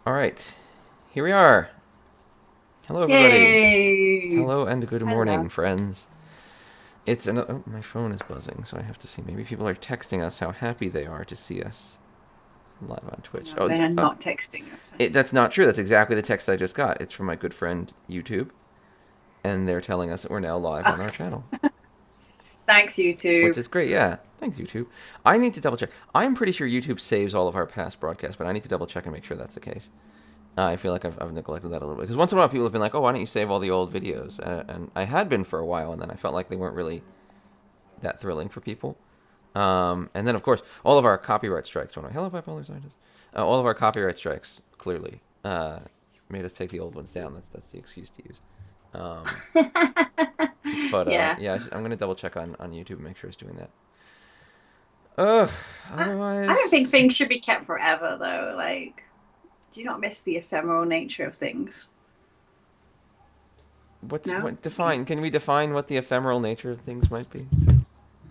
All right, here we are. Hello, everybody. Yay! Hello and good Hello. morning, friends. It's another. Oh, my phone is buzzing, so I have to see. Maybe people are texting us how happy they are to see us live on Twitch. No, Oh, they are not texting us. that's not true. That's exactly the text I just got. It's from my good friend YouTube, and they're telling us that we're now live Oh, on our channel, thanks, which YouTube. is great. Yeah, thanks, YouTube. I need to double check. I'm pretty sure YouTube saves all of our past broadcasts, but I need to double check and make sure that's the case. I feel like I've neglected that a little bit because once in a while people have been like, "Oh, why don't you save all the old videos?" And I had been for a while, and then I felt like they weren't really that thrilling for people. And then of course all of our copyright strikes. When I hello bipolar scientist, all of our copyright strikes clearly made us take the old ones down. That's the excuse to use. Um, but Yeah. yeah, I'm gonna double check on YouTube and make sure it's doing that. Ugh. I, I don't think Otherwise, things should be kept forever, though. Like, do you not miss the ephemeral nature of things? No? what define? Can we define what the ephemeral nature of things might be?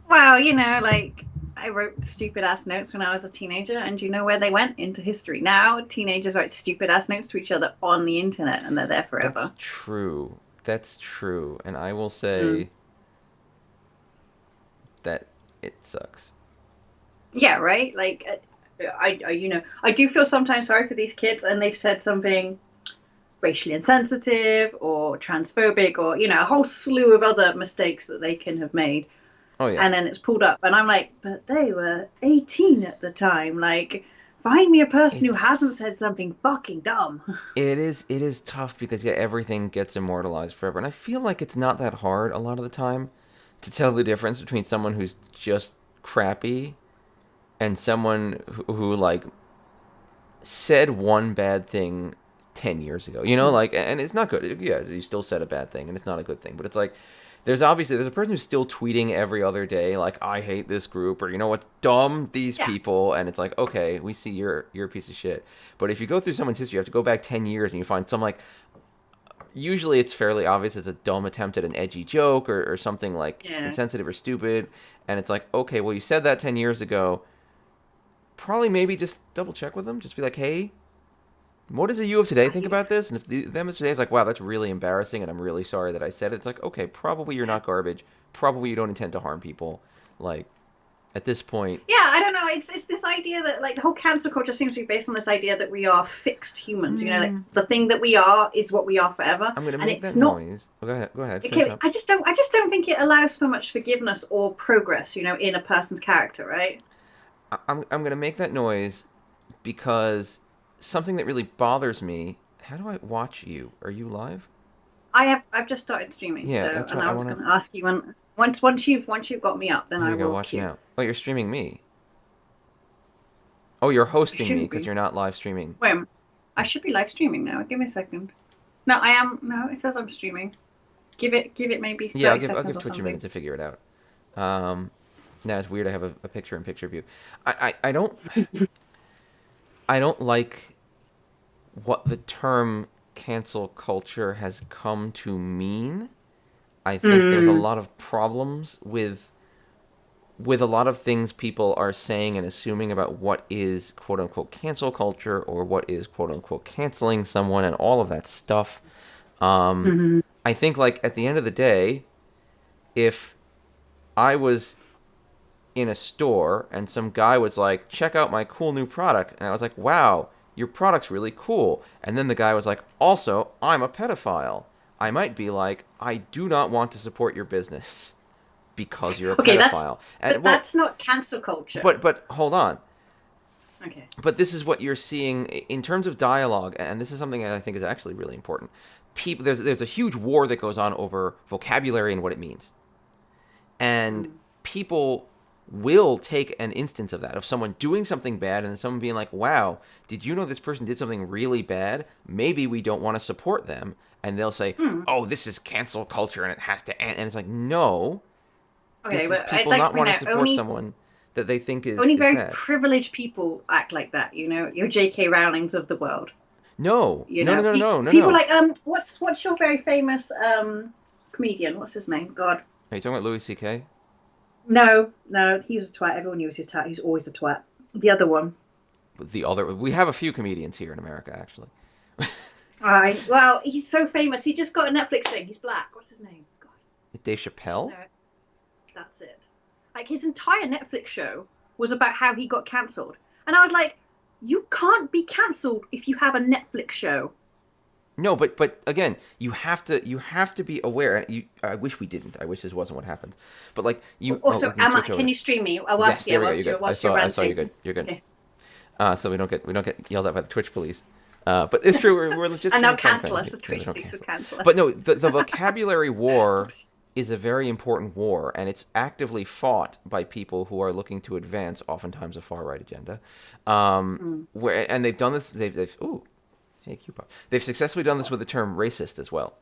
Well, like, I wrote stupid ass notes when I was a teenager, and you know where they went? Into history. Now, teenagers write stupid ass notes to each other on the internet, and they're there That's forever. true. That's true. And I will Mm. say that it sucks. Yeah, right? Like, I do feel sometimes sorry for these kids, and they've said something racially insensitive or transphobic or a whole slew of other mistakes that they can have made, Oh yeah. and then it's pulled up and I'm like, but they were 18 at the time. Like, find me a person who hasn't It's said something fucking dumb. it is tough because yeah, everything gets immortalized forever. And I feel like it's not that hard a lot of the time to tell the difference between someone who's just crappy and someone who like said one bad thing 10 years ago. You know, like and it's not good. Yeah, you still said a bad thing and it's not a good thing, but it's like there's a person who's still tweeting every other day like I hate this group or you know what's dumb these Yeah. people and it's like okay we see you're a piece of shit, but if you go through someone's history you have to go back 10 years and you find some like usually it's fairly obvious it's a dumb attempt at an edgy joke or something like Yeah. insensitive or stupid, and it's like okay well you said that 10 years ago, probably maybe just double check with them, just be like hey what does the you of today think I, about this? And if them of today is like, wow, that's really embarrassing, and I'm really sorry that I said it. It's like, okay, probably you're yeah. not garbage. Probably you don't intend to harm people. Like at this point, Yeah, I don't know. It's this idea that, like, the whole cancel culture seems to be based on this idea that we are fixed humans. Like, mm, the thing that we are is what we are forever, I'm gonna and make it's that not. noise. Oh, go ahead. Go ahead. Finish Okay, up. I just don't think it allows for much forgiveness or progress. In a person's character, right? I'm gonna make that noise because something that really bothers me. How do I watch you? Are you live? I've just started streaming, Yeah, so that's and what I I was want going to. to ask you when once you've got me up, then Here I we go. will Watch queue. now. Oh, you're streaming me. Oh, you're You hosting me shouldn't because be. you're not live streaming. Wait, I should be live streaming now. Give me a second. No, I am. No, it says I'm streaming. Give it maybe Yeah, 30 I'll seconds give or Twitch a minute something. to figure it out. Um, Now it's weird. I have a picture in picture view. I don't like what the term cancel culture has come to mean. I think there's a Mm, lot of problems with a lot of things people are saying and assuming about what is quote unquote cancel culture or what is quote unquote canceling someone and all of that stuff. Um, mm-hmm. I think like at the end of the day, if I was in a store and some guy was like, check out my cool new product. And I was like, wow, your product's really cool. And then the guy was like, also, I'm a pedophile. I might be like, I do not want to support your business because you're a Okay, that's pedophile. but And well, that's not cancel culture. but hold on. Okay. But this is what you're seeing in terms of dialogue, and this is something that I think is actually really important. There's a huge war that goes on over vocabulary and what it means, and Mm. people will take an instance of that of someone doing something bad and then someone being like, wow, did you know this person did something really bad, maybe we don't want to support them, and they'll say, Hmm. oh, this is cancel culture and it has to end, and it's like, no, Okay, this is but I'd people like to not point wanting to out support someone that they think is only is very bad. privileged people act like that. Your J.K. Rowlings of the world. No, no, no, no, no, no, People no. like what's your very famous comedian? What's his name? God. Are you talking about Louis C.K.? No, no, he was a twat. Everyone knew he was a twat. He was always a twat. The other one. We have a few comedians here in America, actually. Right. Well, he's so famous. He just got a Netflix thing. He's black. What's his name? God. Dave Chappelle? No, that's it. Like his entire Netflix show was about how he got cancelled, and I was like, you can't be cancelled if you have a Netflix show. No, but again, you have to be aware. I wish we didn't. I wish this wasn't what happens. But like you. Also, can you stream me? Yes, there we go. You're good. I saw ranting. you good. You're good. Okay. So we don't get yelled at by the Twitch police. But it's true. We're legit. And they'll cancel us. The Twitch police will cancel us. But no, the vocabulary war is a very important war, and it's actively fought by people who are looking to advance, oftentimes, a far right agenda. And they've done this. Hey, Q-pop. They've successfully done this with the term racist as well.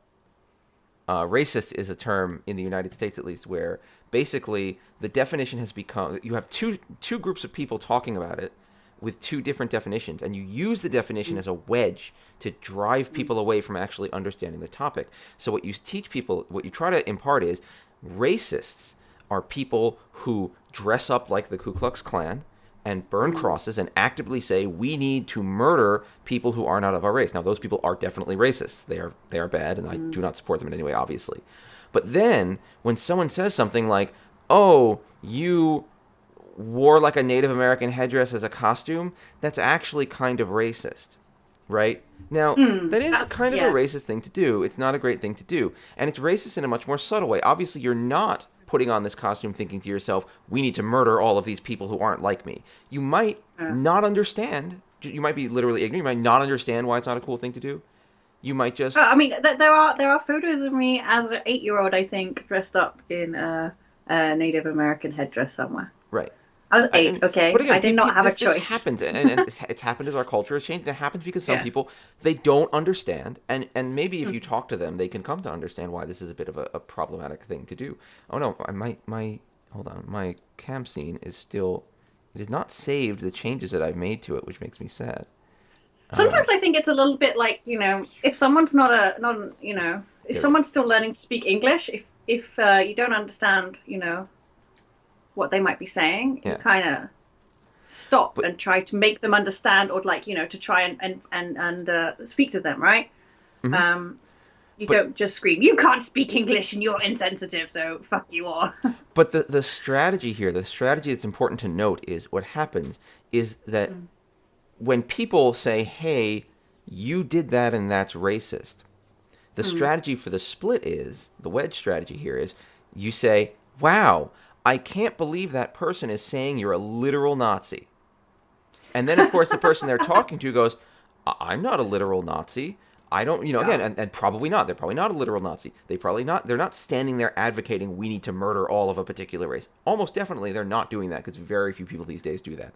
Racist is a term in the United States, at least, where basically the definition has become, you have two groups of people talking about it with two different definitions, and you use the definition as a wedge to drive people away from actually understanding the topic. So what you teach people, what you try to impart is, racists are people who dress up like the Ku Klux Klan and burn crosses and actively say, we need to murder people who are not of our race. Now, those people are definitely racist. They are bad, and I do not support them in any way, obviously. But then, when someone says something like, oh, you wore like a Native American headdress as a costume, that's actually kind of racist, right? Now, that is kind of a racist thing to do. It's not a great thing to do. And it's racist in a much more subtle way. Obviously, you're not putting on this costume thinking to yourself, we need to murder all of these people who aren't like me. You might not understand. You might be literally ignorant. You might not understand why it's not a cool thing to do. You might just... I mean, there are photos of me as an 8-year-old, I think, dressed up in a Native American headdress somewhere. Right. I was 8, okay? But again, I did not have a choice. This happens, and it's happened as our culture has changed. It happens because some people, they don't understand, and maybe if you talk to them, they can come to understand why this is a bit of a problematic thing to do. Oh no, hold on, my cam scene is still, it is not saved the changes that I've made to it, which makes me sad. Sometimes I think it's a little bit like, if someone's if someone's still learning to speak English, if you don't understand, what they might be saying, you kind of stop and try to make them understand, or to try and speak to them, right? You don't just scream, you can't speak English and you're insensitive, so fuck you all. But the strategy here, the strategy that's important to note is what happens is that when people say, hey, you did that and that's racist, the strategy for the split is, the wedge strategy here is, you say, wow, I can't believe that person is saying you're a literal Nazi. And then, of course, the person they're talking to goes, I'm not a literal Nazi. I don't, again, and probably not. They're probably not a literal Nazi. They're not standing there advocating we need to murder all of a particular race. Almost definitely they're not doing that, because very few people these days do that.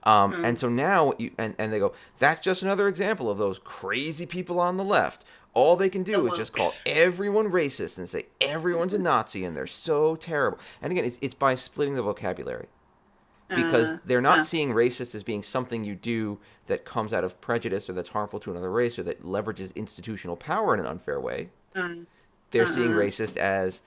And so now, and they go, that's just another example of those crazy people on the left. All they can do is just call everyone racist and say everyone's a Nazi and they're so terrible. And again, it's by splitting the vocabulary. Because they're not seeing racist as being something you do that comes out of prejudice or that's harmful to another race or that leverages institutional power in an unfair way. They're seeing racist as,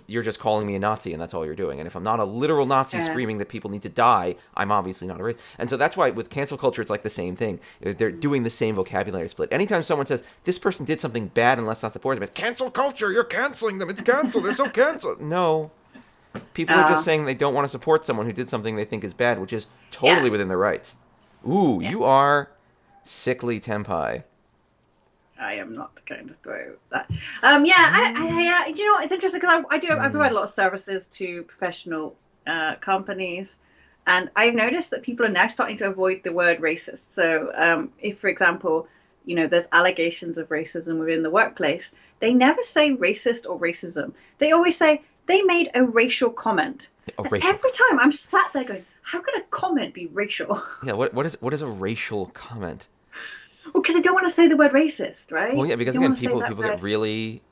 you're just calling me a Nazi and that's all you're doing. And if I'm not a literal Nazi screaming that people need to die, I'm obviously not a racist. And so that's why with cancel culture, it's like the same thing. They're doing the same vocabulary split. Anytime someone says, this person did something bad and let's not support them, it's cancel culture, you're canceling them, it's canceled, they're so canceled. No. People are just saying they don't want to support someone who did something they think is bad, which is totally within their rights. Ooh, you are sickly Tenpai. I am not going to throw that. I it's interesting because I provide a lot of services to professional companies, and I've noticed that people are now starting to avoid the word racist. So if, for example, there's allegations of racism within the workplace, they never say racist or racism. They always say they made a racial comment. Every time I'm sat there going, how can a comment be racial? Yeah, what is a racial comment? Well, because they don't want to say the word racist, right? Well, yeah, because again, people get really...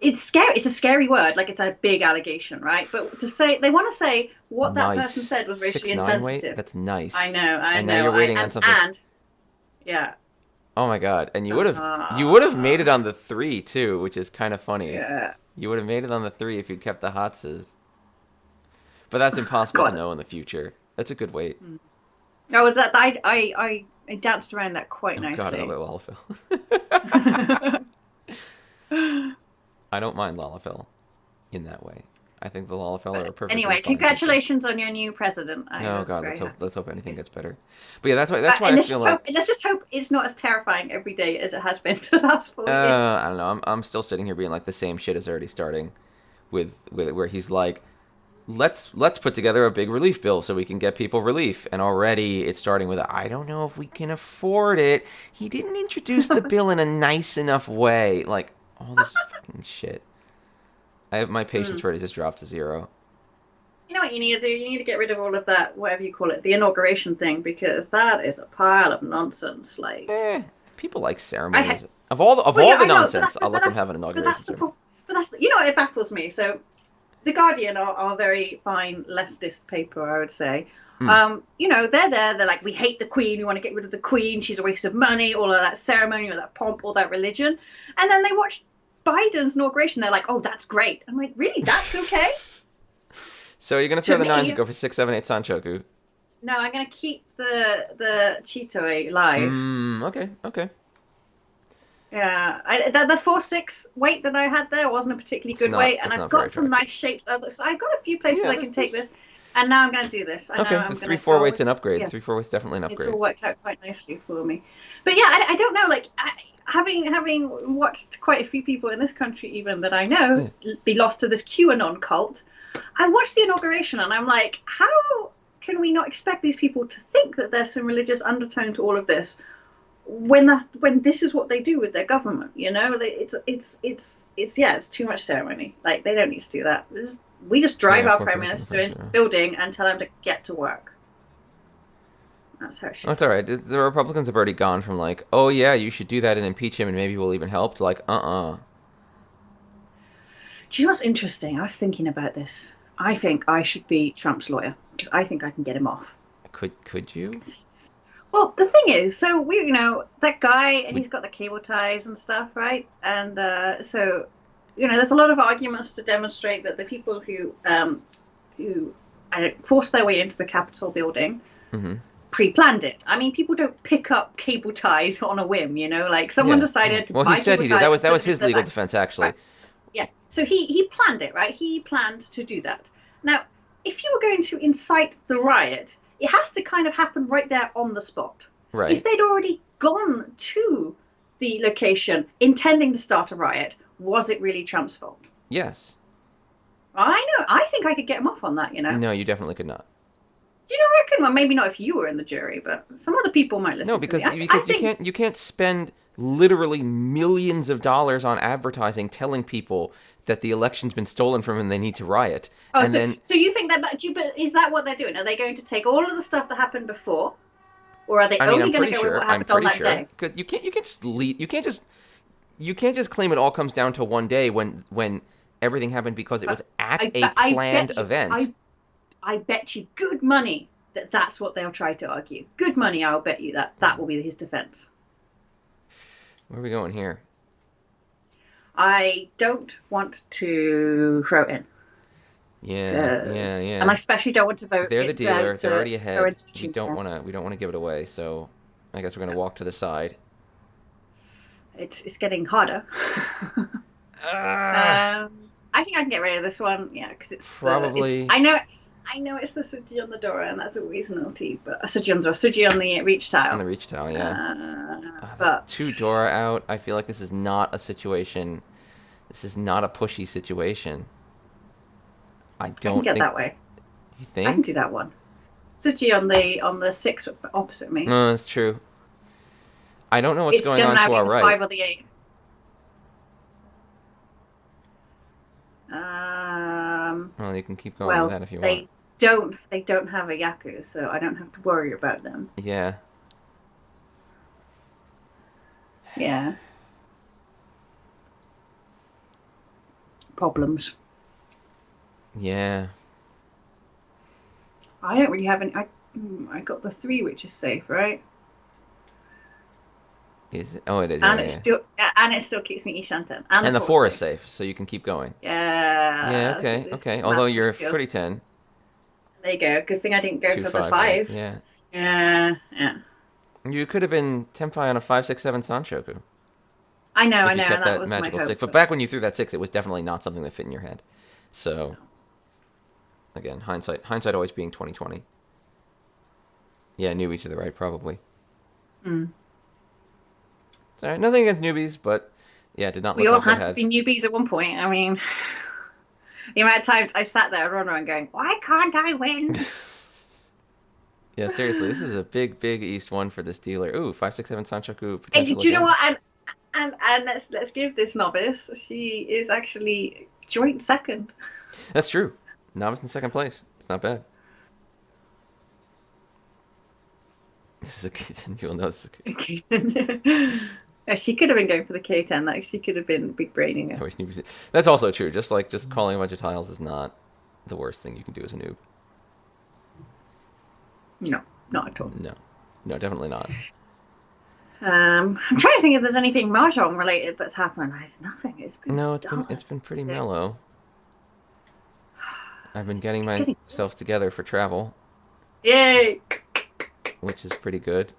It's scary. It's a scary word. Like, it's a big allegation, right? But they want to say what that person said was racially insensitive. That's nice. I know. And now you're waiting on something. Yeah. Oh my god! And you would have made it on the 3 too, which is kind of funny. Yeah. You would have made it on the 3 if you'd kept the hotzes. But that's impossible to know in the future. That's a good wait. Oh, was that I danced around that quite Oh God, nicely. another Lalafell. I don't mind Lalafell in that way. I think the Lalafell are But a perfectly anyway, fine people. congratulations on your new president. I Oh was God, very happy. let's hope anything gets better. But yeah, that's why And I feel like let's just hope it's not as terrifying every day as it has been for the last 4 years. I don't know. I'm still sitting here being like the same shit is already starting with where he's like, let's put together a big relief bill so we can get people relief, and already it's starting with I don't know if we can afford it. He didn't introduce the bill in a nice enough way. Like all this fucking shit. I have my patience Mm. for it just dropped to zero. You know what you need to do? You need to get rid of all of that, whatever you call it, the inauguration thing, because that is a pile of nonsense. Like, People like I ha- ceremonies. Of well, all yeah, the I know, nonsense, I'll let them have an but inauguration that's the ceremony. but that's you know what, it baffles me. So the Guardian are a very fine leftist paper, I would say. Mm. They're there. They're like, we hate the Queen. We want to get rid of the Queen. She's a waste of money. All of that ceremony, all that pomp, all that religion. And then they watch Biden's inauguration. They're like, oh, that's great. I'm like, really? That's okay? So you're gonna throw To the nines and me, go for 6, 7, 8 Sanchoku. no. I'm going to keep the Cheeto live. Okay, okay. Yeah, the 4-6 weight that I had there wasn't a particularly good weight, and It's I've not very got some attractive. nice shapes. So I've got a few places Yeah, I can take this, and now I'm going to do this. I know okay. The I'm going three to four go weight's with, an upgrade. yeah, 3-4 weight's definitely an it's upgrade. all worked out quite nicely for me. But yeah, I don't know, like having watched quite a few people in this country even that I know Yeah. be lost to this QAnon cult. I watched the inauguration, and I'm like, how can we not expect these people to think that there's some religious undertone to all of this? When this is what they do with their government, it's too much ceremony. Like, they don't need to do that. We just drive Yeah, our four prime person minister into person. the building and tell him to get to work. That's how it should That's be. all right. The Republicans have already gone from like, oh yeah, you should do that and impeach him and maybe we'll even help, to like, Do you know what's interesting? I was thinking about this. I think I should be Trump's lawyer because I think I can get him off. Could you? Well, the thing is, so that guy, and We he's got the cable ties and stuff, right? And there's a lot of arguments to demonstrate that the people who forced their way into the Capitol building mm-hmm. pre-planned it. I mean, people don't pick up cable ties on a whim, like someone Yeah, yeah. decided to Well, he buy said cable he did. ties and That put was them into his their legal bag. defense actually. Right. Yeah. So he planned it, right? He planned to do that. Now, if you were going to incite the riot, it has to kind of happen right there on the spot. If Right. they'd already gone to the location intending to start a riot, was it really Trump's fault? Yes. I know. I think I could get him off on that. No, you definitely could not. Do you not reckon? Well, maybe not if you were in the jury, but some other people might No, listen to me. because I think you can't spend literally millions of dollars on advertising telling people that the election's been stolen from them and they need to riot. Oh, And so then so you think that? But is that what they're doing? Are they going to take all of the stuff that happened before, or are they I mean, only going to go with what I'm happened on pretty that sure day? because you can't just lead, you can't just claim it all comes down to one day when everything happened because it was But at a I planned bet you, event. I bet you good money that that's what they'll try to argue. Good money, I'll bet you that will be his defense. Where are we going here? I don't want to throw in. Yeah, And I especially don't want to vote They're the it down dealer. They're already to ahead. yeah. We don't want to give it away. So I guess we're gonna walk to the side. It's getting harder. Ah, I think I can get rid of this one, yeah, because probably I know it's the Suji on the Dora, and that's always naughty, but a Suji on the Reach on tile. the reach towel. Yeah. But Two Dora out. I feel like this is not a situation. This is not a pushy situation. I I can don't get think. that way. You I can think? do that one. Suji on the 6 opposite me. No, that's true. I don't know what's It's going gonna on now to be our the right. 5 or the 8. Well, you can keep going Well, with that if you want. they don't have a Yaku, so I don't have to worry about them. Yeah. Yeah. Problems. Yeah. I don't really have any. I got the 3, which is safe, right? Is it? Oh, it is. And Yeah, it yeah. still keeps me Ishanten. And the 4 is safe, so you can keep going. Yeah. Yeah. Okay. Okay. Although you're footy 10. There you go. Good thing I didn't go Two for the 5. 5. Right? Yeah. Yeah, yeah. You could have been Tenpai on a 567 Sanchoku I if you know, and kept that that was my magical hope. six. But back when you threw that six, it was definitely not something that fit in your head. So No. again, hindsight always being 2020. Yeah, newbie to the right, probably. Mm. All right, nothing against newbies, but yeah, did not We look all like they had to had. be newbies at one point. I mean, the amount of times I sat there and going, "Why can't I win?" Yeah, seriously, this is a big, big East one for this dealer. Ooh, 567 Sanchoku And potential do you know again. what? And let's give this novice. She is actually joint second. That's true. Novice in second place. It's not bad. This is a K10. You'll know this is a K10. Yeah, she could have been going for the K10. Like she could have been big braining I it. wish newbies. That's also true. Just calling a bunch of tiles is not the worst thing you can do as a noob. No, not at all. No, no, definitely not. I'm trying to think if there's anything Mahjong related that's happened. There's nothing. It's been No, dull it's as been pretty day. mellow. I've been getting It's getting. myself together for travel, Yay! which is pretty good.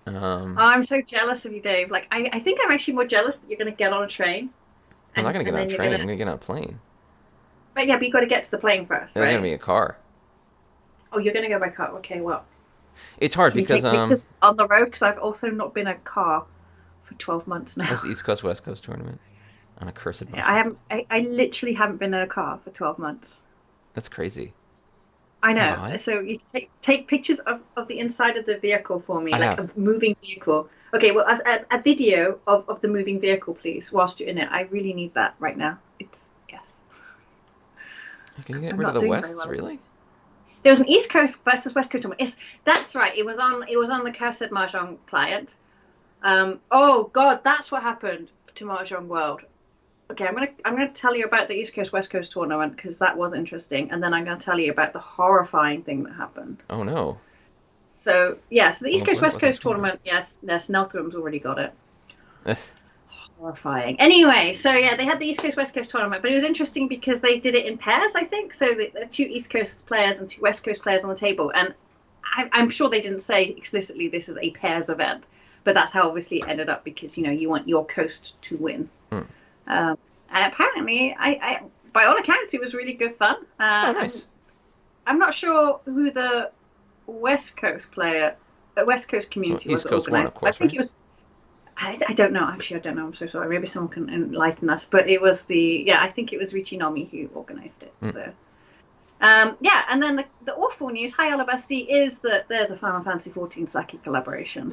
Oh, I'm so jealous of you, Dave. Like, I think I'm actually more jealous that you're going to get on a train I'm not gonna get and on a then you're train. going I'm to. gonna get on a plane. But yeah, but you got to get to the plane first, There's gonna right? be a car. Oh, you're going to go by car. Okay, well, It's hard can you because take pictures on the road? Because I've also not been a car for 12 months now. that's the East Coast West Coast tournament on a cursed Yeah, I mushroom. haven't. I literally haven't been in a car for 12 months. That's crazy. I Have know. I? So you take pictures of the inside of the vehicle for me, I like have. a moving vehicle. Okay, well, a video of the moving vehicle, please, whilst you're in it. I really need that right now. It's yes. Can you get I'm rid of not the doing very Wests? well. Really? There was an East Coast versus West Coast tournament. That's right. It was on the Cursed Mahjong client. Oh God, that's what happened to Mahjong World. Okay, I'm gonna tell you about the East Coast West Coast tournament because that was interesting, and then I'm gonna tell you about the horrifying thing that happened. Oh no. So yeah, so the East Well, Coast West let's Coast hear it. tournament, yes, Nelthrum's already got it. Horrifying. Anyway, so yeah, they had the East Coast West Coast tournament, but it was interesting because they did it in pairs, I think. So the two East Coast players and two West Coast players on the table, and I'm sure they didn't say explicitly this is a pairs event, but that's how obviously it ended up because you want your coast to win. Hmm. And apparently, by all accounts, it was really good fun. Oh, nice. I'm not sure who the West Coast player, West Coast community was East that Coast one, of organised. I course, think right? it was. I don't know. Actually, I don't know. I'm so sorry. Maybe someone can enlighten us. But it was I think it was Riichi who organised it. Mm. So. Yeah, and then the awful news, hi Alabasti, is that there's a Final Fantasy XIV Saki collaboration.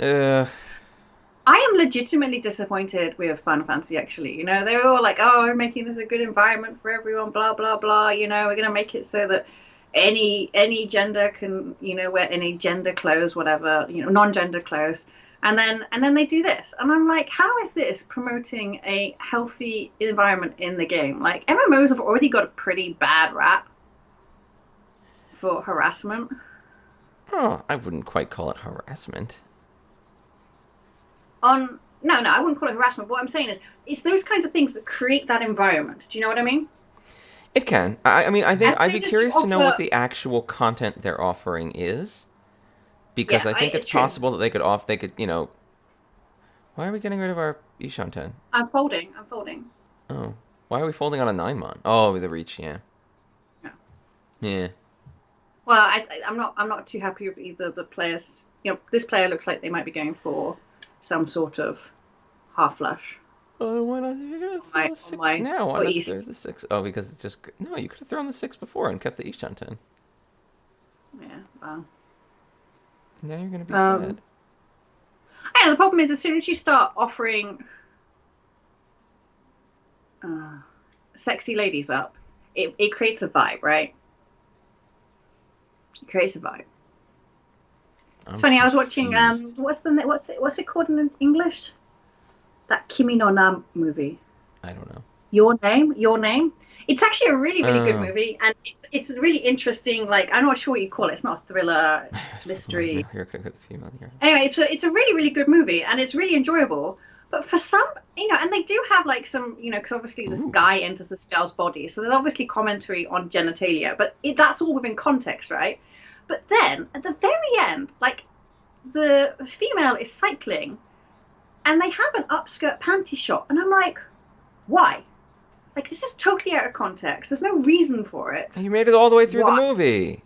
I am legitimately disappointed with Final Fantasy, actually. They were all like, oh, we're making this a good environment for everyone, blah, blah, blah. We're going to make it so that any gender can, wear any gender clothes, whatever, non-gender clothes. And then they do this. And I'm like, how is this promoting a healthy environment in the game? Like, MMOs have already got a pretty bad rap for harassment. Oh, I wouldn't quite call it harassment. No, I wouldn't call it harassment. What I'm saying is, it's those kinds of things that create that environment. Do you know what I mean? It can. I mean, I think As I'd soon be as you curious to know what offer, the actual content they're offering is, because yeah, I think it's true. possible that they could, Why are we getting rid of our Ishan 10? I'm folding. Oh, why are we folding on a 9-mon? Oh, the reach, yeah. Yeah. Yeah. Well, I'm not too happy with either the players. This player looks like they might be going for some sort of half flush. Oh, why not? You're gonna throw the 6 now. Why not throw the 6? Oh, because it's just no. You could have thrown the 6 before and kept the Ishan 10. Yeah, well. Now you're gonna be sad. I know the problem is as soon as you start offering sexy ladies up, it creates a vibe, right? It creates a vibe. It's funny. I was watching what's it called in English? That Kimi no Na movie. I don't know. Your Name. It's actually a really, really good movie, and it's really interesting. Like, I'm not sure what you call it. It's not a thriller, mystery. You're gonna get the female here. Anyway, so it's a really, really good movie, and it's really enjoyable. But for some, and they do have like some, because obviously this guy enters this girl's body, so there's obviously commentary on genitalia, but that's all within context, right? But then at the very end, like the female is cycling, and they have an upskirt panty shot, and I'm like, why? Like, this is totally out of context. There's no reason for it. You made it all the way through Why? the movie.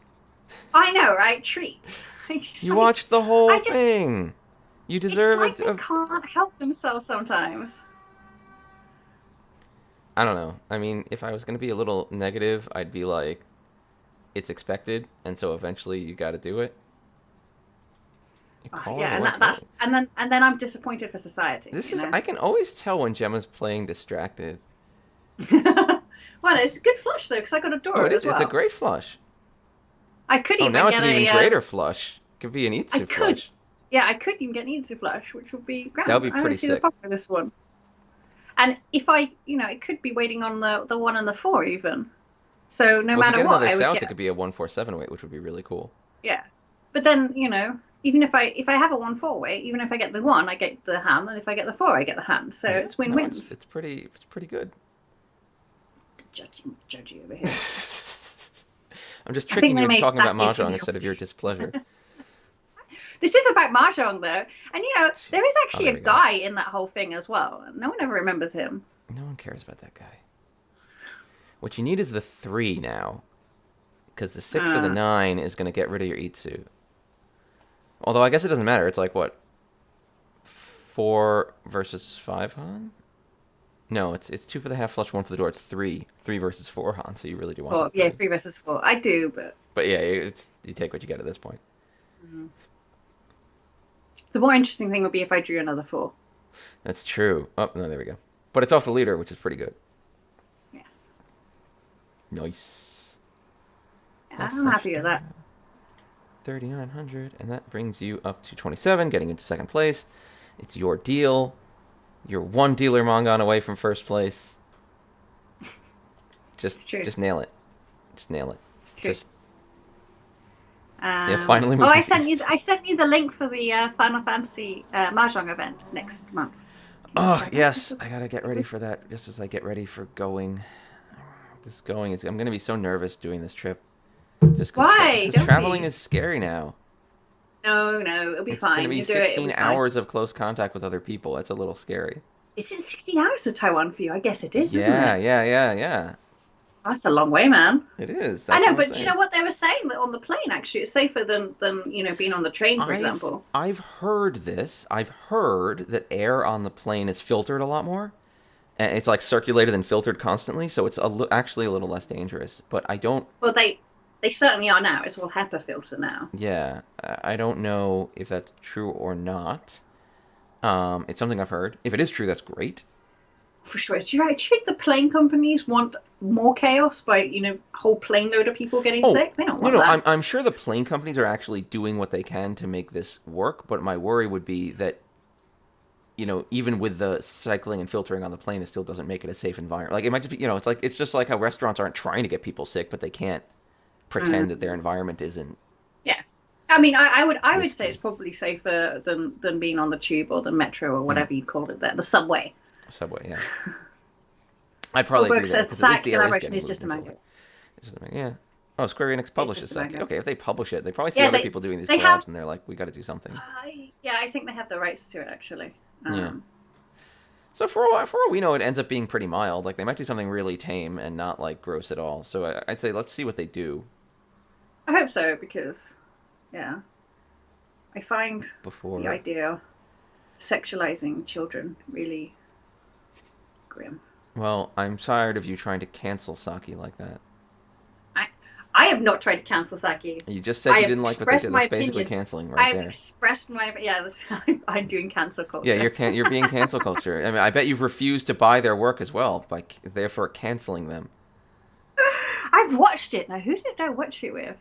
I know, right? Treats. You watched the whole thing. You deserve it. They can't help themselves sometimes. I don't know. I mean, if I was going to be a little negative, I'd be like, it's expected, and so eventually you got to do it. And then I'm disappointed for society. I can always tell when Gemma's playing distracted. Well, it's a good flush though, because I got a door as well. It's a great flush. I could even now get it's an even greater flush. It could be an Itsu flush. Yeah, I could even get an Itsu flush, which would be grand. That would be pretty sick. I don't see the problem with this one. And if it could be waiting on the 1 and the 4 even. So no matter what, I would get. It could be a 147 weight, which would be really cool. Yeah, but then even if I have a 1/4 weight, even if I get the 1, I get the hand, and if I get the 4, I get the hand. So it's win-wins. It's pretty good. Judgy over here. I'm just tricking you into talking about Mahjong instead of your displeasure. This is about Mahjong, though. And, there is actually a guy in that whole thing as well. No one ever remembers him. No one cares about that guy. What you need is the 3 now. Because the 6 or the 9 is going to get rid of your Itsu. Although, I guess it doesn't matter. It's like, what? 4 versus 5 Han? No, it's 2 for the half flush, 1 for the door. It's 3 versus 4 Han. So you really do want. Yeah, 3 versus 4. I do, but. But yeah, you take what you get at this point. Mm-hmm. The more interesting thing would be if I drew another 4. That's true. Oh no, there we go. But it's off the leader, which is pretty good. Yeah. Nice. Yeah, I'm happy with that. 3,900, and that brings you up to 27, getting into second place. It's your deal. You're 1 dealer Mongon away from first place. Just nail it. Just nail it. Just. Finally. I sent you the link for the Final Fantasy Mahjong event next month. Oh yes, I gotta get ready for that. Just as I get ready for going. I'm gonna be so nervous doing this trip. Just why? Because traveling is scary now. No, it'll be fine. It's gonna be 16 hours of close contact with other people. It's a little scary. Is it 16 hours to Taiwan for you? I guess it is. Yeah, isn't it? Yeah. That's a long way, man. It is. I know, but do you know what they were saying? That on the plane, actually, it's safer than being on the train, for example. I've heard this. I've heard that air on the plane is filtered a lot more. And it's like circulated and filtered constantly, so it's actually a little less dangerous. But I don't... Well, they certainly are now. It's all HEPA filter now. Yeah. I don't know if that's true or not. It's something I've heard. If it is true, that's great. For sure. Do you think the plane companies want more chaos by, a whole plane load of people getting sick? They don't want that. I'm sure the plane companies are actually doing what they can to make this work, but my worry would be that, even with the cycling and filtering on the plane, it still doesn't make it a safe environment. Like, it might just be, it's just like how restaurants aren't trying to get people sick, but they can't pretend that their environment isn't. Yeah. I mean, I would say it's probably safer than being on the tube or the metro or whatever you call it there, the subway. Subway, yeah. I'd probably agree with that. The SAC collaboration is just a manga. Yeah. Oh, Square Enix publishes SAC. Okay, if they publish it, they probably see other people doing these collabs, and they're like, we got to do something. I think they have the rights to it, actually. Yeah. So for all we know, it ends up being pretty mild. Like, they might do something really tame and not, like, gross at all. So I'd say let's see what they do. I hope so, because, I find the idea of sexualizing children really grim. Well, I'm tired of you trying to cancel Saki like that. I have not tried to cancel Saki. You just said you didn't like what they did. That's basically canceling right there. I've expressed my... Yeah, I'm doing cancel culture. Yeah, you're being cancel culture. I mean, I bet you've refused to buy their work as well, by therefore canceling them. I've watched it. Now, who did I watch it with?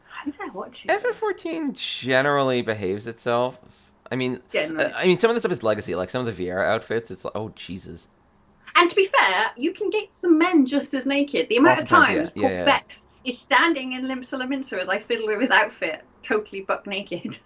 How did I watch it? FF14 generally behaves itself. I mean, some of the stuff is legacy. Like, some of the VR outfits, it's like, oh, Jesus. And to be fair, you can get the men just as naked. The amount of times Paul Bex is standing in Limsa Laminsa as I fiddle with his outfit, totally buck naked.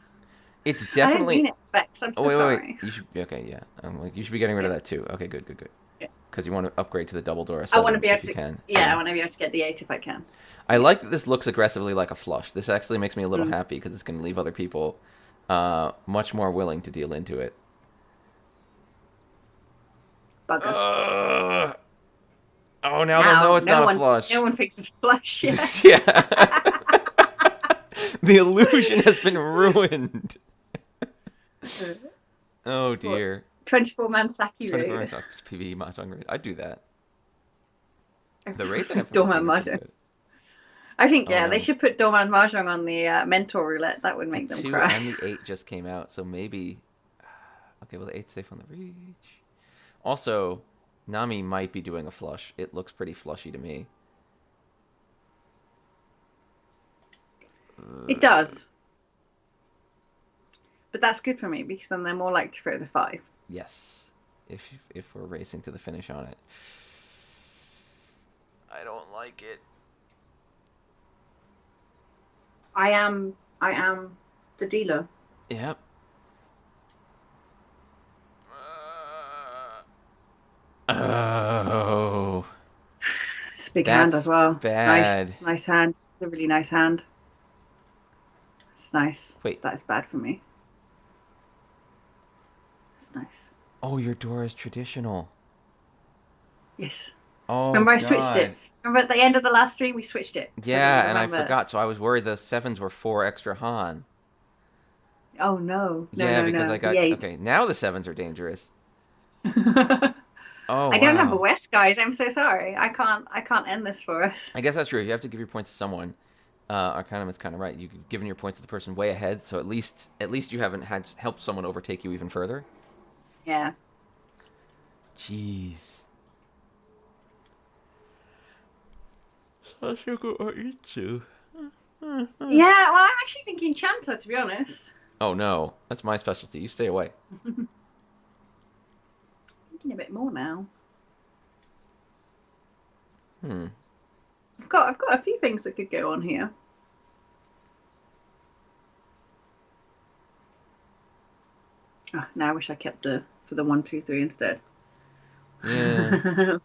It's definitely... I didn't mean it, Bex. I'm so sorry. Wait. You should be getting rid of that too. Okay, good. Yeah. because you want to upgrade to the double door. I want to be able if you to. can. Yeah, I want to be able to get the 8 if I can. I like that this looks aggressively like a flush. This actually makes me a little Mm. happy because it's going to leave other people much more willing to deal into it. Bugger. Oh, now they'll know it's no not one, a flush. No one thinks it's a flush. Yeah. Yeah. The illusion has been ruined. Oh dear. 24-man Saki 24 raid. hours PvE Mahjong raid. I'd do that. The raids in FFXIV Doman are Mahjong. good. I think, Oh, they no. should put Doman Mahjong on the mentor roulette. That would make The them 2 cry. and the 8 just came out, so maybe... Okay, well, the 8's safe on the Reach. Also, Nami might be doing a flush. It looks pretty flushy to me. It does. But that's good for me, because then they're more likely to throw the 5. Yes. If we're racing to the finish on it. I don't like it. I am the dealer. Yep. Oh. It's a big hand as well. Bad. It's nice hand. It's a really nice hand. It's nice. Wait. That is bad for me. It's nice. Oh, your door is traditional. Yes. Oh, Remember I God. switched it. Remember at the end of the last stream we switched it. Yeah, and I forgot, so I was worried the 7s were 4 extra Han. Oh no. Yeah, because no. I got... The 8. Okay, now the 7s are dangerous. Oh, I don't have a wow. West, guys. I'm so sorry. I can't end this for us. I guess that's true. You have to give your points to someone. Arcanum is kind of right. You've given your points to the person way ahead, so at least you haven't had helped someone overtake you even further. Yeah. Jeez. Sasuke or Itsu? Yeah, well, I'm actually thinking Chanter, to be honest. Oh no, that's my specialty. You stay away. Thinking a bit more now. Hmm. I've got a few things that could go on here. Oh, now I wish I kept for the 1, 2, 3 instead. Yeah.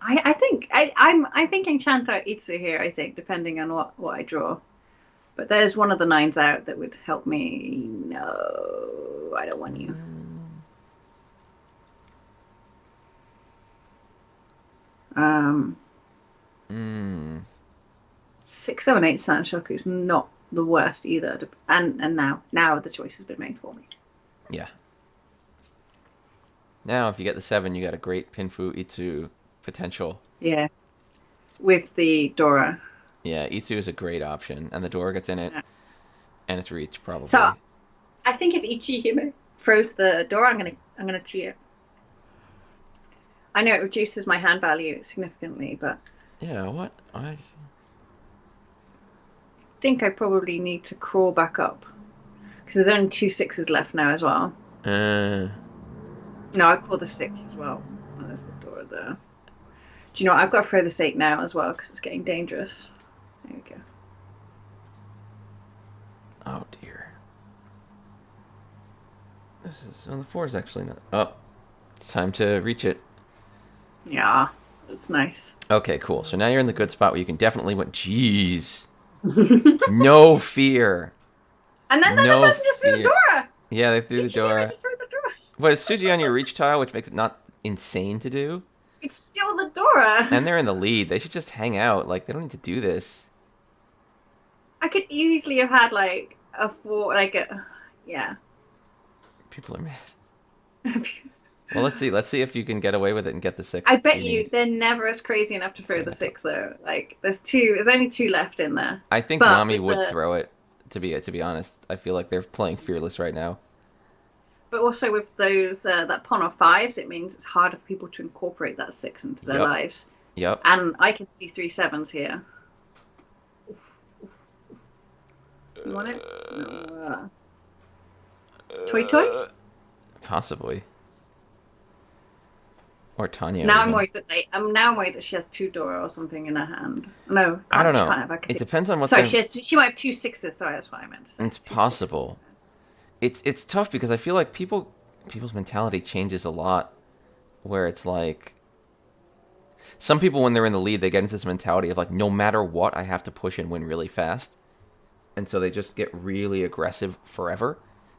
I'm thinking Chanter Itsu here, I think, depending on what I draw. But there's one of the 9s out that would help me. No, I don't want you. Hmm. 6, 7, 8 Sanshoku is not the worst either. And now the choice has been made for me. Yeah. Now, if you get the 7, you got a great Pinfu Itsu potential. Yeah. With the Dora. Yeah, Itsu is a great option, and the door gets in it, and it's Reach probably. So, I think if Ichi throws the Dora, I'm gonna cheer. I know it reduces my hand value significantly, but Yeah, what? I think I probably need to crawl back up because there's only 2 6s left now as well. No, I'd call the 6 as well. Oh, there's the door there. Do you know what? I've got to throw this 8 now as well because it's getting dangerous. There we go. Oh dear. This is the 4 is actually not. Oh, it's time to reach it. Yeah, it's nice. Okay, cool. So now you're in the good spot where you can definitely win. Jeez. No fear. And then the person just threw the Dora. Yeah, they threw the Dora. Just threw the Dora. But it's Suji on your reach tile, which makes it not insane to do. It's still the Dora. And they're in the lead. They should just hang out. Like, they don't need to do this. I could easily have had like a 4, yeah. People are mad. Well, let's see. Let's see if you can get away with it and get the 6. I bet you they're never as crazy enough to throw the 6 though. Like there's only 2 left in there. I think But Nami with would throw it. To be honest, I feel like they're playing fearless right now. But also with those that pawn of 5s, it means it's harder for people to incorporate that 6 into their lives. Yep. And I can see 3 7s here. You want it? No. Toy? Possibly. Or Tanya. Now even. I'm worried that she has 2 Dora or something in her hand. No, I don't she know. can't have. It depends on what. Sorry, she might have 2 6s. Sorry, that's what I meant to say. It's possible. It's tough because I feel like people's mentality changes a lot, where it's like Some people, when they're in the lead, they get into this mentality of like, no matter what, I have to push and win really fast, and so they just get really aggressive forever.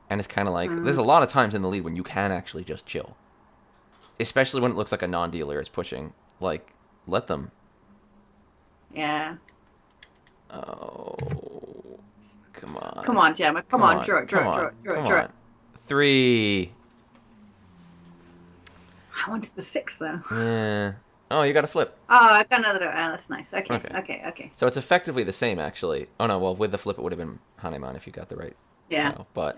And it's kind of like there's a lot of times in the lead when you can actually just chill, especially when it looks like a non-dealer is pushing. Like, let them. Yeah. Oh, come on. Come on, Gemma. Come on. Draw it. 3. I wanted the 6 though. Yeah. Oh, you got to flip. Oh, I got another. That's nice. Okay. So it's effectively the same, actually. Oh no, well with the flip it would have been Haneman if you got the right. Yeah. Tile, but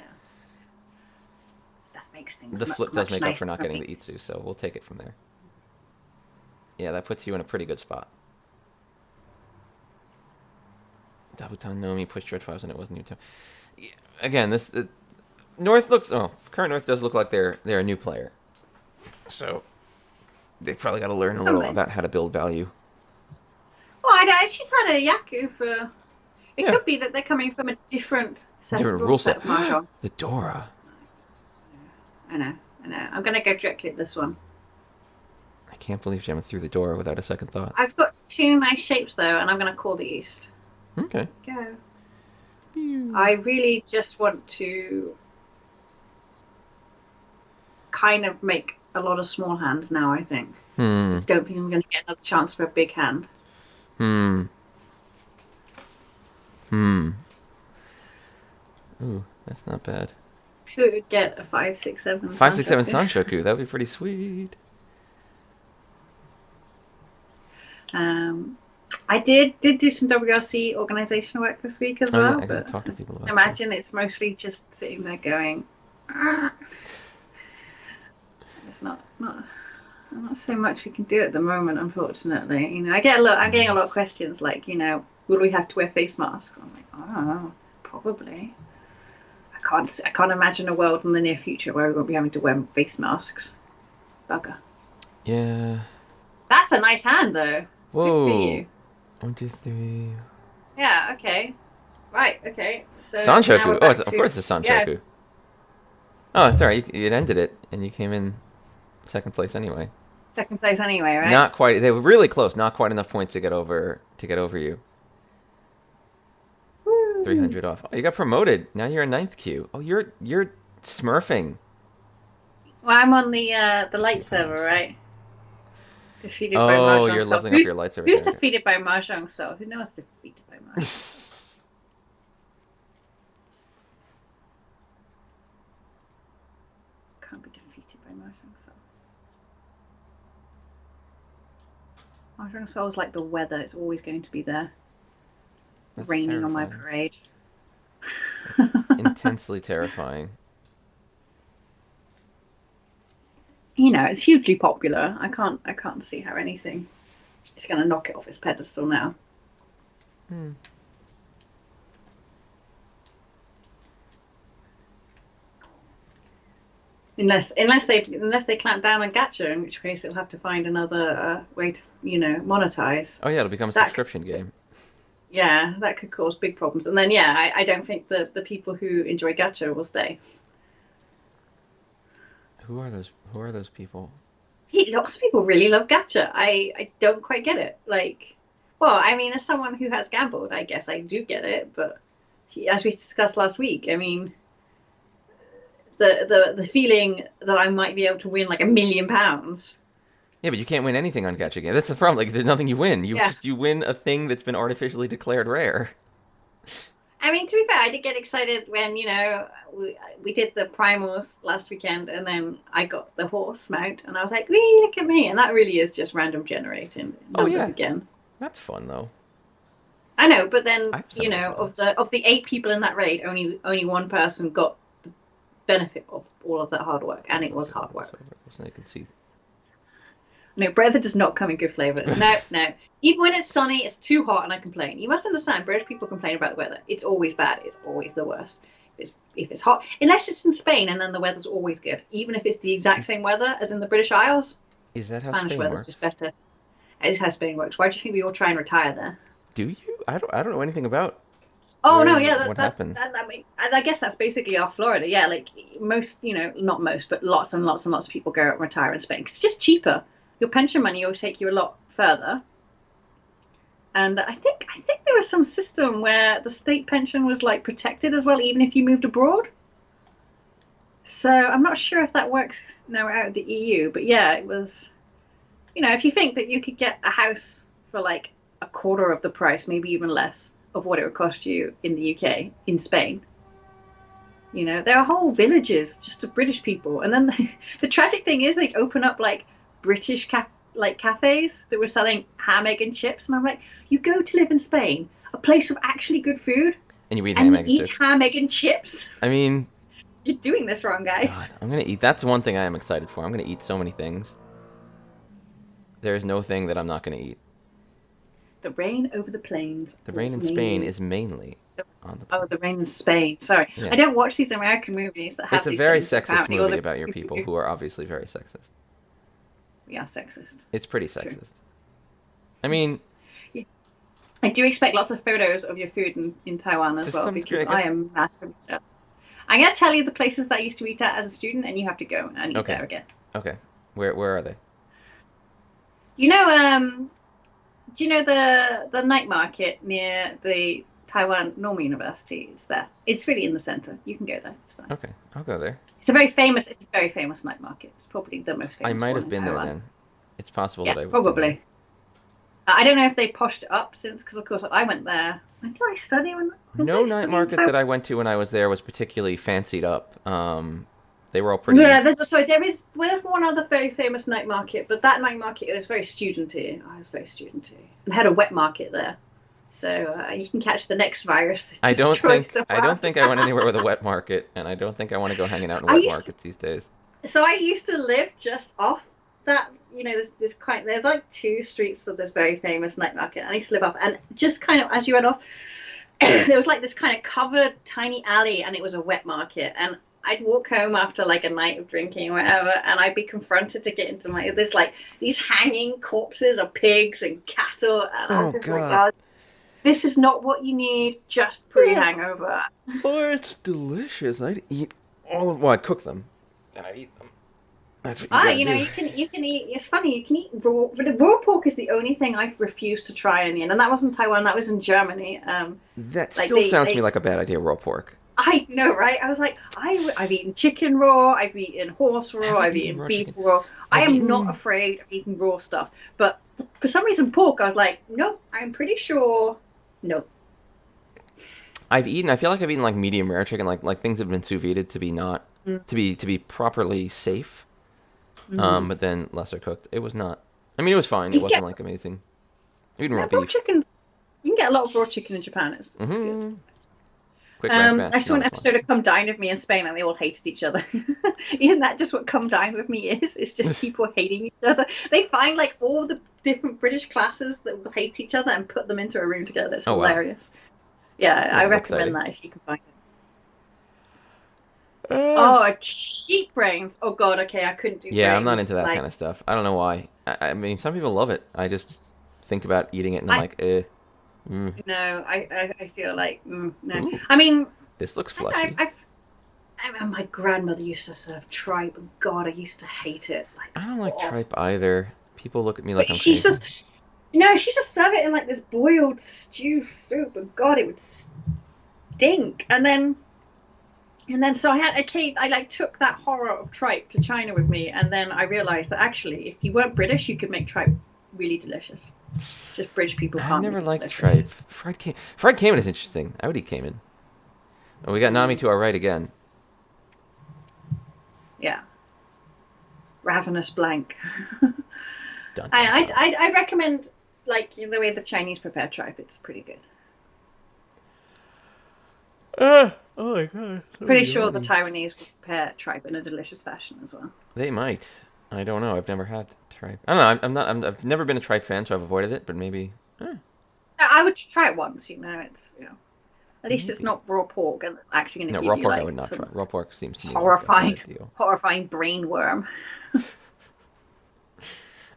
that makes things. the flip does make nicer up for not getting the Itsu, so we'll take it from there. Yeah, that puts you in a pretty good spot. Dabutan Nomi pushed red 5s and it wasn't Utah. Yeah, again, this North looks. Oh, current North does look like they're a new player, so they've probably got to learn a little about how to build value. Well, I just had a Yaku for. It could be that they're coming from a different rule set of Mahjong. The Dora. I know. I'm gonna go directly at this one. I can't believe Gemma threw the Dora without a second thought. I've got 2 nice shapes though, and I'm gonna call the East. Okay. Go. I really just want to kind of make a lot of small hands now, I think. I don't think I'm going to get another chance for a big hand. Ooh, that's not bad. Could get a 5, 6, 7. 5, 6, 7 Sanshoku. That would be pretty sweet. I did do some WRC organizational work this week as well. Yeah, I gotta talk to people about imagine it's mostly just sitting there going, it's not so much we can do at the moment, unfortunately. You know, I'm getting a lot of questions like, you know, will we have to wear face masks? I'm like, I don't know, probably. I can't imagine a world in the near future where we won't be having to wear face masks. Bugger. Yeah. That's a nice hand though. Whoa. Good for you. 1, 2, 3. Yeah, okay. Right, okay. So Sanshoku. Oh, of course it's Sanshoku. Yeah. Oh, sorry. You ended it, and you came in second place anyway. Second place anyway, right? Not quite. They were really close. Not quite enough points to get over you. Woo. 300 off. Oh, you got promoted. Now you're in 9th queue. Oh, you're smurfing. Well, I'm on the light server, right? Defeated by Mahjong. Oh, you're leveling up your light server. Who's defeated by Mahjong? So who knows defeated by Mahjong? Can't be defeated by Mahjong Soul. Mahjong Soul is like the weather; it's always going to be there, raining terrifying. On my parade. Intensely terrifying. You know, it's hugely popular. I can't see how anything is going to knock it off its pedestal now. Unless they clamp down on gacha, in which case it'll have to find another way to monetize. Oh yeah, it'll become a subscription game. Yeah, that could cause big problems. And then I don't think the people who enjoy gacha will stay. Who are those people? Lots of people really love gacha. I don't quite get it. Like, well, I mean, as someone who has gambled, I guess I do get it. But as we discussed last week, I mean, the feeling that I might be able to win like £1 million. Yeah, but you can't win anything on gacha game. That's the problem. Like, there's nothing you win. You win a thing that's been artificially declared rare. I mean, to be fair, I did get excited when, we did the primals last weekend, and then I got the horse mount, and I was like, wee, look at me. And that really is just random generating numbers again. That's fun, though. I know, but then, of the 8 people in that raid, only one person got the benefit of all of that hard work, and it was hard work. So I can see. No, weather does not come in good flavours. No. Even when it's sunny, it's too hot and I complain. You must understand, British people complain about the weather. It's always bad. It's always the worst. If it's hot, unless it's in Spain, and then the weather's always good. Even if it's the exact same weather as in the British Isles. Is that how Spanish Spain weather's works? just better. It is how Spain works. Why do you think we all try and retire there? Do you? I don't know anything about. Oh no, yeah, what happened? I guess that's basically our Florida. Yeah, like most, not most, but lots and lots and lots of people go and retire in Spain. 'Cause it's just cheaper. Your pension money will take you a lot further. And I think there was some system where the state pension was like protected as well, even if you moved abroad. So I'm not sure if that works now out of the EU, but yeah, it was. If you think that you could get a house for like a quarter of the price, maybe even less of what it would cost you in the UK, in Spain. There are whole villages just of British people, and then the tragic thing is they'd open up like British cafes that were selling ham, egg, and chips, and I'm like, you go to live in Spain, a place with actually good food, And you eat and ham, you egg, and eat chips. ham, egg, and chips. I mean, You're doing this wrong, guys. God, I'm gonna eat. That's one thing I am excited for. I'm gonna eat so many things. There is no thing that I'm not gonna eat. The rain over the plains. The rain in Spain is mainly on the. Oh, the rain in Spain. Sorry, Yeah. I don't watch these American movies that have. It's a these very things, sexist apparently, or movie the- about your people who are obviously very sexist. We are sexist. It's pretty True. sexist. I mean, I do expect lots of photos of your food in Taiwan as To well, some because degree, I I guess- am massively jealous. I'm going to tell you the places that I used to eat at as a student, and you have to go and eat Okay. there again. okay, where are they? Do you know the night market near the Taiwan Normal University is there? It's really in the center. You can go there. It's fine. Okay, I'll go there. It's a very famous night market. It's probably the most famous I might one have in been there Taiwan. then. It's possible Yeah, that I would. probably. I don't know if they poshed it up since, because of course I went there. When did I study? No night market that I went to when I was there was particularly fancied up. They were all pretty. Yeah, there is one other very famous night market, but that night market was very studenty. I was very studenty and had a wet market there, so you can catch the next virus. That I don't destroys think the I don't world. think I went anywhere with a wet market, and I don't think I want to go hanging out in I wet used to- markets these days. So I used to live just off that. There's like two streets with this very famous night market. I used to live off, and just kind of as you went off, there was like this kind of covered tiny alley, and it was a wet market, and I'd walk home after like a night of drinking or whatever, and I'd be confronted to get into there's like these hanging corpses of pigs and cattle, and I was just like, God. this is not what you need just pre-hangover. Oh, it's delicious. I'd eat all of. Well, I'd cook them, and I'd eat them. That's what you gotta do. You can eat. It's funny, you can eat raw. But the raw pork is the only thing I refused to try in the end, and that wasn't Taiwan. That was in Germany. That like still sounds to me like a bad idea. Raw pork. I know, right? I was like, I've eaten chicken raw, I've eaten horse raw, I've eaten raw beef chicken. raw. I I've am eaten- not afraid of eating raw stuff, but for some reason, pork, I was like, nope. I'm pretty sure, nope. I feel like I've eaten like medium rare chicken, like things that have been sous vide to be not to be properly safe. But then lesser cooked. It was not. I mean, it was fine. It You wasn't get- like amazing. I've eaten Yeah, raw raw beef. chickens. You can get a lot of raw chicken in Japan. It's good. Mhm. Quick rack batch, I saw an not as episode of Come Dine With Me in Spain, and they all hated each other. Isn't that just what Come Dine With Me is? It's just people hating each other. They find like all the different British classes that will hate each other and put them into a room together. It's Oh, wow. hilarious. Yeah, I That's recommend exciting. that if you can find it. fun. Oh, sheep brains. Oh God. Okay, I couldn't do. Yeah, I'm not brains. into that Like, kind of stuff. I don't know why. I mean, some people love it. I just think about eating it and I'm I- like, eh. Mm, No, I feel like no. Ooh. I mean, this looks fleshy. I mean, my grandmother used to serve tripe. And God, I used to hate it. Like, I don't like oh. tripe either. People look at me like I'm She crazy. just she just served it in like this boiled stew soup, and God, it would stink. And then so I like took that horror of tripe to China with me, and then I realized that actually, if you weren't British, you could make tripe really delicious. It's just British people can't. I've never make it liked delicious. tripe. Fried caiman is interesting. I would eat caiman. Oh, we got Nami to our right again. Yeah. Ravenous blank. Dun, dun, dun. I recommend like the way the Chinese prepare tripe. It's pretty good. Oh my god. Pretty sure the Taiwanese will prepare tripe in a delicious fashion as well. They might. I don't know. I've never had tripe. I don't know. I'm not. I've never been a tripe fan, so I've avoided it. But maybe. I would try it once. It's at least it's not raw pork, and it's actually going to No, give raw you pork like I would not some try. Raw pork seems to me horrifying, like a bad deal. horrifying brain worm.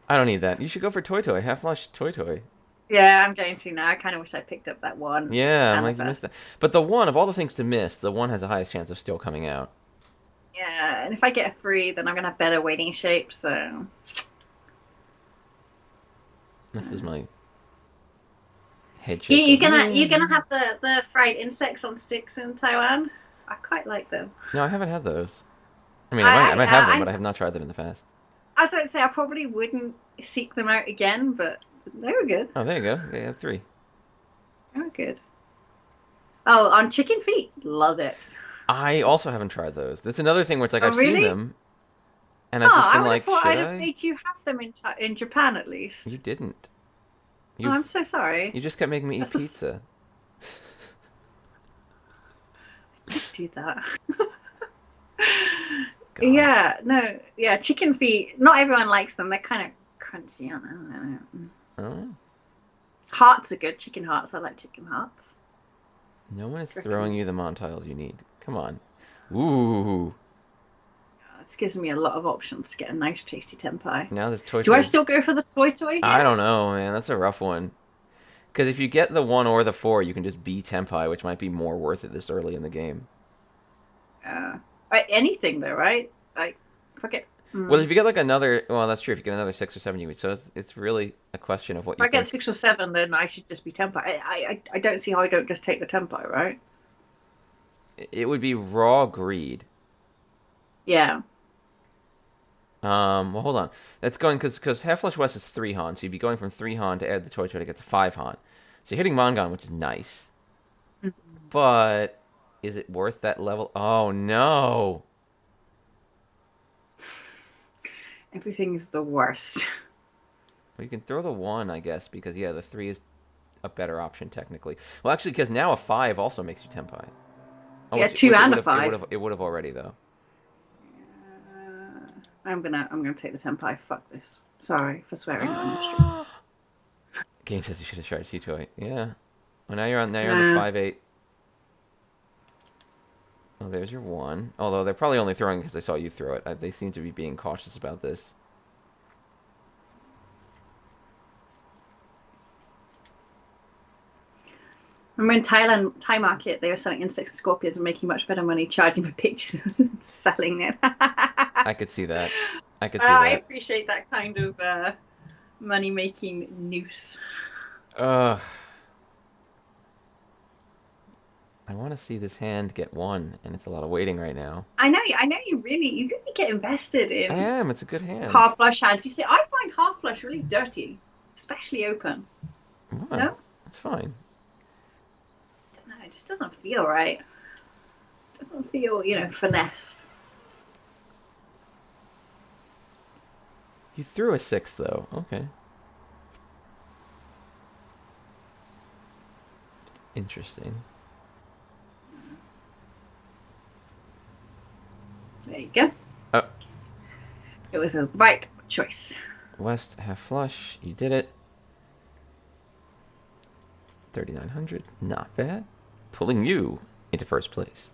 I don't need that. You should go for Toy Toy. Half-Flush Toy Toy. Yeah, I'm going to now. I kind of wish I picked up that one. Yeah, I'm like, you Annabeth. missed that. But the one, of all the things to miss, the one has the highest chance of still coming out. Yeah, and if I get a free, then I'm going to have better waiting shape. So This is my head You, shaker. you're gonna have the fried insects on sticks in Taiwan. I quite like them. No, I haven't had those. I mean, I might have them, but I have not tried them in the past. I was about to say I probably wouldn't seek them out again, but they were good. Oh, there you go. Yeah, 3. They were good. Oh, on chicken feet, love it. I also haven't tried those. That's another thing where it's like Oh, I've seen really? them, and Oh, I've just I been would have like, thought should I'd have I? made you have them in Japan at You least. didn't. Oh, You I'm so sorry. you just kept making me eat That's the pizza. do that. God. Yeah, no, yeah, chicken feet. Not everyone likes them. They're kind of crunchy, aren't they? Oh, Hearts are good. Chicken hearts. I like chicken hearts. no one is throwing Recommend. you the Montiles you need. Come on. Ooh. This gives me a lot of options to get a nice, tasty tempeh. Now this toy Do I toy. still go for the toy I here? don't know, man. That's a rough one. Because if you get the 1 or the 4, you can just be Tenpai, which might be more worth it this early in the game. Anything though, right? Like, forget. Well, if you get like another, well, that's true. If you get another 6 or 7, you would. So it's really a question of what If you I get think. 6 or 7, then I should just be tempeh. I don't see how I don't just take the tempeh, right? It would be raw greed. Yeah. Well, hold on. That's going because Half Flush West is 3 Han, so you'd be going from 3 Han to add the toy toy to get to 5 Han. So you're hitting Mongon, which is nice. Mhm. But is it worth that level? Oh no. Everything's the worst. Well, you can throw the 1, I guess, because yeah, the 3 is a better option technically. Well, actually, because now a 5 also makes you Tenpai. Oh, Yeah, which two it and would a have it would five. have it would have already though. I'm gonna take the tempeh. Fuck this. Sorry for swearing on the stream. Game says you should have tried T-Toy. Yeah. Well, now you're on the Nah. 5-8. Oh, there's your 1. Although they're probably only throwing because they saw you throw it. They seem to be being cautious about this. Remember in Thailand, Thai market, they were selling insects and scorpions and making much better money charging for pictures of them selling it. I could see that. I could see Well, I that. appreciate that kind of money making noose. Ugh. I want to see this hand get 1, and it's a lot of waiting right now. I know you really get invested I in am. It's a good hand. half flush hands. You see, I find half flush really dirty, especially open. What? No, It's fine. I don't know. It just doesn't feel right. It doesn't feel, finessed. You threw a 6 though. Okay. Interesting. There you go. Oh, It was a right choice. West half flush. You did it. 3,900. Not bad. Pulling you into first place.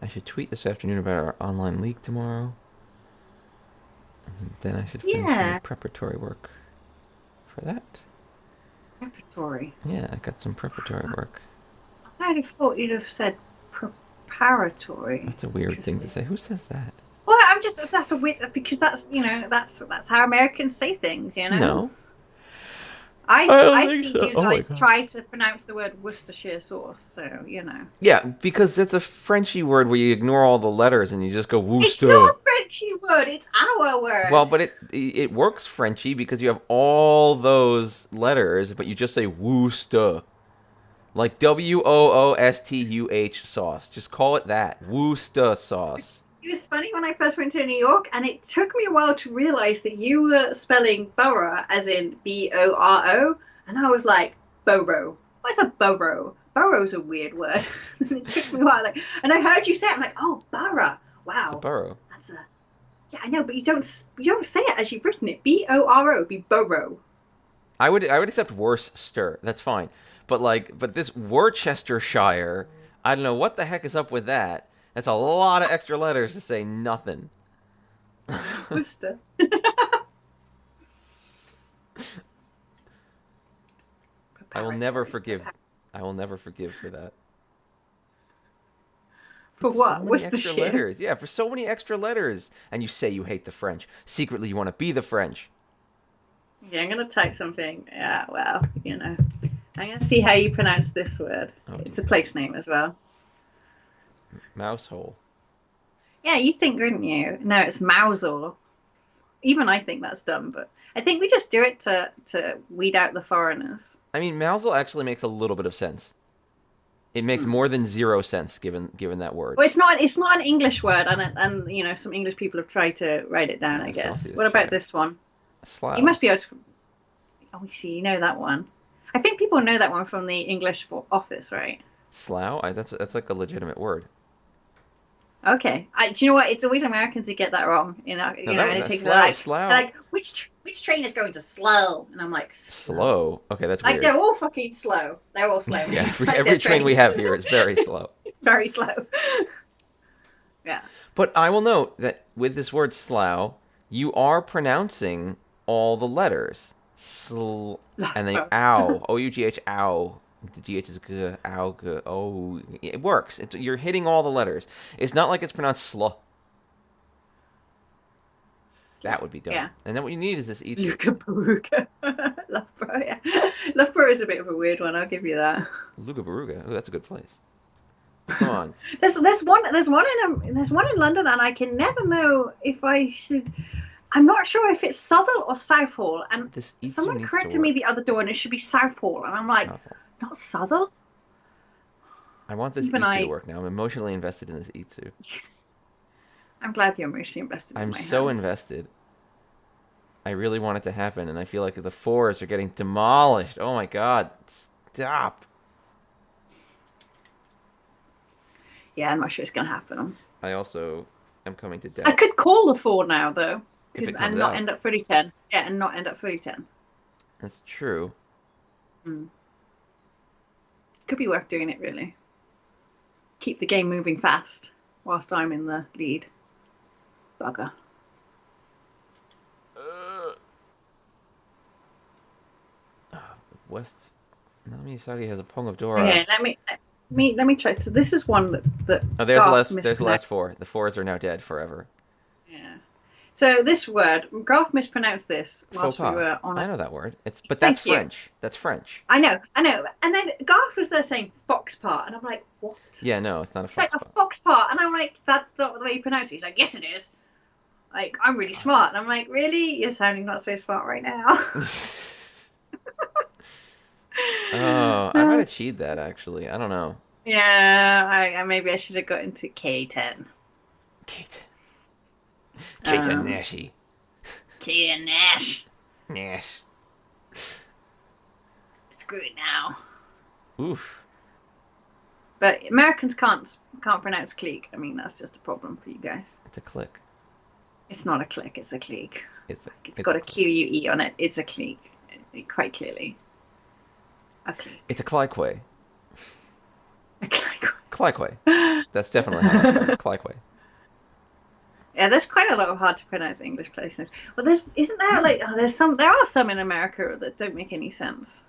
I should tweet this afternoon about our online league tomorrow. And then I should finish Yeah, my preparatory work for that. preparatory. Yeah, I got some preparatory work. I'd have thought you'd have said preparatory. That's a weird thing to Interesting. say. Who says that? Well, that's a weird because that's how Americans say things. No. I I don't I think see so. you Oh my guys god. try to pronounce the word Worcestershire sauce, so. Yeah, because that's a Frenchy word where you ignore all the letters and you just go It's Worcester. not a Frenchy word. It's our Well, word. but it works Frenchy because you have all those letters, but you just say Worcester. Like WOOSTUH sauce. Just call it that. Worcester sauce. It was funny when I first went to New York, and it took me a while to realize that you were spelling borough as in BORO, and I was like, borough. What's a borough? Borough's a weird word. It took me a while, and I heard you say it. I'm like, oh, borough. It's a Wow, borough. that's a yeah. I know, but you don't say it as you've written it. BORO, be borough. I would accept Worcester. That's fine. But this Worcestershire, I don't know what the heck is up with that. That's a lot of extra letters to say nothing. Worcester. I will never forgive. I will never forgive for that. For So what? many extra Worcestershire. letters. Yeah, for so many extra letters. And you say you hate the French. Secretly, you want to be the French. Yeah, I'm gonna type something. Yeah, well, I'm gonna see how you pronounce this word. Oh It's a dear. place name as well. Mouse hole. Yeah, you think, wouldn't you? No, it's Mousel. Even I think that's dumb, but I think we just do it to weed out the foreigners. I mean, Mousel actually makes a little bit of sense. It makes Hmm. more than 0 sense given that word. Well, it's not an English word, and some English people have tried to write it down. I guess. Celsius What about check. this one? You Slough. must be able to. Oh, we see. You know that one. I think people know that one from the English office, right? Slough? That's like a legitimate word. Okay. Do you know what? It's always Americans who get that wrong. No, And it takes Slough. they're Slough. like, which train is going to slow? And I'm like, slow. Slow. Okay, that's Like weird. they're all fucking slow. They're all slow. Yeah, It's like every their train we trains. have here is very slow. Very slow. Yeah. But I will note that with this word slough, you are pronouncing all the letters. And then you, ow. O-U-G-H, ow. The GH is g, ow, g, oh. It works. You're hitting all the letters. It's not like it's pronounced sl. That would be dumb. Yeah. And then what you need is this itsu. Luca Baruga. Loughborough, yeah. Loughborough is a bit of a weird one, I'll give you that. Luga Baruga. Oh, that's a good place. Come on. There's one in London, and I can never know if I should. I'm not sure if it's Southall or Southall, and This itsu someone needs to corrected me work. the other door, and it should be Southall, and I'm like, Awful. not Southall. I want this Even itsu to work now. I'm emotionally invested in this itsu. I'm glad you're emotionally invested in I'm my so hands. invested. I really want it to happen, and I feel like the fours are getting demolished. Oh my god. Stop. Yeah, I'm not sure it's gonna happen. I also am coming to I doubt could call the 4 now though, if it and comes not out. end up 30-10. Yeah, and not end up 30-10. That's true. Could be worth doing it, really. Keep the game moving fast whilst I'm in the lead. Bugger. West Namisagi has a Pong of So Dora. here, let me try. So this is one that Oh, there's the Garth last. There's the last mispronounced. 4. The 4s are now dead forever. Yeah. So this word, Garth mispronounced this Faux whilst we pas. were on I it. know that word. But Thank that's you. French. That's French. I know. And then Garth was there saying fox part, and I'm like, what? Yeah, no, it's not a It's like fox a fox part, and I'm like, that's not the way you pronounce it. He's like, yes, it is. Like, I'm really smart, and I'm like, really? You're sounding not so smart right now. Oh, I might have cheated that actually. I don't know. Yeah, I maybe I should have got into K10. Kate. Kate Um, Nashi. K10 Nash. Nash. Screw it now. Oof. But Americans can't pronounce clique. I mean, that's just a problem for you guys. It's a click. It's not a clique, it's a clique. It's a got a click. QUE on it. It's a clique. Quite clearly. A clique. It's a cliquay. A clique. Cliquay. That's definitely how that's pronounced. Cliquay. Yeah, there's quite a lot of hard to pronounce English place names. Well, isn't there there are some in America that don't make any sense.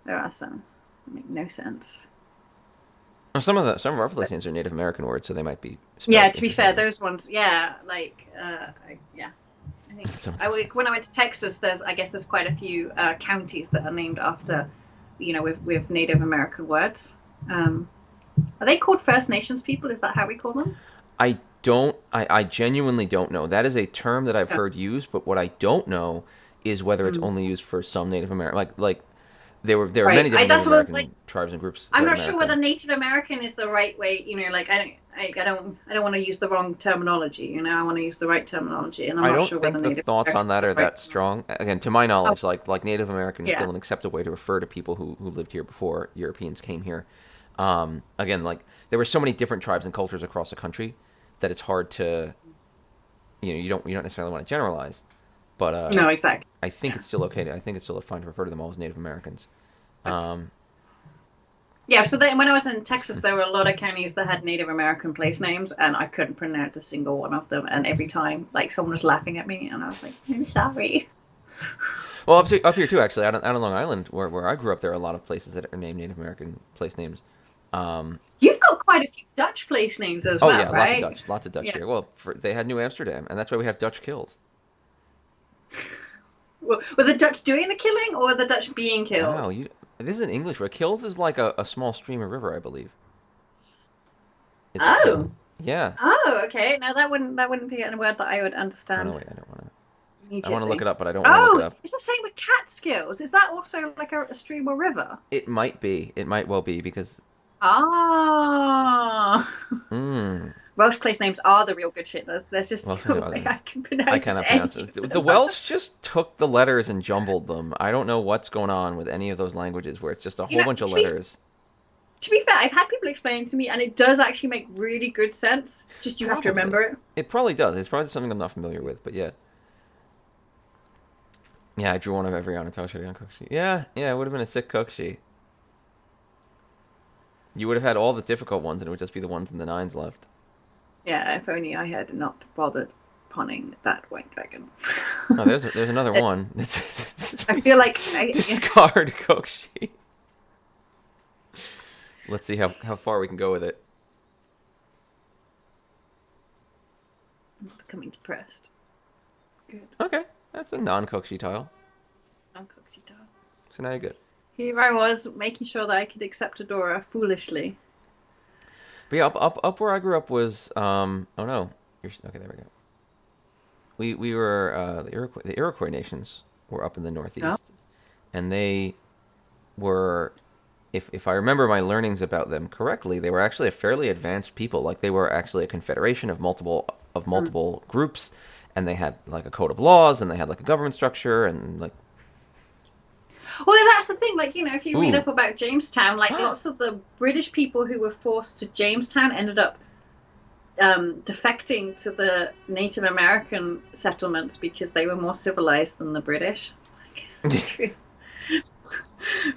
There are some that make no sense. Well, some of our place names are Native American words, so they might be. Yeah, spelled to be fair, interestingly. those ones, yeah, like, yeah. I think Someone's- when I went to Texas, there's quite a few counties that are named after, with Native American words. Are they called First Nations people? Is that how we call them? I genuinely don't know. That is a term that I've Yeah. heard used, but what I don't know is whether it's only used for some Native American, like there are Right. many different That's Native what, American tribes and groups. I'm throughout not sure America. whether Native American is the right way. Like I don't want to use the wrong terminology. I want to use the right terminology, and I'm I not don't sure think whether the Native thoughts on that are American that strong. Again, to my knowledge, like Native American is Yeah. still an accepted way to refer to people who lived here before Europeans came here. Again, like there were so many different tribes and cultures across the country that it's hard to, you don't necessarily want to generalize, but No, exactly. I think it's still okay. I think it's still fine to refer to them all as Native Americans. Yeah, so then when I was in Texas, there were a lot of counties that had Native American place names, and I couldn't pronounce a single one of them. And every time, like, someone was laughing at me, and I was like, I'm sorry. Well, up here too, actually, out on Long Island, where I grew up, there are a lot of places that are named Native American place names. You've got quite a few Dutch place names as Oh well, yeah, right? lots of Dutch Yeah. here. Well, they had New Amsterdam, and that's why we have Dutch kills. Were the Dutch doing the killing or were the Dutch being killed? Wow, you. This is an English word. Kills is like a small stream or river, I believe. It's a kill. Oh. Yeah. Oh, okay. No, that wouldn't be a word that I would Oh no, understand wait, I don't want to. I want to look immediately. it up, but I don't want to look it Oh, up. it's the same with Catskills. Is that also like a stream or river? It might be. It might well be because. Ah. Hmm. Welsh place names are the real good shit. There's just Welsh. no way I can I pronounce cannot any pronounce it. of The them. Welsh just took the letters and jumbled them. I don't know what's going on with any of those languages where it's just a You whole know, bunch of letters. to be fair, I've had people explain to me, and it does actually make really good sense. Just you have to Probably. remember it. It probably does. It's probably something I'm not familiar with, but yeah. Yeah, I drew one of every Anatoshi on Kokushi. Yeah, yeah, it would have been a sick Kokushi. You would have had all the difficult ones, and it would just be the ones in the nines left. Yeah, if only I had not bothered punning that white dragon. Oh, there's another It's, one. I feel like Discard Kokushi. Let's see how far we can go with it. I'm becoming depressed. Good. Okay, that's a non-Kokushi tile. I'm Cooksy Dog. So now you're good. Here I was making sure that I could accept Adora foolishly. But yeah, up where I grew up was oh no, okay. There we go. We were the Iroquois nations were up in the Oh. northeast, and they were, if I remember my learnings about them correctly, they were actually a fairly advanced people. Like they were actually a confederation of multiple groups, and they had like a code of laws, and they had like a government structure, and like Well, that's the thing. Like, if you read ooh, up about Jamestown, like lots of the British people who were forced to Jamestown ended up defecting to the Native American settlements because they were more civilized than the British. It's true.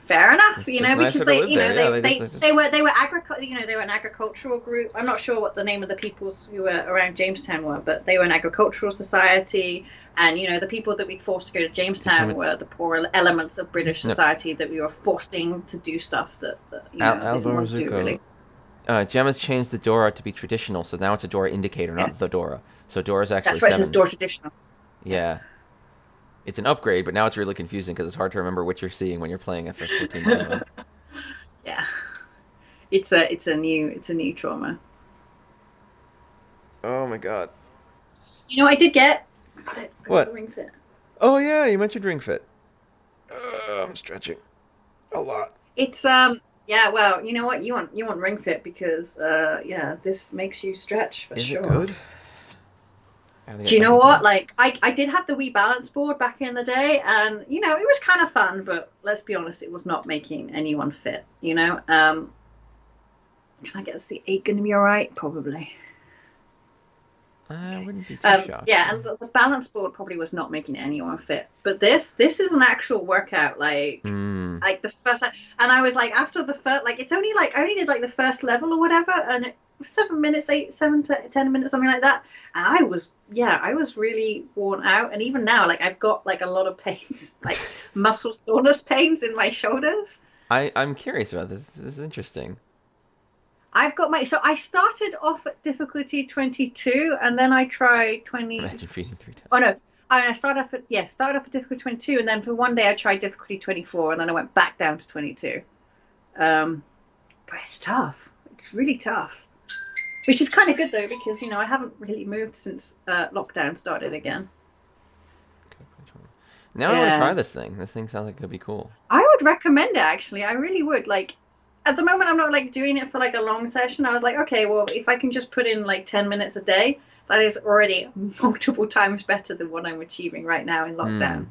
Fair enough, it's just nicer because to they, live there. Yeah, they were an agricultural group. I'm not sure what the name of the peoples who were around Jamestown were, but they were an agricultural society. And the people that we forced to go to Jamestown were the poorer elements of British society that we were forcing to do stuff that they didn't want to do really. Gemma's changed the Dora to be traditional, so now it's a Dora indicator, not the Dora. So Dora's actually That's why it 7. says Dora traditional. Yeah. It's an upgrade, but now it's really confusing because it's hard to remember what you're seeing when you're playing FF14. Yeah, it's a new trauma. Oh my god. I did get What? Ring Fit. Oh yeah, you mentioned Ring Fit. I'm stretching a lot. It's yeah, well, you know what, you want Ring Fit because this makes you stretch for sure. Is it good? Do you know what? Like, I did have the Wii balance board back in the day, and it was kind of fun, but let's be honest, it was not making anyone fit. Can I get the 8 going to be all right? Probably. I wouldn't be too shocked. Yeah, and the balance board probably was not making anyone fit. But this is an actual workout, like the first time. And I was like, after the first, like, it's only like I only did like the first level or whatever, and it was 7 minutes, 7 to 10 minutes, something like that. And I was really worn out. And even now, like, I've got like a lot of pains, like muscle soreness pains in my shoulders. I'm curious about this. This is interesting. So I started off at difficulty 22, and then I tried 20. Imagine feeding 3 times. Oh no, I started off at difficulty 22, and then for one day I tried difficulty 24, and then I went back down to 22. But it's tough. It's really tough. Which is kind of good though, because I haven't really moved since lockdown started again. Now I want to try this thing. This thing sounds like it could be cool. I would recommend it actually. I really would. Like, at the moment, I'm not like doing it for like a long session. I was like, okay, well, if I can just put in like 10 minutes a day, that is already multiple times better than what I'm achieving right now in lockdown.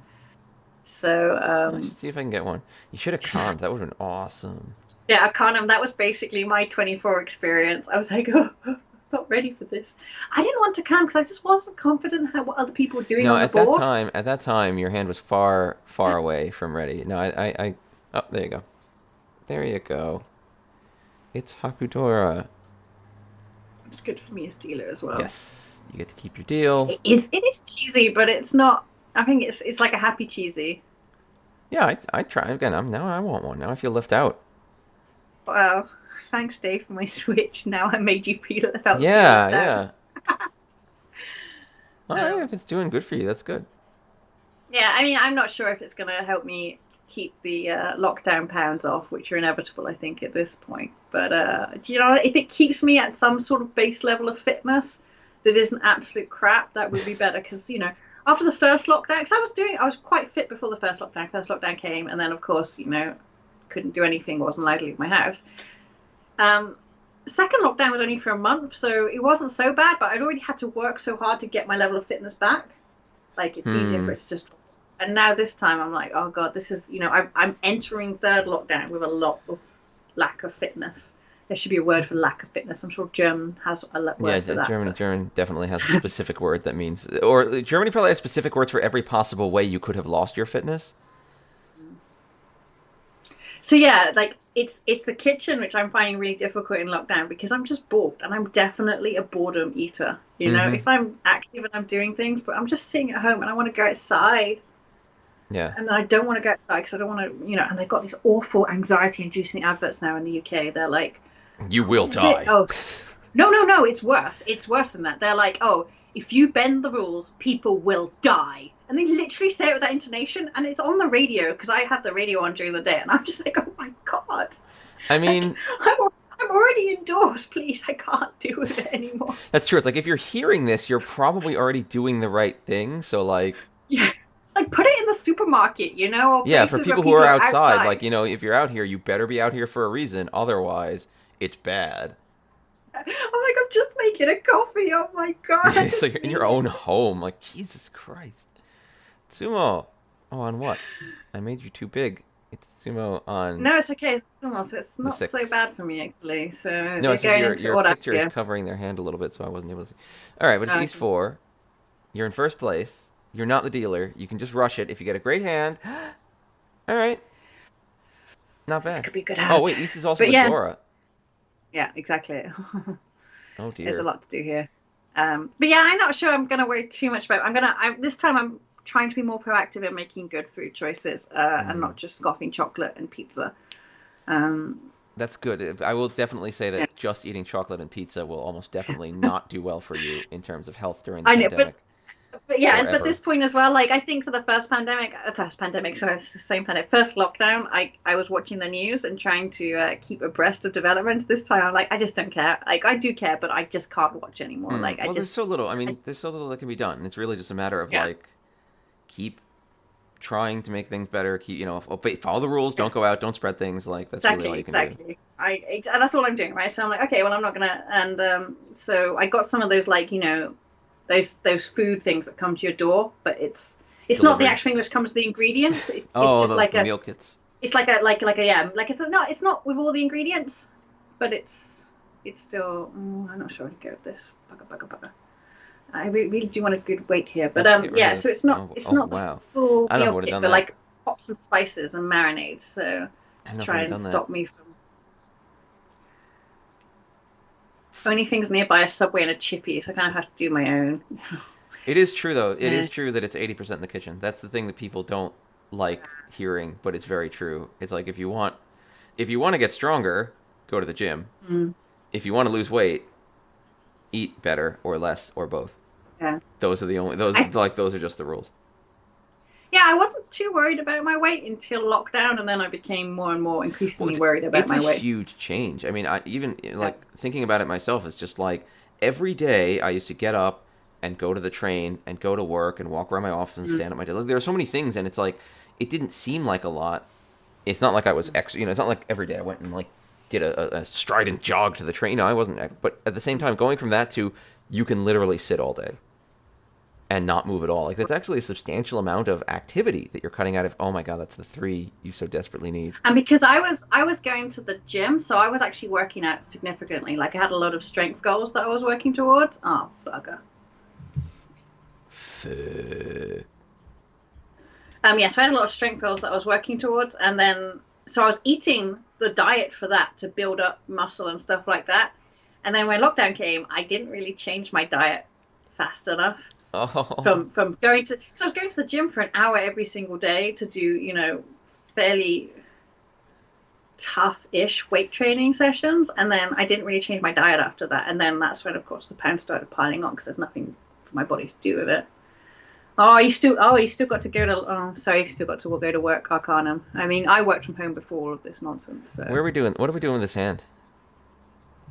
So I should see if I can get one. You should have conned. That would have been awesome. Yeah, Arcanum, that was basically my 24 experience. I was like, oh, I'm not ready for this. I didn't want to can because I just wasn't confident what other people were doing on the board. At that time, your hand was far away from ready. No, oh, there you go. There you go. It's Hakudora. It's good for me as dealer as well. Yes, you get to keep your deal. It is cheesy, but it's not. I think it's like a happy cheesy. Yeah, I try again. Now I want one. Now I feel left out. Wow. Thanks, Dave, for my Switch. Now I made you feel felt Yeah, left out. yeah. All right, if Um, it's doing good for you, that's good. yeah, I mean, I'm not sure if it's going to help me keep the lockdown pounds off, which are inevitable, I think, at this point. But do you know, if it keeps me at some sort of base level of fitness that isn't absolute crap, that would be better. Because after the first lockdown, because I was quite fit before the first lockdown. First lockdown came, and then of course, couldn't do anything, wasn't allowed to leave my house. Um, Second lockdown was only for a month, so it wasn't so bad. But I'd already had to work so hard to get my level of fitness back. Like it's easier for Hmm. it to just. And now this time I'm like, oh god, this is I'm entering third lockdown with a lot of lack of fitness. There should be a word for lack of fitness. I'm sure German has a Yeah, word for that. German definitely has a specific word that means, or Germany probably has specific words for every possible way you could have lost your fitness. So yeah, like it's the kitchen which I'm finding really difficult in lockdown because I'm just bored and I'm definitely a boredom eater. Mm-hmm. If I'm active and I'm doing things, but I'm just sitting at home and I want to go outside. Yeah. And I don't want to go outside because I don't want to, and they've got these awful anxiety-inducing adverts now in the UK. They're like, You oh, will what is it? die. Oh, no, no, no, it's worse. It's worse than that. They're like, oh, if you bend the rules, people will die. And they literally say it with that intonation, and it's on the radio because I have the radio on during the day, and I'm just like, oh my god, I like mean, I'm already indoors. Please, I can't do it anymore. that's true. It's like if you're hearing this, you're probably already doing the right thing. So like, Yeah, like put it in the supermarket, or yeah, for places where people who are people are outside, outside. like, if you're out here, you better be out here for a reason. Otherwise, it's bad. I'm like, I'm just making a coffee. Oh my god, So you're in your please. own home. Like, Jesus Christ. Sumo. Oh, on what? I made you too big. It's sumo on No, it's okay. It's small, so it's the not so 6. bad for me actually. So No, they're it's just going your into your picture is Audacia. covering their hand a little bit, so I wasn't able to see. All right, but if Oh, East okay. 4, you're in first place. You're not the dealer. You can just rush it if you get a great hand. All right, not This bad. could be a good Oh hand. wait, East is also But the yeah, Dora. yeah, exactly. Oh There's a dear. lot to do here. But yeah, I'm not sure I'm gonna worry too much about. This time I'm trying to be more proactive in making good food choices and Hmm. not just scoffing chocolate and pizza. Um, That's good. I will definitely say yeah, that just eating chocolate and pizza will almost definitely not do well for you in terms of health during the I know, but pandemic yeah, or and but ever. this point as well, like I think for the sorry, it's the same pandemic, first lockdown, I was watching the news and trying to keep abreast of developments. This time, I'm like, I just don't care. Like I do care, but I just can't watch anymore. Hmm. Like Well, there's so little. I mean, there's so little that can be done. It's really just a matter of yeah, like keep trying to make things better. Keep follow the rules. yeah, Don't go out. Don't spread things. Like that's really all exactly, you can do. exactly. That's all I'm doing, right? So I'm like, okay, well, I'm not gonna. And so I got some of those like those food things that come to your door, but it's not the Delivery. actual thing which comes with the ingredients. It's Oh, just the like meal kits. it's like a yeah, like it's not with all the ingredients, but it's still. I'm not sure how to go with this. Bugger, bugger, bugger. I really do want a good weight here, but Let's get rid yeah. of. So it's not Oh, it's oh not the wow. full I never meal would have kit, done but that. like pots and spices and marinades. So I to never try would have and done that. stop me from only things nearby a Subway and a Chippy, so I kind of have to do my own. It is true though. It Yeah. is true that it's 80% in the kitchen. That's the thing that people don't like hearing, but it's very true. It's like if you want to get stronger, go to the gym. Mm, If you want to lose weight, eat better or less or both. yeah. Those are the only I those are just the rules. Yeah, I wasn't too worried about my weight until lockdown, and then I became more and more Well, increasingly it's worried about it's a my weight. huge change. I mean, I even Yeah. like thinking about it myself. It's just like every day I used to get up and go to the train and go to work and walk around my office and Mm, stand at my desk. Like, there are so many things, and it's like it didn't seem like a lot. It's not like I was It's not like every day I went and like did a strident jog to the train. No, I wasn't. But at the same time, going from that to you can literally sit all day and not move at all. Like that's actually a substantial amount of activity that you're cutting out of. Oh my god, that's the 3 you so desperately need. And because I was going to the gym, so I was actually working out significantly. Like I had a lot of strength goals that I was working towards. Oh bugger. Fuck. Yeah, so I had a lot of strength goals that I was working towards, and then so I was eating the diet for that to build up muscle and stuff like that. And then when lockdown came, I didn't really change my diet fast enough Oh, from going to. So I was going to the gym for an hour every single day to do fairly tough-ish weight training sessions, and then I didn't really change my diet after that. And then that's when, of course, the pounds started piling on because there's nothing for my body to do with it. You still got to go to. Oh, sorry, you still got to go to work, Arcanum. I mean, I worked from home before all of this nonsense. So. Where are we doing? What are we doing with this hand?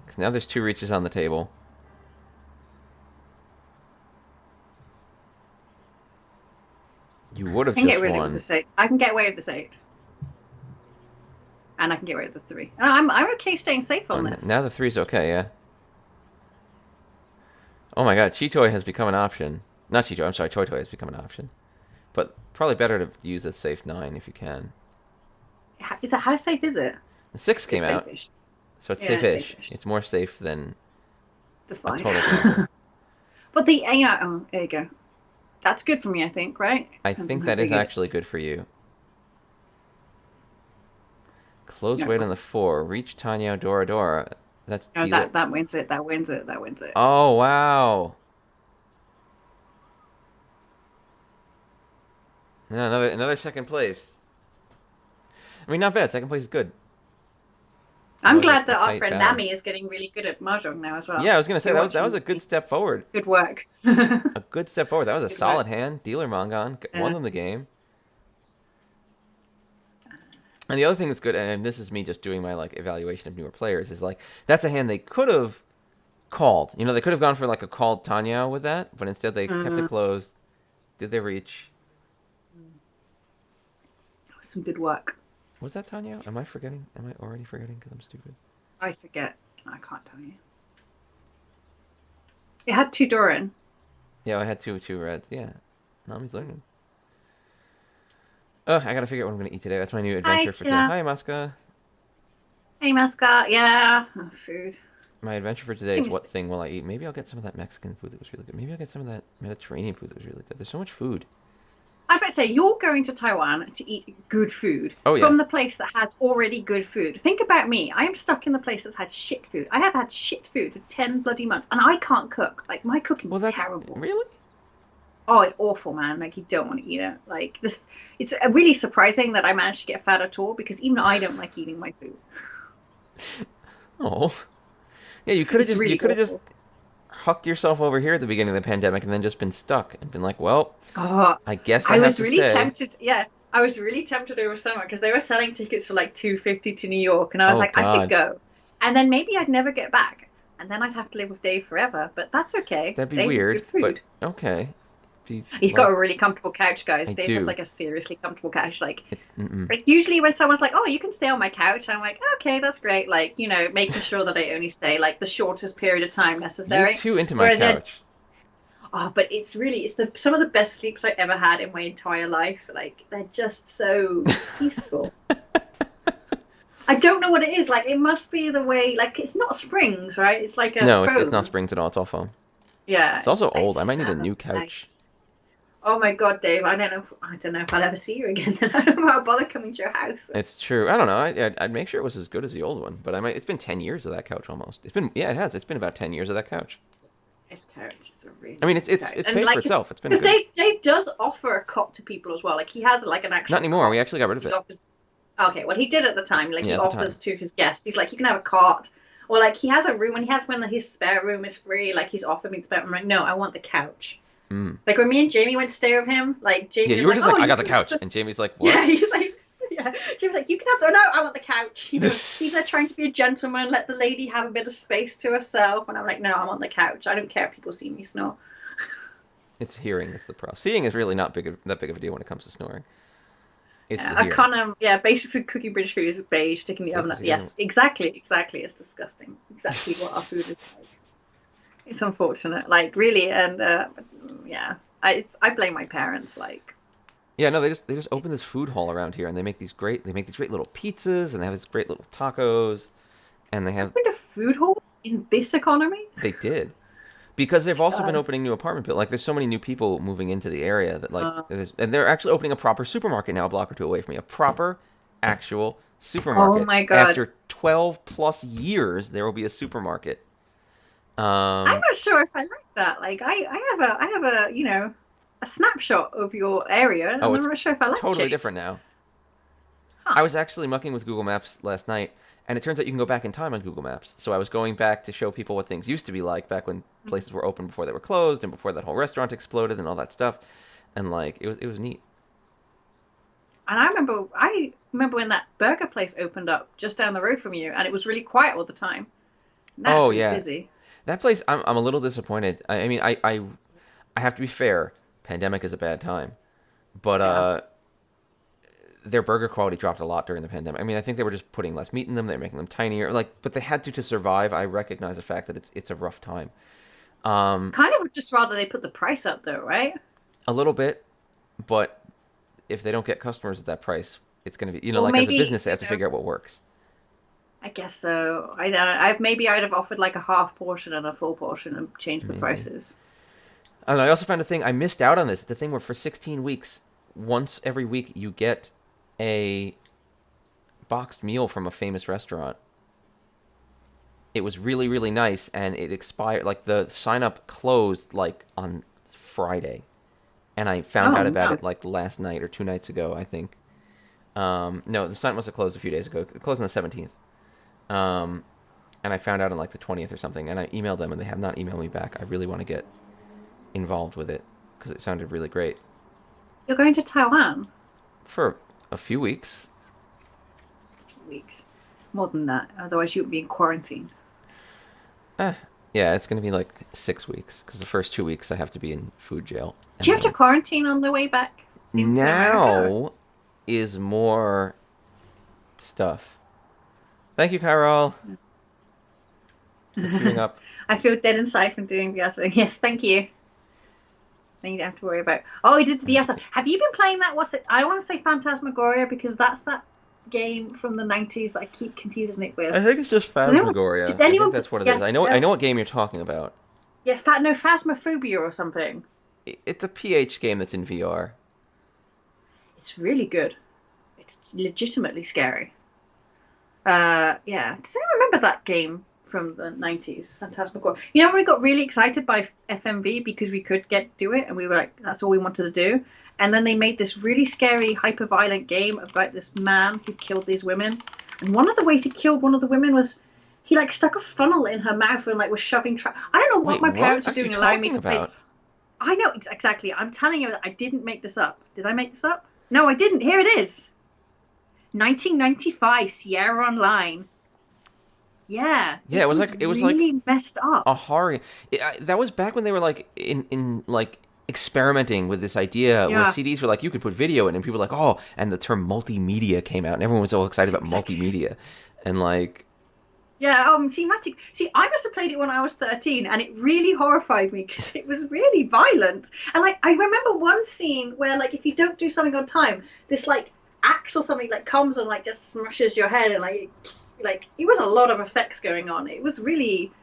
Because now there's 2 reaches on the table. You would have just won. I can get away with the 8. And I can get away with the 3. And I'm okay staying safe on this. Now the 3's okay, yeah. Oh my god, Chitoy has become an option. Not Chitoy, I'm sorry, Toy Toy has become an option. But probably better to use a safe 9 if you can. How safe is it? The 6 came out. Safe-ish. So it's safe-ish. It's more safe than the 5. But there you go. That's good for me, I think, right? I think that is actually good for you. Close weight on the 4. Reach Tanya Dora Dora. That's that wins it. That wins it. That wins it. Oh wow. No, another second place. I mean, not bad. Second place is good. I'm glad that our friend Nami is getting really good at Mahjong now as well. Yeah, I was going to say, that was a good step forward. Good work. A good step forward. That was a solid hand. Dealer Mongon. Won them the game. And the other thing that's good, and this is me just doing my evaluation of newer players, is that's a hand they could have called. You know, they could have gone for a called Tanya with that, but instead they kept it closed, did their reach. Some good work. Was that Tanya? Am I forgetting? Am I already forgetting because I'm stupid? I forget. I can't tell you. It had 2 Doran. Yeah, I had two reds. Yeah. Nami's learning. I gotta figure out what I'm gonna eat today. That's my new adventure for today. Hi, Muska. Hey, Muska. Yeah. Oh, food. My adventure for today is what thing will I eat? Maybe I'll get some of that Mexican food that was really good. Maybe I'll get some of that Mediterranean food that was really good. There's so much food. I was about to say, you're going to Taiwan to eat good food from the place that has already good food. Think about me. I am stuck in the place that's had shit food. I have had shit food for 10 bloody months, and I can't cook. My cooking's terrible. Really? Oh, it's awful, man. You don't want to eat it. It's really surprising that I managed to get fat at all, because even I don't like eating my food. Oh. Yeah, you could have just hucked yourself over here at the beginning of the pandemic and then just been stuck and been like, well, I guess I have to stay. Tempted. Yeah, I was really tempted over summer because they were selling tickets for $250 to New York, and I was I could go, and then maybe I'd never get back, and then I'd have to live with Dave forever. But that's okay. That'd be Dave weird. Good food. But okay. He's got a really comfortable couch, guys. Dave has a seriously comfortable couch. Usually when someone's like, "Oh, you can stay on my couch," I'm like, "Okay, that's great." Making sure that I only stay the shortest period of time necessary. You're too into my couch. But it's some of the best sleeps I ever had in my entire life. They're just so peaceful. I don't know what it is. It must be the way. It's not springs, right? It's a no, foam. It's not springs at all. It's all foam. Yeah. It's also old. I might need a new couch. Nice. Oh my God, Dave! I don't know if I'll ever see you again. I don't know how I'll bother coming to your house. It's true. I don't know. I'd make sure it was as good as the old one, but It's been 10 years of that couch almost. It has. It's been about 10 years of that couch. His couch is a really. It's paid for itself. It's been good. Dave does offer a cot to people as well. He has an actual. Not anymore. We actually got rid of it. Okay, well he did at the time. He offers to his guests. He's you can have a cot, or he has a room, and he has when his spare room is free. He's offered me the spare room. I'm like, no, I want the couch. Mm. When me and Jamie went to stay with him, Jamie. Yeah, you were just I got the couch, and Jamie's like, what? Yeah, he's like. Yeah, Jamie's like, you can have no, I want the couch. He's there trying to be a gentleman, let the lady have a bit of space to herself, and I'm like, no, I want the couch. I don't care if people see me snore. It's hearing that's the problem. Seeing is really not that big of a deal when it comes to snoring. It's I can't. Basics of cooking British food is beige, sticking the oven up. Yes, exactly. It's disgusting. Exactly what our food is like. It's unfortunate, really, and I blame my parents, Yeah, no, they just open this food hall around here, and they make these great little pizzas, and they have these great little tacos, and they have opened a food hall in this economy. They did, because they've also been opening new apartment buildings. There's so many new people moving into the area that and they're actually opening a proper supermarket now, a block or two away from me, a proper, actual supermarket. Oh my God! After 12 plus years, there will be a supermarket. I'm not sure if I like that. I have a snapshot of your area. I'm not sure if I like it. Totally different now. Huh. I was actually mucking with Google Maps last night, and it turns out you can go back in time on Google Maps. So I was going back to show people what things used to be like back when places were open before they were closed and before that whole restaurant exploded and all that stuff. And like it was neat. And I remember when that burger place opened up just down the road from you, and it was really quiet all the time. Now it's Oh really yeah, busy. that place. I'm a little disappointed. I mean I have to be fair. Pandemic is a bad time, but Yeah. their burger quality dropped a lot during the pandemic. I mean, I think they were just putting less meat in them. They're making them tinier. Like, but they had to survive. I recognize the fact that it's a rough time. Um, Kind of would just rather they put the price up though, right? a little bit, but if they don't get customers at that price, it's going to be, Or like as a maybe, business, they have to figure out what works. I guess so. I don't know. I'd have offered like a half portion and a full portion and changed the Maybe. prices. And I also found a thing. I missed out on this. It's a thing where for 16 weeks, once every week, you get a boxed meal from a famous restaurant. It was really, really nice, and it expired. Like the sign up closed like on Friday, and I found Oh out about no. it like last night or 2 nights ago, I think. No, the sign must have closed a few days ago. It closed on the 17th. Um, and I found out on like the 20th or something, and I emailed them, and they have not emailed me back. I really want to get involved with it because it sounded really great You're going to Taiwan? for a few weeks. A few weeks. More than that. Otherwise you would be in quarantine. Eh, yeah, it's gonna be like 6 weeks because the first 2 weeks I have to be in food jail, Do and you have to then quarantine on the way back into America? now is more stuff. Thank you, Carol, for queuing up. I feel dead inside from doing the aspect. Yes, thank you. Then you don't have to worry about. Oh, we did the Thank VS. you. Have you been playing that? What's it? I want to say Phantasmagoria because that's that game from the 90s that I keep confusing it with. I think it's just Does anyone? Phasmagoria. Did I think anyone? that's what it is. Yes. I know what game you're talking about. Yeah. No, Phasmophobia or something. It's a PH game that's in VR. It's really good. It's legitimately scary. Yeah. Does anyone remember that game from the 90s? Phantasmagoria. You know when we got really excited by FMV because we could do it, and we were like, that's all we wanted to do. And then they made this really scary, hyper-violent game about this man who killed these women. And one of the ways he killed one of the women was he like stuck a funnel in her mouth and like was shoving. I don't know what Wait, my what parents are are you doing, allowing me talking to play. about? I know exactly. I'm telling you that I didn't make this up. Did I make this up? No, I didn't. Here it is. 1995 Sierra Online. Yeah, Yeah, it was like really messed up. a horror. That was back when they were like in like experimenting with this idea where Yeah, CDs were like you could put video in, and people were like, oh, and the term multimedia came out, and everyone was all excited that's about exactly. multimedia, and like Yeah, see, I must have played it when I was 13, and it really horrified me because it was really violent. And like, I remember one scene where, like, if you don't do something on time, this like axe or something like comes and like just smashes your head, and like it was a lot of effects going on. It was really,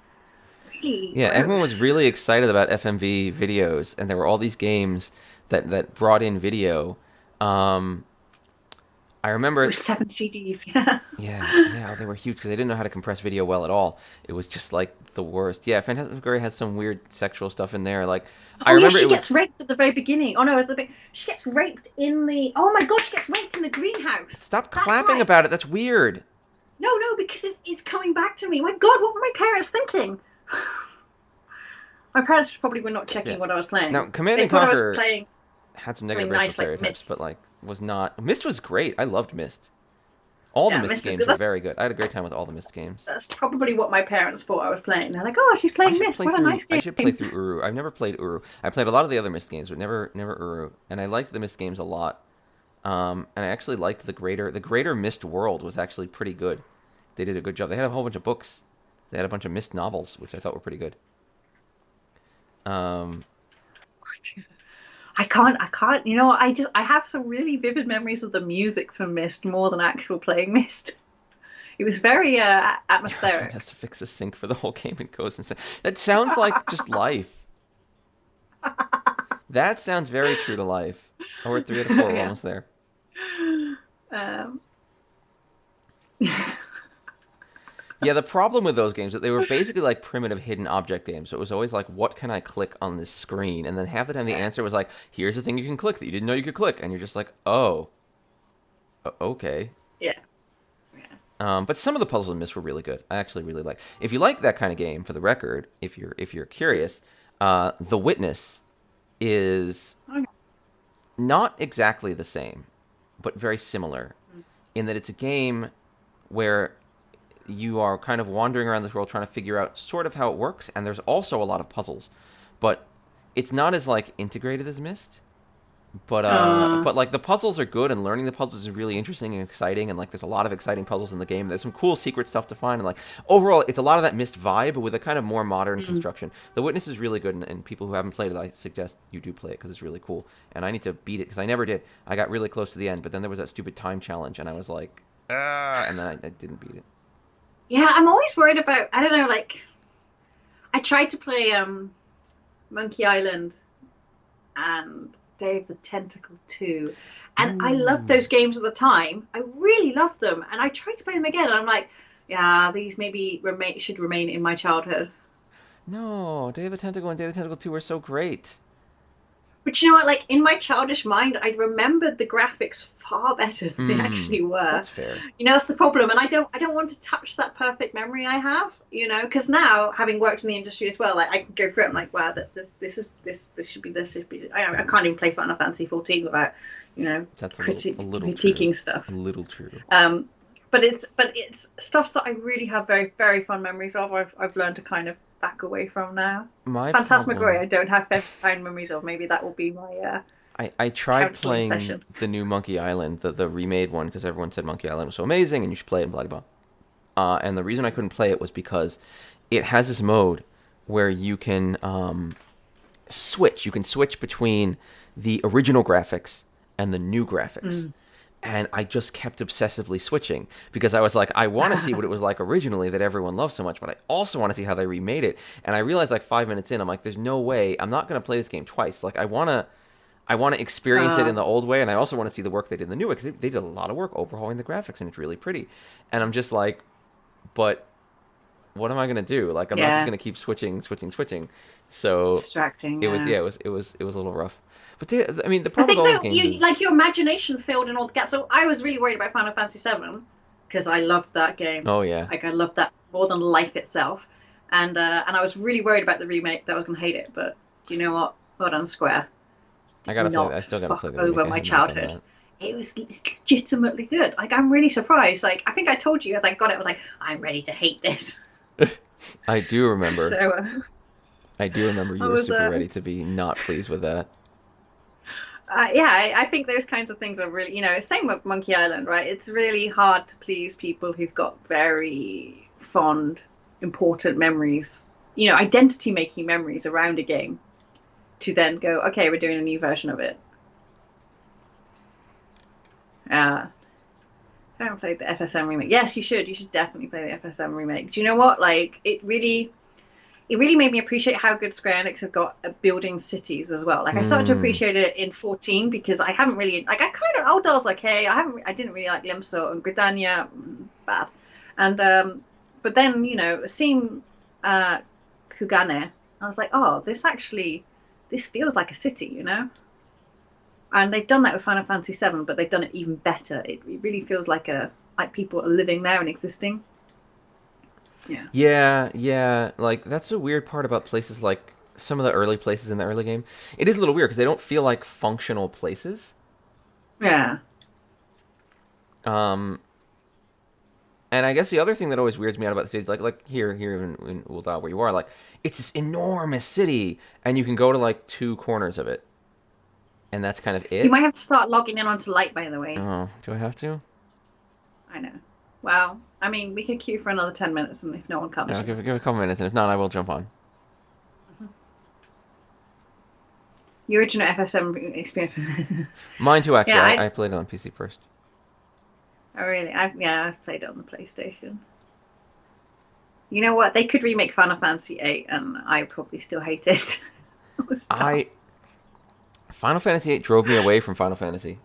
really yeah, everyone was gross. really excited about FMV videos, and there were all these games that brought in video. Um, I It remember was 7 CDs. Yeah. yeah, they were huge because they didn't know how to compress video well at all. It was just like the worst. Yeah, Phantasmagoria has some weird sexual stuff in there. Like I Oh yeah, remember she it gets was. raped at the very beginning. Oh no, she gets raped in the. Oh my god, she gets raped in the greenhouse. Stop That's clapping right. about it. That's weird. No, because it's coming back to me. My God, what were my parents thinking? My parents probably were not Yeah. checking what I was playing. Now, Command They and thought I was Conquer playing had some something negative racial nice like stereotypes, but Mist. like was not. Mist was great. I loved Mist. All the Yeah, Mist Mist is games good. were very good. I had a great time with all the Mist games. That's probably what my parents thought I was playing. They're like, oh, she's playing Mist. What a nice I game. should play through Uru. I've never played Uru. I played a lot of the other Mist games, but never Uru. And I liked the Mist games a lot. And I actually liked the greater Mist world was actually pretty good. They did a good job. They had a whole bunch of books. They had a bunch of Mist novels, which I thought were pretty good. Um, I can't. I have some really vivid memories of the music from Mist more than actual playing Mist. It was very your husband atmospheric. has to fix a sink for the whole game and goes and says, that sounds like just life. That sounds very true to life. Oh, we're at 3 out of 4. We're Yeah. almost there. Um, Yeah, the problem with those games is that they were basically like primitive hidden object games. So it was always like, what can I click on this screen? And then half the time the yeah. answer was like, here's the thing you can click that you didn't know you could click. And you're just like, oh, okay. Yeah. Yeah. But some of the puzzles in Myst were really good. I actually really like. If you like that kind of game, for the record, if you're curious, The Witness is Okay. not exactly the same, but very similar in that it's a game where you are kind of wandering around this world trying to figure out sort of how it works, and there's also a lot of puzzles, but it's not as like integrated as Myst. Uh, But like the puzzles are good, and learning the puzzles is really interesting and exciting, and like there's a lot of exciting puzzles in the game. There's some cool secret stuff to find, and like overall, it's a lot of that Myst vibe, but with a kind of more modern mm. construction. The Witness is really good, and people who haven't played it, I suggest you do play it because it's really cool. And I need to beat it because I never did. I got really close to the end, but then there was that stupid time challenge, and I was like, ah, and then I didn't beat it. Yeah, I'm always worried about, I don't know, like, I tried to play Monkey Island and Day of the Tentacle 2, and I loved Ooh. those games at the time. I really loved them, and I tried to play them again, and I'm like, yeah, these maybe should remain in my childhood. No, Day of the Tentacle and Day of the Tentacle 2 were so great. But you know what? Like in my childish mind, I remembered the graphics far better than they actually were. That's fair. You know, that's the problem, and I don't want to touch that perfect memory I have. You know, because now having worked in the industry as well, like I can go through it. I'm like, wow, this should be this. Should be. I can't even play Final Fantasy 14 without, you know, That's a little critiquing true. stuff. A little true. But it's stuff that I really have very very fond memories of. I've learned to kind of back away from now. My Phantasmagoria, problem. I don't have very fond memories of. Maybe that will be my I tried counseling playing session. the new Monkey Island, the remade one, because everyone said Monkey Island was so amazing and you should play it and blah blah blah. And the reason I couldn't play it was because it has this mode where you can switch. You can switch between the original graphics and the new graphics. Mm. And I just kept obsessively switching because I was like, I want to see what it was like originally that everyone loves so much, but I also want to see how they remade it. And I realized like 5 minutes in, I'm like, there's no way I'm not going to play this game twice. Like I want to experience it in the old way, and I also want to see the work they did in the new way because they did a lot of work overhauling the graphics, and it's really pretty. And I'm just like, but what am I gonna do? Like I'm not just Yeah, gonna keep switching. So distracting. it was Yeah. yeah, it was a little rough. But I mean, the I problem with think all these though games you is like your imagination filled in all the gaps. So I was really worried about Final Fantasy VII because I loved that game. oh yeah, Like I loved that more than life itself, and I was really worried about the remake that I was going to hate it. But do you know what? Well done, Square. I Did gotta play. I not still gotta play fuck the remake. over I my have not done childhood. that. It was legitimately good. Like I'm really surprised. Like I think I told you as I got it, I was like, I'm ready to hate this. I do So remember. I do remember I you were was super ready to be not pleased with that. yeah, I think those kinds of things are really, same with Monkey Island, right? It's really hard to please people who've got very fond, important memories, identity making memories around a game to then go, okay, we're doing a new version of it. I haven't played the FSM remake. Yes, you should. You should definitely play the FSM remake. Do you know what? Like, it really made me appreciate how good Square Enix have got at building cities as well. Like I started to Hmm. appreciate it in 14 because I haven't really like I kind of Aldal's okay. I didn't really like Limso and Gridania bad. And but then, seeing Kugane, I was like, oh, this feels like a city. And they've done that with Final Fantasy VII, but they've done it even better. It really feels like people are living there and existing. Yeah. Yeah, yeah. Like that's the weird part about places like some of the early places in the early game. It is a little weird because they don't feel like functional places. Yeah. Um, and I guess the other thing that always weirds me out about the city is like here in Ul'dah where you are, like it's this enormous city, and you can go to like two corners of it, and that's kind of You it. might have to start logging in onto Light, by the way. Oh, do I have to? I know. Well, I mean, we could queue for another 10 minutes, and if no one Yeah, comes, I'll give it a couple minutes, and if not, I will jump on. the original FSM experience. Mine too, actually. Yeah, I played it on PC first. I've played it on the PlayStation. You know what? They could remake Final Fantasy VIII, and I probably still hate it. It was dumb. Final Fantasy VIII drove me away from Final Fantasy.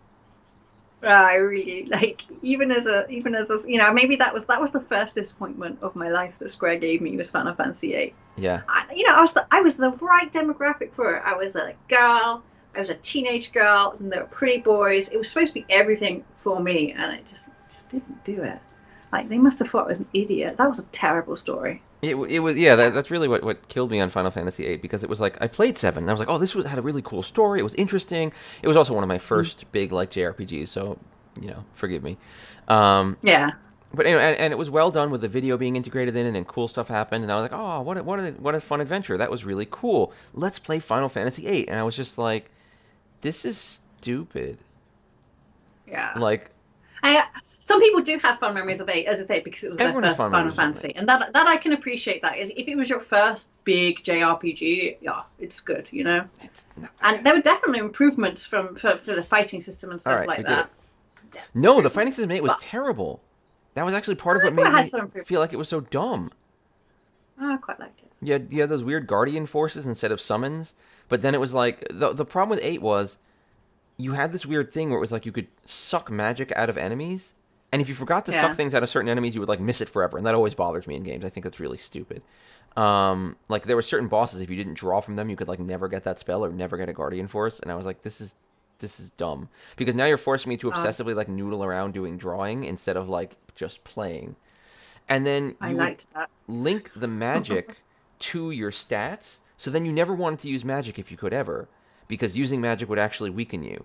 I really like maybe that was the first disappointment of my life that Square gave me was Final Fantasy VIII. Yeah. I was the right demographic for it. I was a girl. I was a teenage girl, and there were pretty boys. It was supposed to be everything for me, and it just just didn't do it. Like, they must have thought I was an idiot. That was a terrible story. It was, yeah, that's really what killed me on Final Fantasy VIII, because it was like I played 7 and I was like, oh, had a really cool story. It was interesting. It was also one of my first big like JRPGs, so forgive me. Yeah. But anyway, and it was well done with the video being integrated in it, and cool stuff happened, and I was like, oh, what a fun adventure. That was really cool. Let's play Final Fantasy VIII. And I was just like, this is stupid. Yeah. Like, some people do have fun memories of eight because it was their first Final Fantasy, and that I can appreciate that. Is if it was your first big JRPG, yeah, it's good, And there were definitely improvements for the fighting system and stuff like that. No, the fighting system 8 was terrible. That was actually part of what made me feel like it was so dumb. Oh, I quite liked it. You had those weird guardian forces instead of summons, but then it was like the problem with 8 was you had this weird thing where it was like you could suck magic out of enemies. And if you forgot to suck things out of certain enemies, you would like miss it forever, and that always bothers me in games. I think that's really stupid. Like there were certain bosses, if you didn't draw from them, you could like never get that spell or never get a guardian force, and I was like, this is dumb, because now you're forcing me to obsessively like noodle around doing drawing instead of like just playing. And then you would link the magic to your stats, so then you never wanted to use magic if you could ever, because using magic would actually weaken you.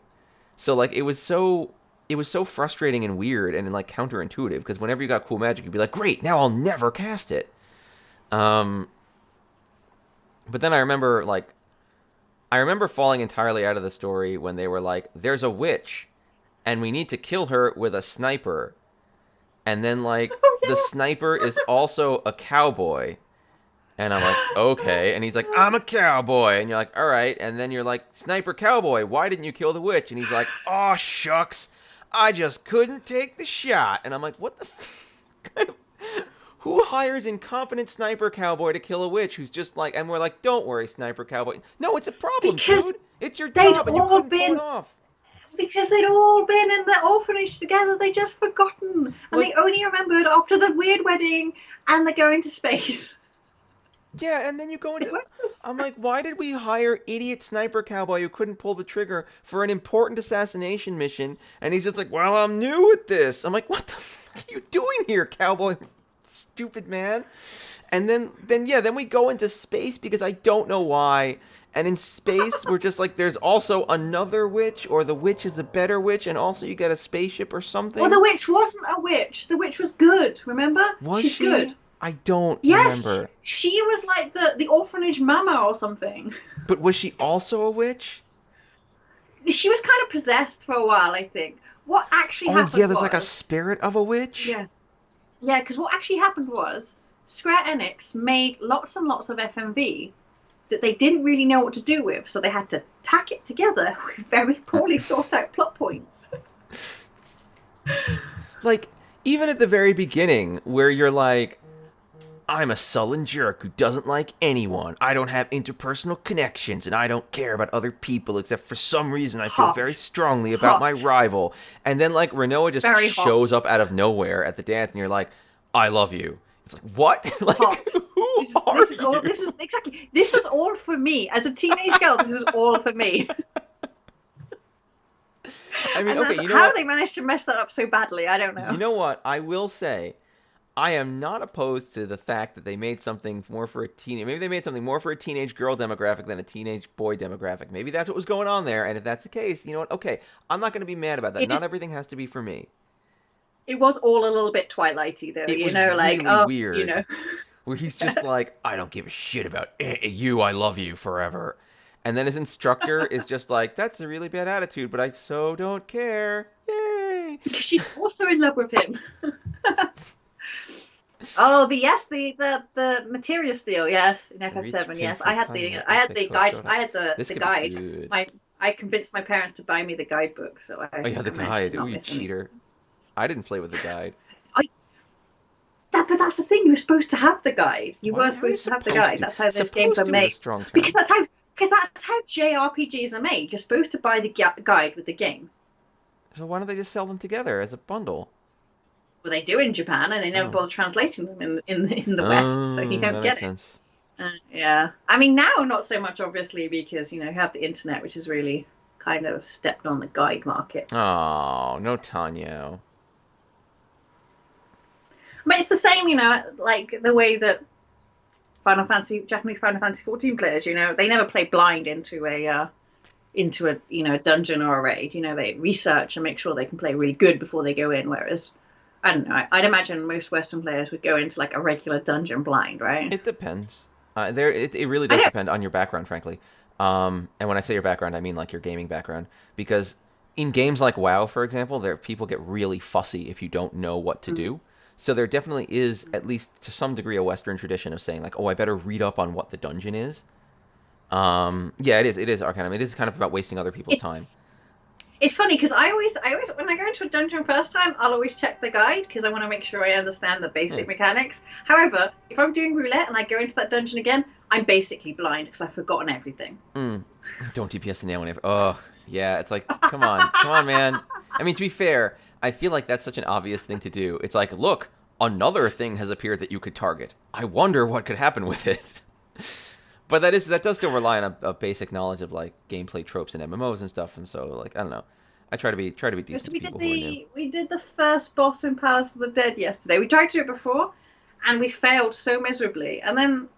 So like it was so frustrating and weird and like counterintuitive, because whenever you got cool magic, you'd be like, great, now I'll never cast it. But then I remember falling entirely out of the story when they were like, there's a witch and we need to kill her with a sniper. And then like the sniper is also a cowboy. And I'm like, okay. And he's like, I'm a cowboy. And you're like, all right. And then you're like, sniper cowboy, why didn't you kill the witch? And he's like, oh, shucks. I just couldn't take the shot. And I'm like, what the kind of... Who hires incompetent sniper cowboy to kill a witch who's just like... And we're like, don't worry, sniper cowboy. No, it's a problem, dude. It's your job and you couldn't pull it off. Because they'd all been in the orphanage together. They just forgotten. And they only remembered after the weird wedding and they're going to space. Yeah, and then you go into... I'm like, why did we hire idiot sniper cowboy who couldn't pull the trigger for an important assassination mission? And he's just like, well, I'm new at this. I'm like, what the fuck are you doing here, cowboy? Stupid man. And then we go into space because I don't know why. And in space, we're just like, there's also another witch, or the witch is a better witch, and also you get a spaceship or something. Well, the witch wasn't a witch. The witch was good, remember? She's she? Good. I don't remember. She was like the orphanage mama or something. But was she also a witch? She was kind of possessed for a while, I think. What actually happened was... Oh, yeah, there's like a spirit of a witch? Yeah. Yeah, because what actually happened was Square Enix made lots and lots of FMV that they didn't really know what to do with, so they had to tack it together with very poorly thought out plot points. Like, even at the very beginning, where you're like, I'm a sullen jerk who doesn't like anyone. I don't have interpersonal connections, and I don't care about other people, except for some reason I feel very strongly about my rival. And then, like, Renoa just shows up out of nowhere at the dance, and you're like, I love you. It's like, what? Like, who are you? This was all for me. As a teenage girl, this was all for me. I mean, okay, how they managed to mess that up so badly, I don't know. You know what? I will say, I am not opposed to the fact that they made something more for a teenage... Maybe they made something more for a teenage girl demographic than a teenage boy demographic. Maybe that's what was going on there, and if that's the case, you know what? Okay, I'm not going to be mad about that. Not everything has to be for me. It was all a little bit Twilighty, though. It was really weird. Where he's just like, I don't give a shit about you. I love you forever. And then his instructor is just like, that's a really bad attitude, but I so don't care. Yay! Because she's also in love with him. Oh, the materia steel, yes, in FF7, yes. I had the guide. I convinced my parents to buy me the guidebook, so I. Oh, you had the guide. Ooh, you cheater! I didn't play with the guide. But that's the thing. You were supposed to have the guide. You were supposed to have the guide. That's how those games are made. Because that's how JRPGs are made. You're supposed to buy the guide with the game. So why don't they just sell them together as a bundle? Well, they do in Japan, and they never bother translating them in the West, so you don't get it. Yeah, I mean now not so much, obviously, because you have the internet, which has really kind of stepped on the guide market. Oh, no, Tanyo. But it's the same, like the way that Japanese Final Fantasy 14 players, they never play blind into a dungeon or a raid. They research and make sure they can play really good before they go in. Whereas, I don't know, I'd imagine most Western players would go into like a regular dungeon blind, right? It depends. It really I does know. depend on your background, frankly. And when I say your background, I mean like your gaming background, because in games like WoW, for example, there people get really fussy if you don't know what to do. So there definitely is, at least to some degree, a Western tradition of saying like, oh, I better read up on what the dungeon is. Yeah, it is. It is Arcanum. It is kind of about wasting other people's It's time. it's funny because I always when I go into a dungeon first time, I'll always check the guide because I want to make sure I understand the Yeah. basic mechanics. However, if I'm doing roulette and I go into that dungeon again, I'm basically blind because I've forgotten everything. Mm. Don't DPS the nail whenever. Ugh. Yeah, it's like, come on, man. I mean, to be fair, I feel like that's such an obvious thing to do. It's like, look, another thing has appeared that you could target. I wonder what could happen with it. But that does still rely on a basic knowledge of like gameplay tropes and MMOs and stuff. And so, like, I don't know. I try to be decent So to people who are new. we did the first boss in Palace of the Dead yesterday. We tried to do it before, and we failed so miserably. And then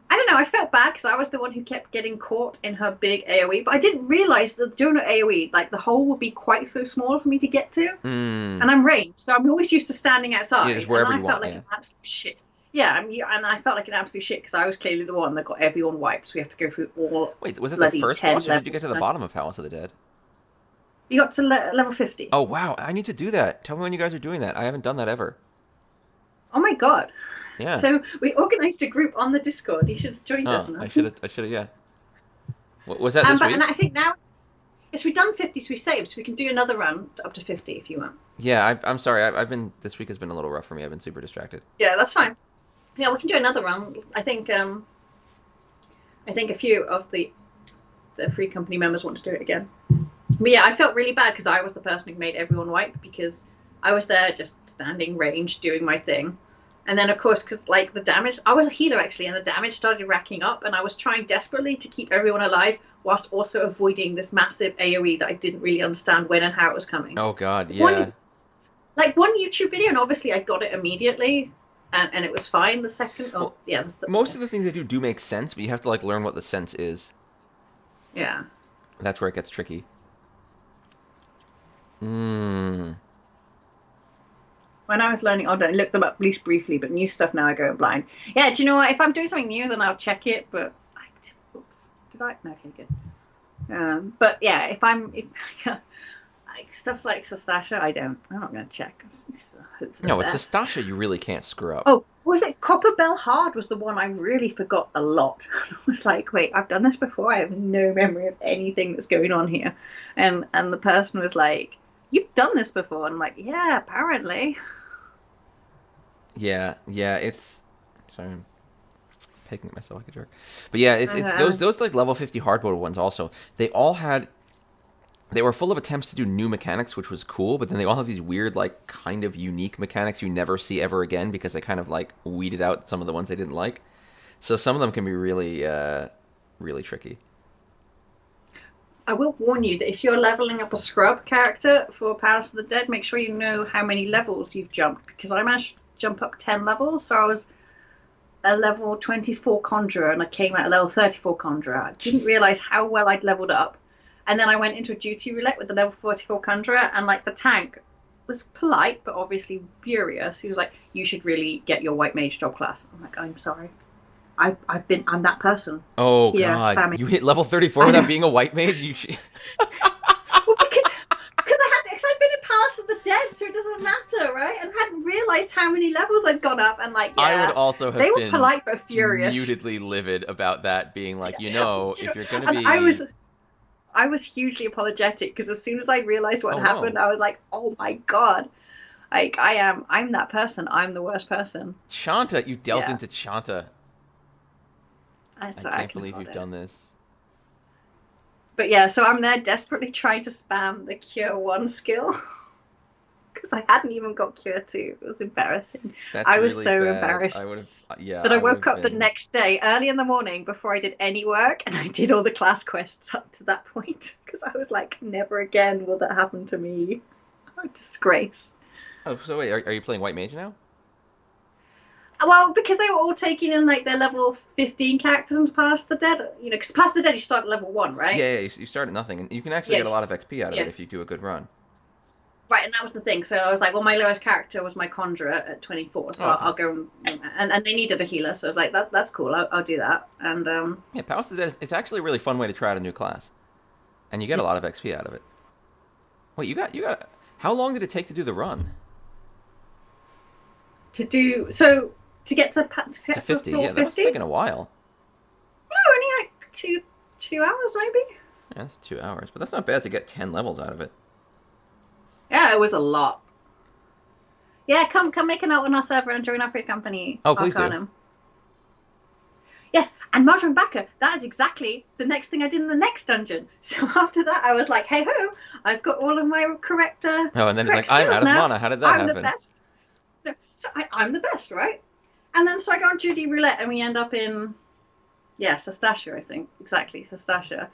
I don't know. I felt bad because I was the one who kept getting caught in her big AOE, but I didn't realize that during her AOE, like the hole would be quite so small for me to get to, Mm. and I'm ranged, so I'm always used to standing outside. Yeah, just wherever and you I felt want. like Yeah. an absolute shit. Yeah, and I felt like an absolute shit because I was clearly the one that got everyone wiped. So we have to go through all Wait, was it the bloody first 10 boss, or did you levels. get to the bottom of Palace of the Dead? You got to level 50. Oh wow, I need to do that. Tell me when you guys are doing that. I haven't done that ever. Oh my god. Yeah. So we organised a group on the Discord. You should have joined us Oh, now. I should have. Yeah. Was that this And week? I think now, yes, we've done 50, so we saved. So we can do another run up to 50 if you want. Yeah, I'm sorry. I've been this week has been a little rough for me. I've been super distracted. Yeah, that's fine. Yeah, we can do another run. I think a few of the free company members want to do it again. But yeah, I felt really bad because I was the person who made everyone wipe because I was there just standing range doing my thing. And then, of course, because like the damage, I was a healer actually, and the damage started racking up, and I was trying desperately to keep everyone alive whilst also avoiding this massive AoE that I didn't really understand when and how it was coming. Oh God, yeah. One YouTube video, and obviously I got it immediately, and it was fine. The second, Well, yeah, most of the things they do make sense, but you have to like learn what the sense is. yeah. That's where it gets tricky. Mm. When I was learning Odd, I looked them up at least briefly, but new stuff now I go in blind. Yeah, do you know what? If I'm doing something new, then I'll check it. But oops, did I? No, okay, good. But yeah, if like stuff like Sastasha, I'm not going to check. No, it's Sastasha you really can't screw up. Oh, was it Copper Bell Hard? Was the one I really forgot a lot. I was like, wait, I've done this before. I have no memory of anything that's going on here. And the person was like, you've done this before. And I'm like, yeah, apparently. Yeah, it's. Sorry, I'm picking at myself like a jerk. But yeah, it's those like level 50 hard mode ones also. They were full of attempts to do new mechanics, which was cool, but then they all have these weird, like, kind of unique mechanics you never see ever again because they kind of, like, weeded out some of the ones they didn't like. So some of them can be really, really tricky. I will warn you that if you're leveling up a scrub character for Palace of the Dead, make sure you know how many levels you've jumped, because I managed to jump up 10 levels, so I was a level 24 Conjurer, and I came out a level 34 Conjurer. I didn't realise how well I'd leveled up. And then I went into a duty roulette with the level 44 Conjurer, and like the tank was polite, but obviously furious. He was like, you should really get your white mage job class. I'm like, I'm sorry. I'm that person. Oh, Yeah, God. spamming. You hit level 34 without being a white mage? Well, because I'd been in Palace of the Dead, so it doesn't matter, right? And hadn't realised how many levels I'd gone up, and like, yeah, I would also have they were been polite but furious. mutedly livid about that, being like, if you're going to be... I was hugely apologetic because as soon as I realized what happened, no. I was like, "Oh my god!" Like I'm that person. I'm the worst person. Shanta, you delved into Shanta. I can't believe you've done this. But yeah, so I'm there desperately trying to spam the Cure 1 skill because I hadn't even got Cure 2. It was embarrassing. I was so embarrassed. I would have, yeah. But I woke up the next day, early in the morning, before I did any work, and I did all the class quests up to that point because I was like, never again will that happen to me. Oh, disgrace. Oh, so wait, are you playing White Mage now? Well, because they were all taking in like their level 15 characters and Past the Dead. Because Past the Dead you start at level 1, right? Yeah, you start at nothing, and you can actually Yeah, get a lot of XP out of it yeah. if you do a good run. Right, and that was the thing. So I was like, well, my lowest character was my Conjurer at 24, so Oh, okay. I'll go and they needed a healer, so I was like, that's cool. I'll do that. And Yeah, Palace of the Dead, it's actually a really fun way to try out a new class. And you get a lot of XP out of it. Wait, you got. How long did it take to do the run? to get to To 50. floor Yeah, that must 50. have taken a while. No, only like two hours maybe. Yeah, that's 2 hours, but that's not bad to get 10 levels out of it. Yeah, it was a lot. Yeah, come make a note on our server and join our free company. Oh, please do. Arcanum. Yes, and Mahjong Backer, that is exactly the next thing I did in the next dungeon. So after that, I was like, hey ho, I've got all of my correct Oh, and then it's correct like, I'm skills out of now. mana. How did that I'm happen? the best. No, so I'm the best, right? And then so I go on Judy Roulette and we end up in, Sestasha, I think. Exactly, Sestasha.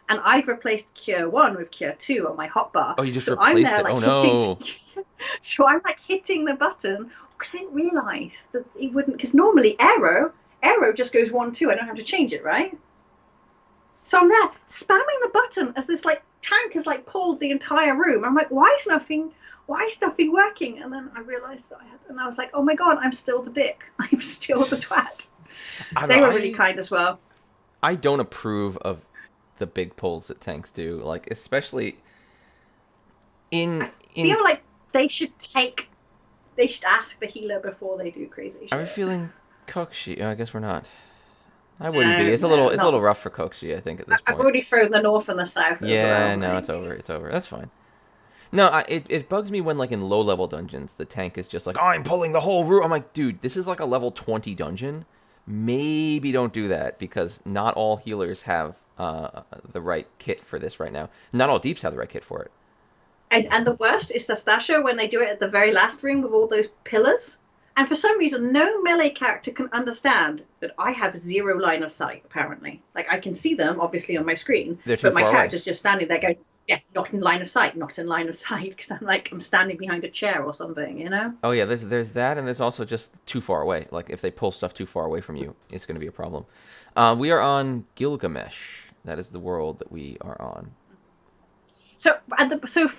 And I've replaced Cure 1 with Cure 2 on my hotbar. Oh, you just so replaced I'm there, it. like, Oh, no. So I'm like hitting the button because I didn't realise that it wouldn't, because normally arrow just goes 1, 2. I don't have to change it, right? So I'm there spamming the button as this like tank has like pulled the entire room. I'm like, why is nothing working? And then I realised that I was like, oh my god, I'm still the dick. I'm still the twat. They were really kind as well. I don't approve of the big pulls that tanks do, like especially in. I feel like they should ask the healer before they do crazy shit. Are we feeling Kokshi? I guess we're not. I wouldn't be. It's a little rough for Kokshi, I think, at this point. I've already thrown the north and the south. Yeah, no, it's over. It's over. That's fine. No, it bugs me when, like, in low-level dungeons, the tank is just like, oh, I'm pulling the whole room. I'm like, dude, this is like a level 20 dungeon. Maybe don't do that, because not all healers have the right kit for this right now. Not all deeps have the right kit for it. And the worst is Sestasha when they do it at the very last room with all those pillars. And for some reason, no melee character can understand that I have 0 line of sight, apparently. Like, I can see them, obviously, on my screen. But my character's just standing there going, yeah, not in line of sight, not in line of sight. Because I'm standing behind a chair or something, you know? Oh, yeah, there's that, and there's also just too far away. Like, if they pull stuff too far away from you, it's going to be a problem. We are on Gilgamesh. That is the world that we are on. So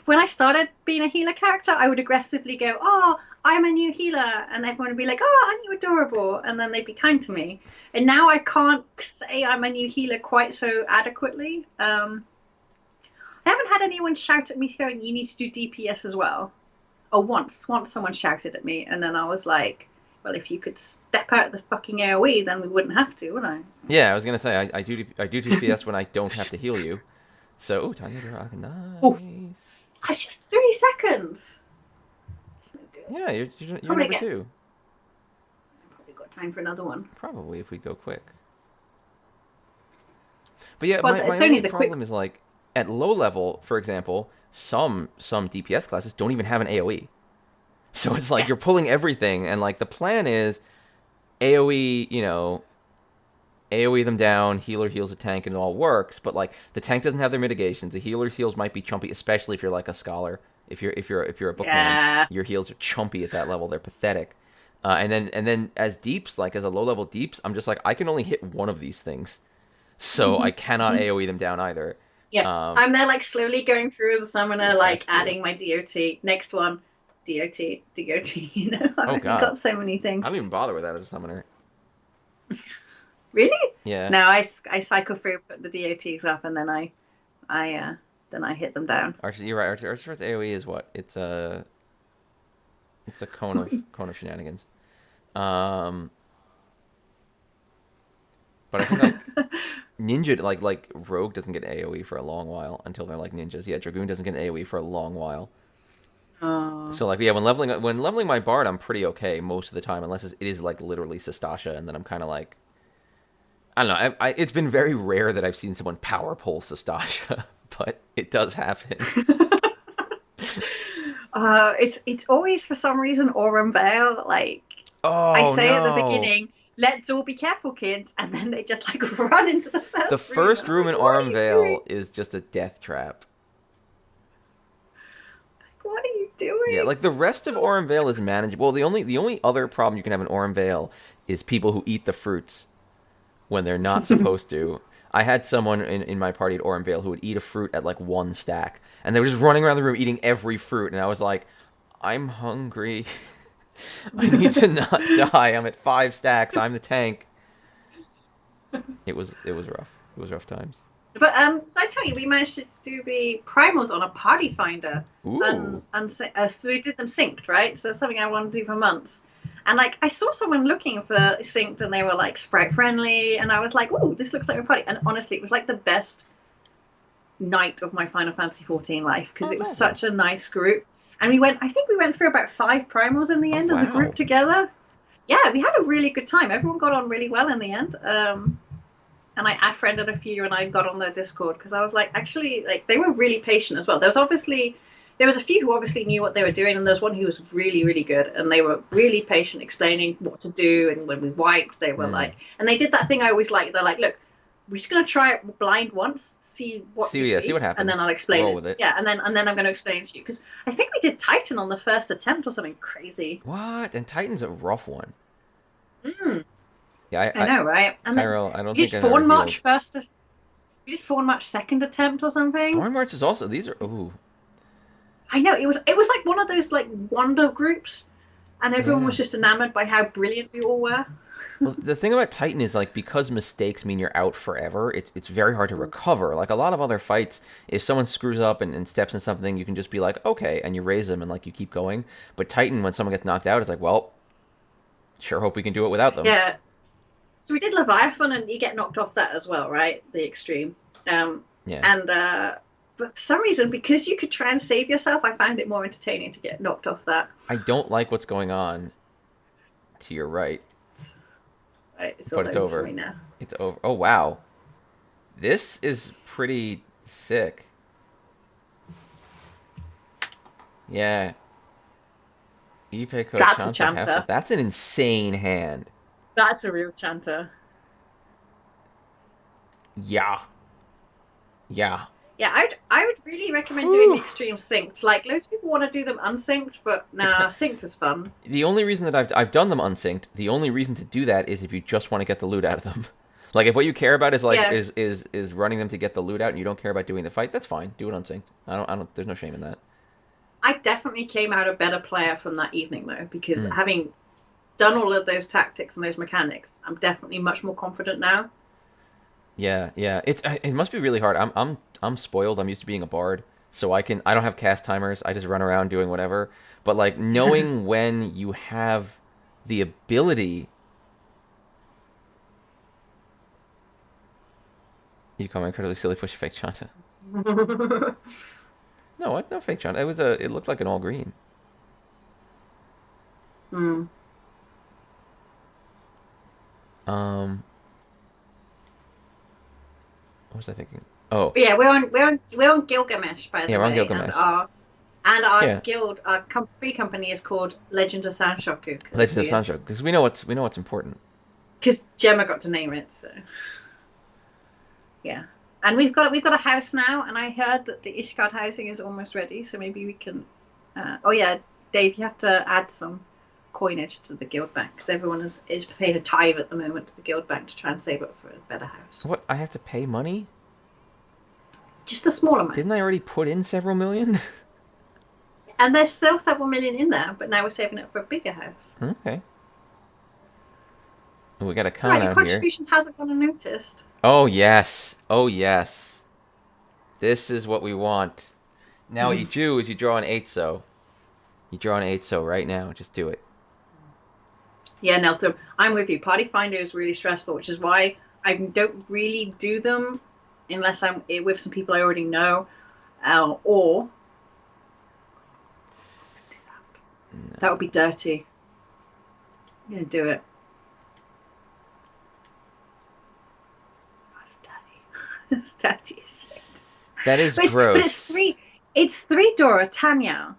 when I started being a healer character, I would aggressively go, oh, I'm a new healer. And everyone would be like, oh, aren't you adorable? And then they'd be kind to me. And now I can't say I'm a new healer quite so adequately. I haven't had anyone shout at me going, you need to do DPS as well. Oh, once someone shouted at me. And then I was like, well, if you could step out of the fucking AoE, then we wouldn't have to, would I? Yeah, I was going to say, I do DPS when I don't have to heal you. So, Tanya Rock, nice. Oh, that's just 3 seconds. That's no good. Yeah, you're number 2. I've probably got time for another one. Probably, if we go quick. But yeah, well, my only problem is, like, at low level, for example, some DPS classes don't even have an AoE. So it's like you're pulling everything, and, like, the plan is AoE, AoE them down, healer heals a tank, and it all works. But like the tank doesn't have their mitigations. The healer's heals might be chumpy, especially if you're like a scholar. If you're a bookman, your heals are chumpy at that level. They're pathetic. And then as deeps, like as a low level deeps, I'm just like I can only hit one of these things, so I cannot AoE them down either. Yeah, I'm there like slowly going through the summoner, like adding my DOT. Next one, DOT. You know, I've got so many things. I don't even bother with that as a summoner. Really? Yeah. No, I cycle through, put the DOTs up, and then I hit them down. Archer, you're right. Archer's AoE is what? It's a cone of shenanigans. But I think like ninja, like rogue doesn't get AoE for a long while until they're like ninjas. Yeah, dragoon doesn't get an AoE for a long while. Oh. So like yeah, when leveling my bard, I'm pretty okay most of the time, unless it is like literally Sestasha, and then I'm kind of like. I don't know. It's been very rare that I've seen someone power pull Sestasha, but it does happen. It's always for some reason Aurum Vale. Like I say at the beginning, let's all be careful, kids, and then they just like run into the first. The first room in Aurum Vale is just a death trap. Like, what are you doing? Yeah, like the rest of Aurum Vale is manageable. Well, the only other problem you can have in Aurum Vale is people who eat the fruits when they're not supposed to. I had someone in my party at Aurum Vale who would eat a fruit at like one stack, and they were just running around the room eating every fruit, and I was like, I'm hungry. I need to not die. I'm at 5 stacks. I'm the tank. It was rough. It was rough times. But so I tell you, we managed to do the primals on a party finder, Ooh. so we did them synced, right? So that's something I wanted to do for months. And like I saw someone looking for synced, and they were like sprite friendly, and I was like, "Ooh, this looks like a party." And honestly, it was like the best night of my Final Fantasy 14 life because Oh, it that's was awesome. such a nice group. And we went, I think we went through about 5 primals in the Oh end as a group wow. together. Yeah, we had a really good time. Everyone got on really well in the end. And I friended a few, and I got on their Discord because I was like, actually, like they were really patient as well. There was a few who obviously knew what they were doing, and there was one who was really, really good, and they were really patient explaining what to do. And when we wiped, they were Hmm. like, and they did that thing I always like. They're like, look, we're just gonna try it blind once, see what you See see, what and then happens. I'll explain Roll it. with it. Yeah, and then I'm gonna explain it to you because I think we did Titan on the first attempt or something crazy. What? And Titan's a rough one. Mm, Yeah, I know, right? And then Tyrell, I don't we think did I ever Fawn March healed. first. We did Fawn March second attempt or something. Thorn March is also, these are, ooh. I know it was like one of those like wonder groups, and everyone Yeah. was just enamored by how brilliant we all were. Well, the thing about Titan is like because mistakes mean you're out forever, it's very hard to recover. Like a lot of other fights, if someone screws up and steps in something, you can just be like, okay, and you raise them and like you keep going. But Titan, when someone gets knocked out, it's like, well, sure hope we can do it without them. Yeah. So we did Leviathan, and you get knocked off that as well, right? The extreme. Um, Yeah. and but for some reason, because you could try and save yourself, I found it more entertaining to get knocked off that. I don't like what's going on to your right, Right, it's but all it's over for over. me now. It's over. Oh wow. This is pretty sick. Yeah. Ipe That's a Chanter Heffa. chanter. That's an insane hand. That's a real chanter. Yeah. Yeah. Yeah, I would really recommend doing the Whew. extreme synced. Like loads of people want to do them unsynced, but nah, synced is fun. The only reason that I've done them unsynced, the only reason to do that is if you just want to get the loot out of them. Like if what you care about is like Yeah, is running them to get the loot out and you don't care about doing the fight, that's fine. Do it unsynced. I don't there's no shame in that. I definitely came out a better player from that evening though, because Mm. having done all of those tactics and those mechanics, I'm definitely much more confident now. Yeah, yeah. It must be really hard. I'm spoiled. I'm used to being a bard, so I don't have cast timers. I just run around doing whatever. But like knowing when you have the ability, you call me incredibly silly push fake Chanta. No, what? No fake Chanta. It looked like an all green. Hmm. Um, what was I thinking? Oh, But yeah, we're on Gilgamesh by yeah, the we're on way, and Gilgamesh. our Yeah, guild, our free company is called Legend of Sandshoku Legend of Sancho, because we know what's important. because Gemma got to name it. So yeah, and we've got a house now, and I heard that the Ishgard housing is almost ready, so maybe we can. Oh yeah, Dave, you have to add some coinage to the guild bank because everyone is paying a tithe at the moment to the guild bank to try and save up for a better house. What? I have to pay money? Just a small amount, Didn't I already put in several million? and there's still several million in there, but now we're saving it for a bigger house. Okay. We got a It's all right. con Your out here. contribution hasn't gone unnoticed. Oh yes. Oh yes. This is what we want. Now what you do is you draw an 8 so. You draw an 8 so right now. Just do it. Yeah, Neltham, I'm with you. Party Finder is really stressful, which is why I don't really do them unless I'm with some people I already know, or that would be dirty. I'm gonna do it. That's dirty. That's dirty as shit. That is But it's gross. three. It's three Dora Tanya,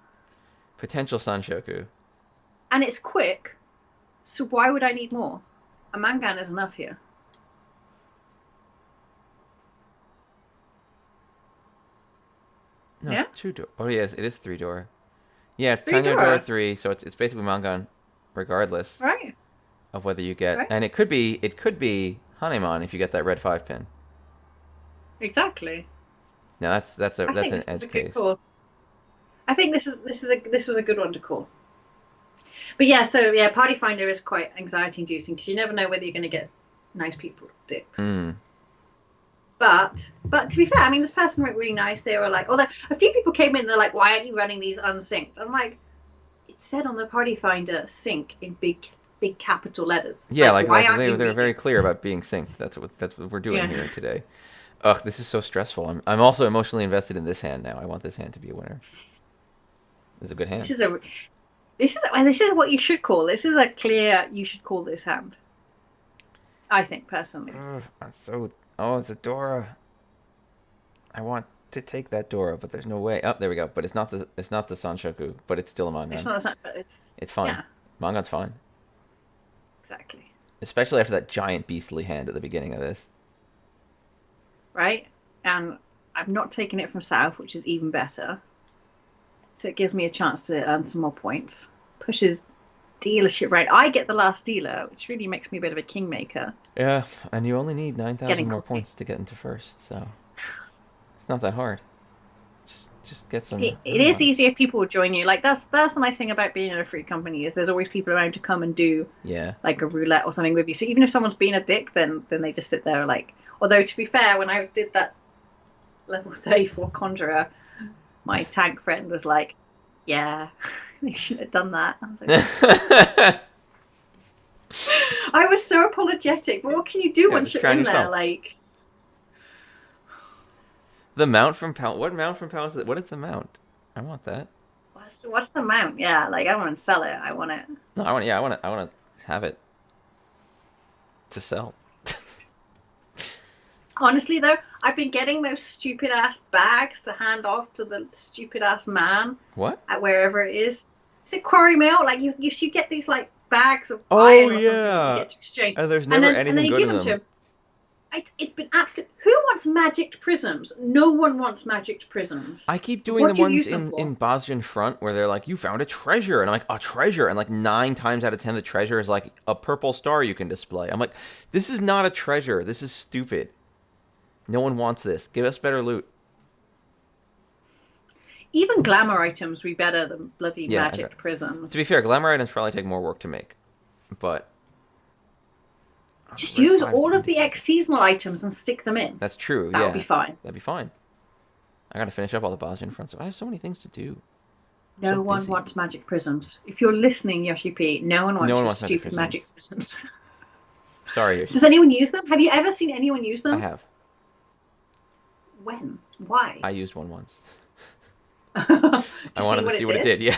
Potential Sanshoku. and it's quick. So why would I need more? A Mangan is enough here. No, Yeah. it's 2 door. Oh yes, it is 3 door. Yeah, it's Three Tanyo Dora Dora. 3, so it's basically Mangan, regardless Right. of whether you get, Right. and it could be Hanemon if you get that red 5 pin. Exactly. Now that's I think an this is edge a good case. call. I think this was a good one to call. But yeah, so yeah, Party Finder is quite anxiety inducing because you never know whether you're going to get nice people dicks. Mm. But to be fair, I mean, this person wrote really nice. They were like, although a few people came in, they're like, why aren't you running these unsynced? I'm like, it said on the Party Finder sync in big capital letters. Yeah, why aren't they you were very reading? clear about being synced. That's what we're doing Yeah. here today. Ugh, this is so stressful. I'm also emotionally invested in this hand now. I want this hand to be a winner. This is a good hand. This is what you should call. This is a clear. You should call this hand. I think personally. Oh, it's a Dora. I want to take that Dora, but there's no way. Oh, there we go. But it's not the Sanshoku, but it's still a Mangan. It's not, but It's fine. Yeah. Mangan's fine. Exactly. Especially after that giant beastly hand at the beginning of this. Right? And I'm not taking it from South, which is even better. So it gives me a chance to earn some more points. Pushes dealership right. I get the last dealer, which really makes me a bit of a kingmaker. Yeah, and you only need 9,000 more cocky. points to get into first, so it's not that hard. Just get some. It is easy if people will join you. Like that's the nice thing about being in a free company is there's always people around to come and do like a roulette or something with you. So even if someone's being a dick, then they just sit there like. Although to be fair, when I did that level 34 Conjurer, my tank friend was like, "Yeah, they shouldn't have done that." I was like, I was so apologetic. But what can you do once you're in there? Like the mount from Pal. What mount from Pal is it? What is the mount? I want that. What's the mount? Yeah, like I don't want to sell it. I want it. No, I want to have it to sell. Honestly, though, I've been getting those stupid ass bags to hand off to the stupid ass man. What? At wherever it is. Is it Quarry Mill? Like you get these like bags of iron or something you get to exchange. And there's never anything and then you good give in them them. to him. It's been absolute. Who wants magicked prisms? No one wants magicked prisms. I keep doing the ones in Bosnian Front where they're like, you found a treasure. And I'm like, a treasure? And like 9 times out of 10, the treasure is like a purple star you can display. I'm like, this is not a treasure. This is stupid. No one wants this. Give us better loot. Even glamour items would be better than bloody magicked prisms. To be fair, glamour items probably take more work to make. But just use all of the ex-seasonal items and stick them in. That's true, That would be fine. That'd be fine. I gotta finish up all the Bosnian Front stuff. I have so many things to do. No one wants magic prisms. If you're listening, Yoshi P, no one wants stupid magic prisms. Sorry, Yoshi. Does anyone use them? Have you ever seen anyone use them? I have. When? Why? I used one once. I wanted to see what it did. Yeah.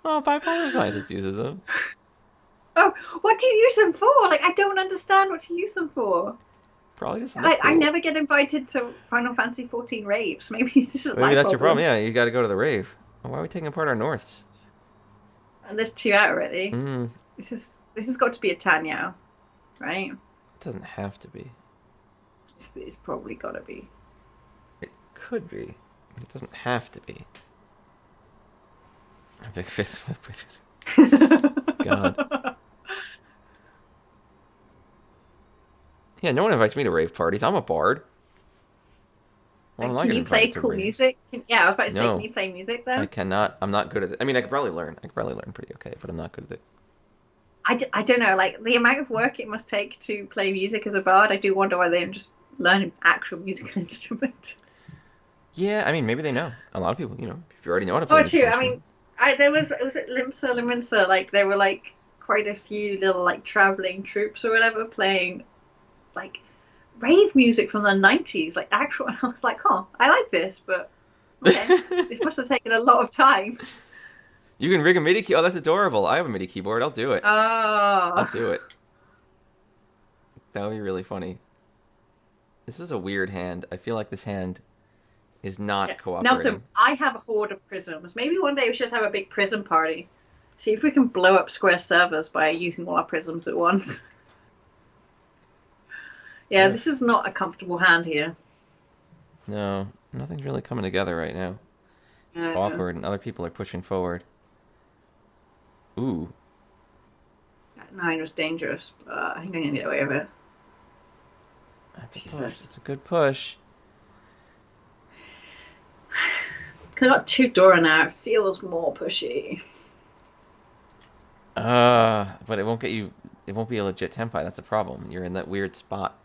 Oh, bipolar scientist uses them. Oh, what do you use them for? Like, I don't understand what you use them for. Probably just. Cool. I never get invited to Final Fantasy 14 raves. Maybe this is Maybe that's your problem. Yeah, you got to go to the rave. Why are we taking apart our Norths? And there's 2 out already. Mm. This has got to be a Tanyao, right? It doesn't have to be. It's probably got to be. It could be, but it doesn't have to be. A big fist. God. Yeah, no one invites me to rave parties. I'm a bard. Can you play cool music? I was about to say, can you play music though? I cannot. I'm not good at it. I mean, I could probably learn. I could probably learn pretty okay, but I'm not good at it. I don't know, like the amount of work it must take to play music as a bard. I do wonder why they don't just learn an actual musical instrument. Yeah, I mean, maybe they know. A lot of people, if you already know how to play. Oh, too. I mean, was it Limsa? Like there were like quite a few little like traveling troops or whatever playing like rave music from the 90s, like actual. And I was like, oh, I like this, but okay, this must have taken a lot of time. You can rig a MIDI key. Oh, that's adorable. I have a MIDI keyboard. I'll do it. Oh. I'll do it. That would be really funny. This is a weird hand. I feel like this hand is not cooperating. Nelson, I have a horde of prisms. Maybe one day we should just have a big prism party. See if we can blow up Square servers by using all our prisms at once. Yeah, this is not a comfortable hand here. No. Nothing's really coming together right now. It's awkward, and other people are pushing forward. Ooh. That 9 was dangerous, but I think I'm gonna get away with it. That's a She push. said. That's a good push. I got 2 Dora now. It feels more pushy. But it won't get you. It won't be a legit tempai. That's a problem. You're in that weird spot.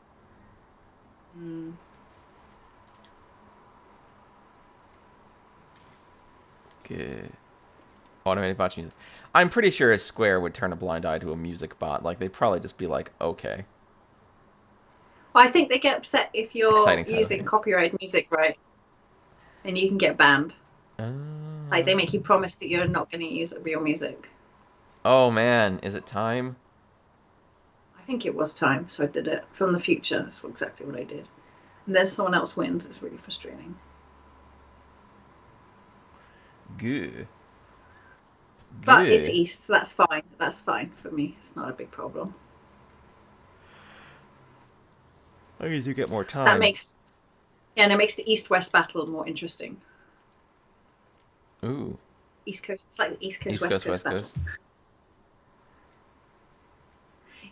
Mm. Good. Automated bot music. I'm pretty sure a Square would turn a blind eye to a music bot. Like they'd probably just be like, okay. Well, I think they get upset if you're Exciting title using here. copyrighted music, right? And you can get banned. Like they make you Uh, promise that you're not going to use real music. oh man, is it time? I think it was time, so I did it from the future. That's exactly what I did. And then someone else wins. It's really frustrating. Good. But it's Good. east, so that's fine. That's fine for me. It's not a big problem. I need to get more That time. makes and it makes the east-west battle more interesting. Ooh. East Coast, it's like the East Coast, East West Coast, Coast West battle. Coast.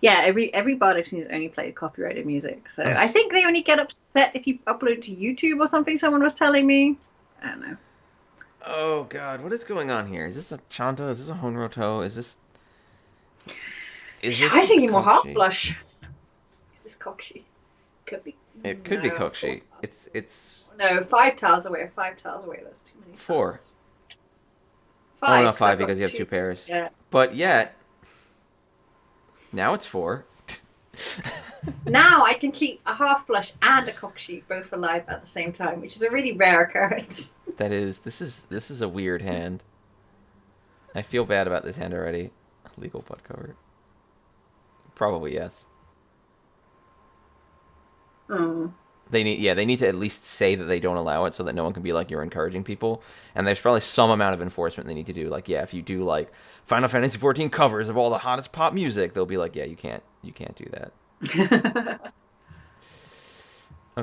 Yeah, every bard I've seen has only played copyrighted music, so I Ugh. think they only get upset if you upload it to YouTube or something. Someone was telling me. I don't know. Oh god, what is going on here? Is this a Chanta? Is this a Honroto? Is I this was thinking more half Kokshi? blush. Is this Kokshi? Could be. It could be No, 4 Kokshi. tiles. It's No, 5 tiles away. 5 tiles away. That's too many four. tiles. Oh 5, no, 'cause I've five got because you have 2. two pairs. Yeah. But yet, now it's four. Now I can keep a half blush and a Kokshi both alive at the same time, which is a really rare occurrence. That is, this is a weird hand. I feel bad about this hand already. Legal butt cover. Probably yes. Hmm. They need to at least say that they don't allow it so that no one can be like you're encouraging people. And there's probably some amount of enforcement they need to do. Like, yeah, if you do like Final Fantasy 14 covers of all the hottest pop music, they'll be like, yeah, you can't do that.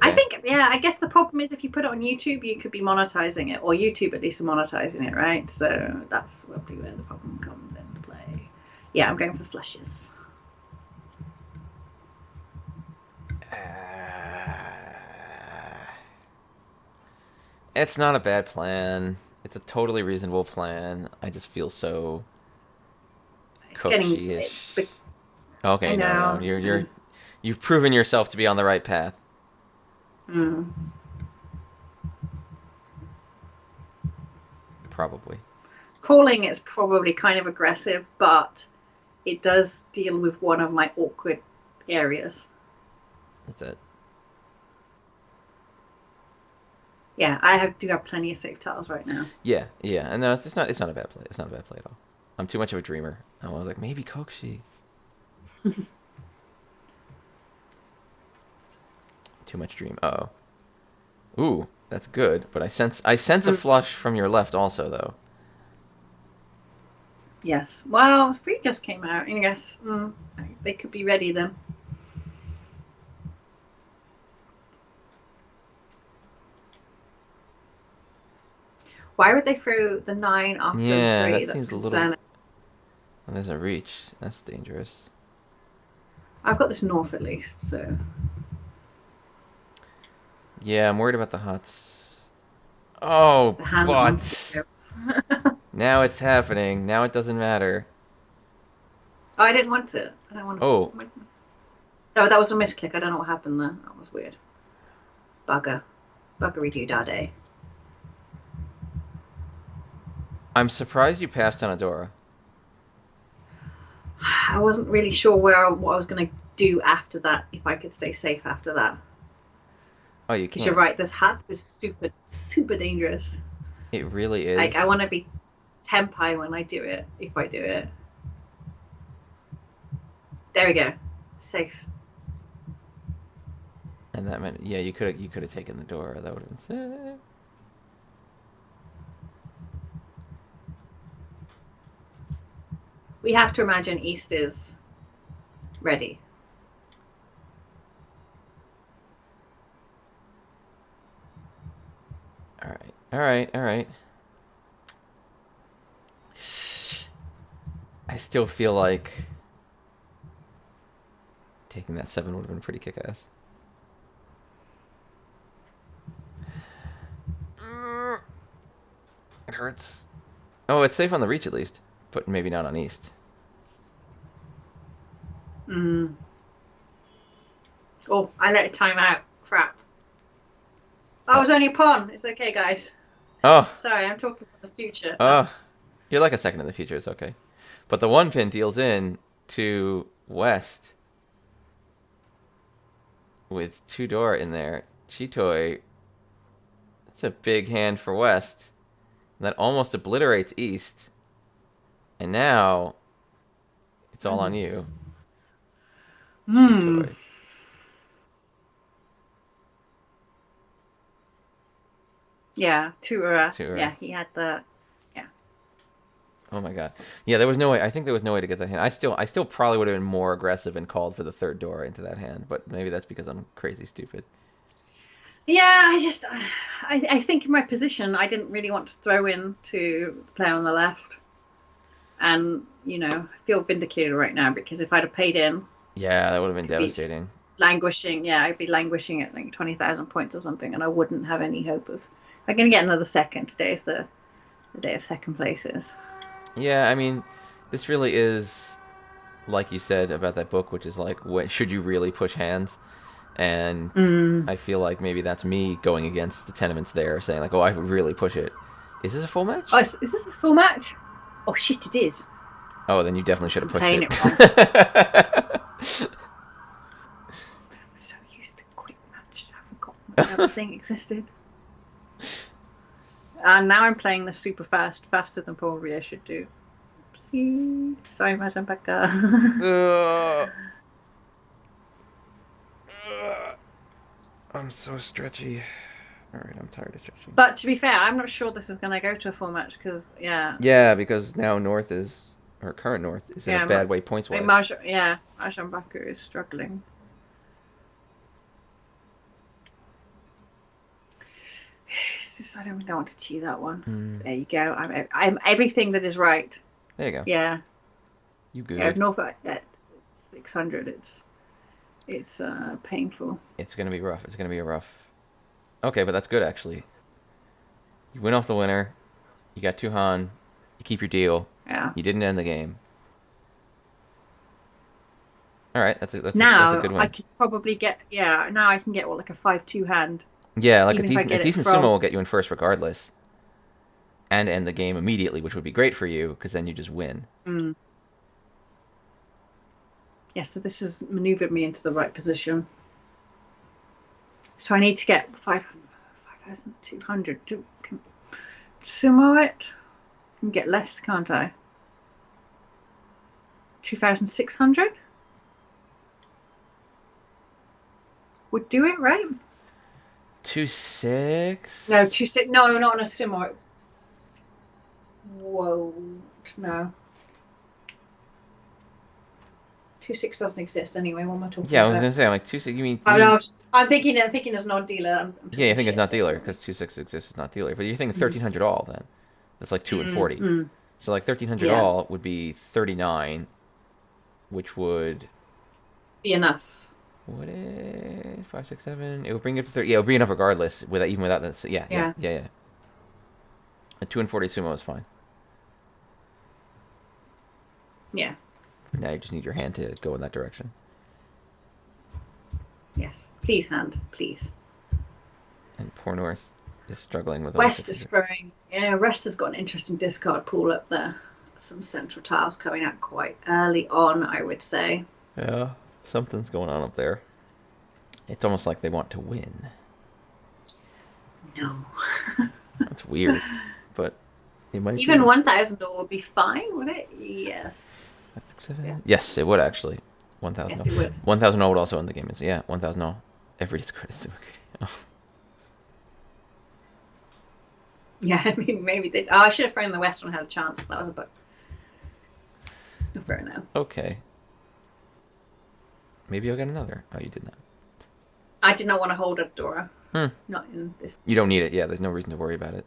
I Okay. think, yeah, I guess the problem is if you put it on YouTube, you could be monetizing it, or YouTube at least are monetizing it, right? So that's probably where the problem comes into play. Yeah, I'm going for flushes. It's not a bad plan. It's a totally reasonable plan. I just feel so It's getting, Kochi-ish. I Okay, no, know. you've proven yourself to be on the right path. Mm. Probably. Calling is probably kind of aggressive, but it does deal with one of my awkward areas. That's it. Yeah, do have plenty of safe tiles right now. Yeah, yeah. And no, it's not a bad play. It's not a bad play at all. I'm too much of a dreamer. I was like, maybe Kokshi. Too much dream. Uh oh. Ooh, that's good. But I sense a flush from your left also though. Yes. Well, 3 just came out. I guess they could be ready then. Why would they throw the 9 after Yeah, the 3? that That's seems a little. concerning. Oh, there's a reach. That's dangerous. I've got this north at least, so. Yeah, I'm worried about the huts. Oh, The hand that wanted but to go. now it's happening. Now it doesn't matter. Oh, I didn't want it. I don't want to. Oh, Oh, that was a misclick. I don't know what happened there. That was weird. Bugger. Buggery doo da day. I'm surprised you passed on Adora. I wasn't really sure what I was going to do after that, if I could stay safe after that. Oh, you Because you're can't. right, this hats is super, super dangerous. It really is. Like, I want to be tempai when I do it, if I do it. There we go. Safe. And that meant, yeah, you could have taken the door. That would have been sick. We have to imagine East is ready. All right, all right. I still feel like taking that 7 would have been pretty kick-ass. It hurts. Oh, it's safe on the Reach at least, but maybe not on East. Mm. Oh, I let it time out. Crap. That was only a pawn. It's okay, guys. Oh, Sorry, I'm talking about the future. oh. You're like a second in the future. It's okay. But the 1 pin deals in to West with 2 door in there. Chitoi. It's a big hand for West. That almost obliterates East. And now it's all on you. Chitoi. Yeah, Tuura. Tuura. Yeah, he had the. Yeah. Oh my god. Yeah, there was no way. I think there was no way to get that hand. I still probably would have been more aggressive and called for the 3rd door into that hand, but maybe that's because I'm crazy stupid. Yeah, I think in my position, I didn't really want to throw in to the player on the left. And, I feel vindicated right now because if I'd have paid in. Yeah, that would have been devastating. Languishing, yeah, I'd be languishing at like 20,000 points or something, and I wouldn't have any hope of. I'm going to get another second. Today is the day of second places. Yeah, I mean, this really is, like you said about that book, which is like, should you really push hands? And I feel like maybe that's me going against the tenements there, saying like, oh, I would really push it. Is this a full match? Oh, is this a full match? Oh shit, it is. Oh, then you definitely should have pushed playing it. I'm so used to quick match, I forgot that other thing existed. And now I'm playing this super fast, faster than probably I should do. Please. Sorry, Madam Becca. I'm so stretchy. All right, I'm tired of stretching. But to be fair, I'm not sure this is going to go to a full match because, yeah. Yeah, because now current North is in a bad way points wise. Mahjong Baku is struggling. I don't want to cheat that one. There you go. I'm everything that is right. There you go. Yeah. You good? Yeah, North at 600. It's painful. It's gonna be rough. It's gonna be a rough. Okay, but that's good actually. You win off the winner. You got 2 Han. You keep your deal. Yeah. You didn't end the game. All right, that's a good win. I could probably get now I can get like a 5-2 hand. Yeah, like a decent sumo will get you in first regardless. And end the game immediately, which would be great for you because then you just win. Yeah, so this has maneuvered me into the right position. So I need to get 5,200 to sumo it. I can get less, can't I? 2,600 would do it, right? 2-6? No, 2-6. No, not on a sumo. Whoa, no. 2-6 doesn't exist anyway. What am I talking about? Yeah, I was gonna say, I'm like 2-6. You mean? I'm thinking as not dealer. Yeah, you think it's not dealer because 2-6 exists as not dealer, but you're thinking 1,300 all then. That's like 2 and 40. So like 1,300 all would be 39, which would be enough. Would it 5, 6, 7? It would bring it to 30. Yeah, it would be enough regardless. Even without that. So yeah. A 2 and 40 sumo is fine. Yeah. Now you just need your hand to go in that direction. Yes, please, hand, please. And poor North is struggling with. West is throwing. Yeah, West has got an interesting discard pool up there. Some central tiles coming out quite early on, I would say. Yeah, something's going on up there. It's almost like they want to win. No. That's weird, but it might. Even 1,000 would be fine, would it? Yes. Yes, it would actually. 1,000. Yes, it would. 1,000 would also end the game. 1,000 every discard is super great. Oh. Yeah, I mean, maybe they. Oh, I should have thrown the West one had a chance. That was a book. Fair enough. Okay. Maybe I'll get another. Oh, you did not. I did not want to hold up Dora. Not in this. You don't need it. Yeah, there's no reason to worry about it.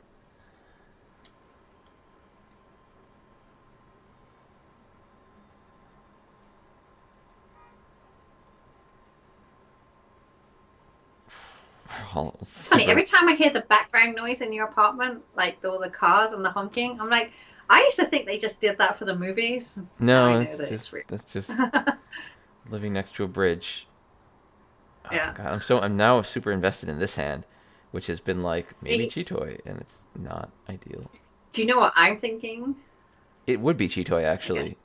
It's funny, every time I hear the background noise in your apartment, like all the cars and the honking, I'm like, I used to think they just did that for the movies. Now I No, know that it's real. that's just living next to a bridge. Oh Yeah. God, I'm now super invested in this hand, which has been like maybe It- Chitoy, and it's not ideal. do you know what I'm thinking? It would be Chitoy Nagashi, actually.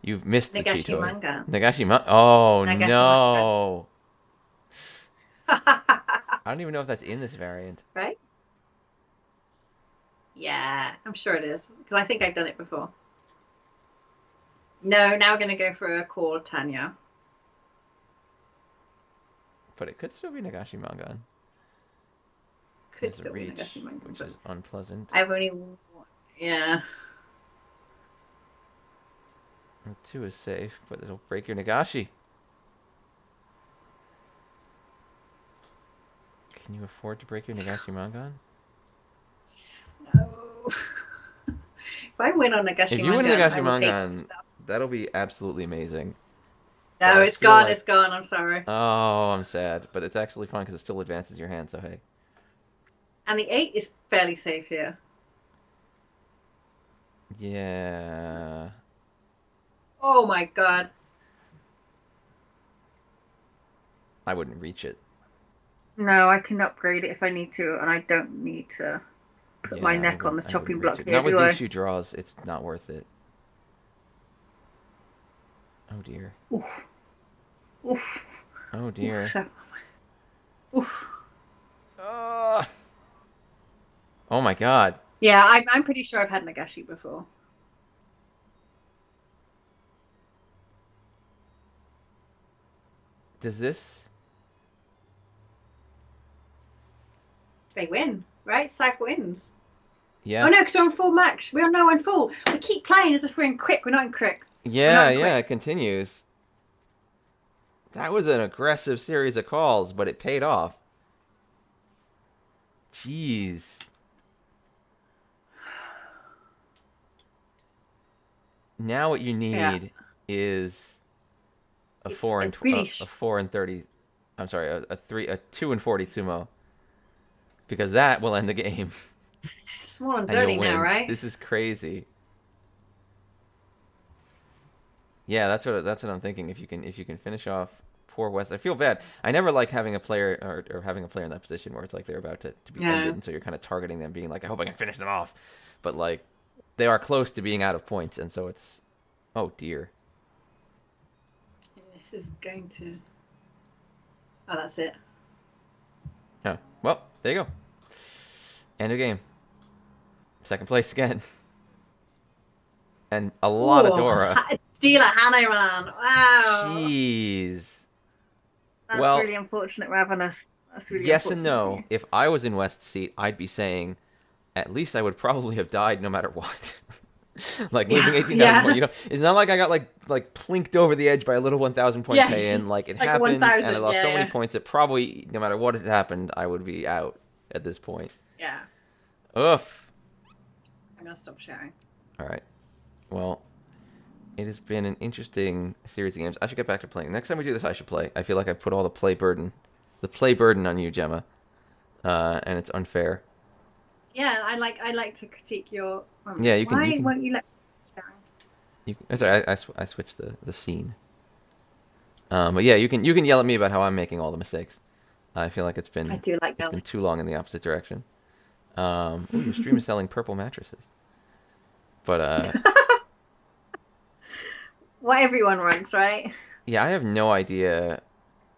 You've missed the Nagashi Chitoy. manga. Oh Nagashi manga. no! I don't even know if that's in this variant. Right? Yeah, I'm sure it is. Because I think I've done it before. No, now we're going to go for a call, Tanya. But it could still be Nagashi Mangan. Could There's a still be reach, Nagashi manga. which But is unpleasant. I've only. Yeah. And 2 is safe, but it'll break your Nagashi. Can you afford to break your Nagashi Mangan? No. If I win on Nagashi If you win manga, I Nagashi will pay for Mangan, myself. that'll be absolutely amazing. No, But I it's feel gone. like- It's gone. I'm sorry. Oh, I'm sad, but it's actually fun because it still advances your hand. So hey, And the 8 is fairly safe here. yeah, Oh my god. I wouldn't reach it. No, I can upgrade it if I need to, and I don't need to put Yeah, my I neck on the wouldn't chopping reach block it. here, Not with do I? these 2 draws. It's not worth it. Oh dear. Oof. Oof. Oh dear. Oof. Oof. Oh my god. Yeah, I'm pretty sure I've had Nagashi before. Does this? They win, right? Scythe wins. Yeah. Oh no, because we're on full max. We're now on full. We keep playing as if we're in crick. We're not in crick. Yeah, not yeah, quick. it continues. That was an aggressive series of calls, but it paid off. Jeez. Now what you need Yeah. is a It's- 4 and it's really a 4 and 30. I'm sorry, a 2 and 40 sumo. Because that will end the game. It's small and And you'll dirty now, win. right? This is crazy. Yeah, that's what I'm thinking. If you can finish off poor West, I feel bad. I never like having a player or having a player in that position where it's like they're about to be Yeah. ended, and so you're kind of targeting them, being like, I hope I can finish them off. But like, they are close to being out of points, and so it's, oh dear. This is going to. Oh, that's it. Oh, well, there you go. End of game. Second place again. And a lot of Ooh, Dora. Dealer Hanuman. Wow. Jeez. That's Well, really unfortunate, Ravenous. That's really yes and unfortunate no. If I was in West's seat, I'd be saying, at least I would probably have died no matter what. Like losing 18,000 yeah. points. You know, it's not like I got like plinked over the edge by a little 1,000 point Yeah. pay in. Like it Like happened, and 1,000, I lost yeah, so many yeah. points that probably no matter what had happened, I would be out at this point. Yeah. Oof. I'm going to stop sharing. All right. Well, it has been an interesting series of games. I should get back to playing. Next time we do this, I should play. I feel like I put all the play burden on you, Gemma, and it's unfair. Yeah, I like to critique your. Yeah, you can- Why you can- won't you let me stop sharing? Sorry, I switched the scene. But yeah, you can yell at me about how I'm making all the mistakes. I feel like I do like it's that. been too long in the opposite direction. Ooh, your stream is selling purple mattresses. But What everyone wants, right? yeah, I have no idea.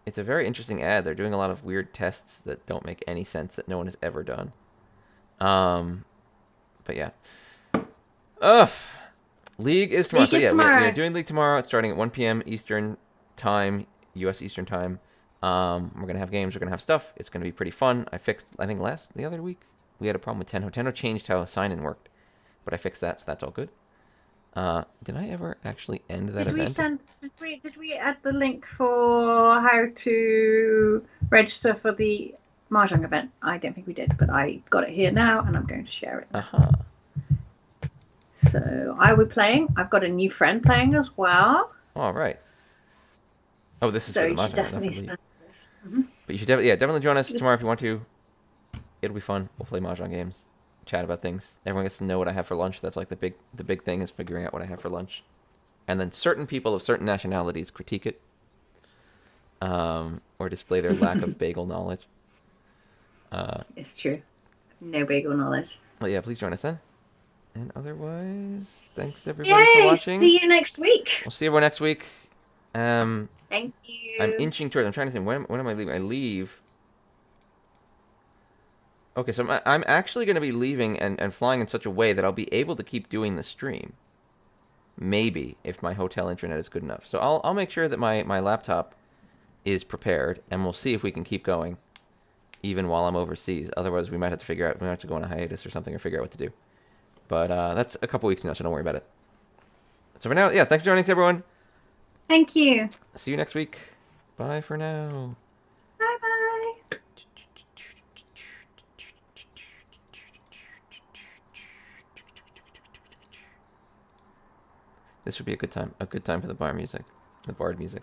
It's a very interesting ad. They're doing a lot of weird tests that don't make any sense that no one has ever done. But yeah. Ugh. League is tomorrow. League So is yeah, tomorrow. we are doing League tomorrow. It's starting at 1 p.m. Eastern time, U.S. Eastern time. We're gonna have games. We're gonna have stuff. It's gonna be pretty fun. I fixed. I think the other week we had a problem with Tenho. Tenho changed how sign-in worked, but I fixed that, so that's all good. Did I ever actually end that event? Did we add the link for how to register for the Mahjong event? I don't think we did, but I got it here now and I'm going to share it. Uh-huh. So I will be playing. I've got a new friend playing as well. All right. Oh, this is So for the you should Mahjong, not for definitely League. send Yes. Mm-hmm. But you should definitely join us Yes. tomorrow if you want to. It'll be fun. We'll play Mahjong games, chat about things. Everyone gets to know what I have for lunch. That's like the big thing is figuring out what I have for lunch. And then certain people of certain nationalities critique it. Or display their lack of bagel knowledge. It's true. No bagel knowledge. Well, yeah, please join us then. And otherwise, thanks everybody for Yay! watching. See you next week. We'll see everyone next week. Thank I'm you. inching towards. I'm trying to think. When am I leaving? I leave. Okay, so I'm actually going to be leaving and flying in such a way that I'll be able to keep doing the stream. Maybe if my hotel internet is good enough. So I'll make sure that my laptop is prepared, and we'll see if we can keep going, even while I'm overseas. Otherwise, we might have to figure out. We might have to go on a hiatus or something, or figure out what to do. But that's a couple weeks now, so don't worry about it. So for now, yeah, thanks for joining us, everyone. Thank you. See you next week. Bye for now. Bye bye. This would be a good time for the bar music, the bard music.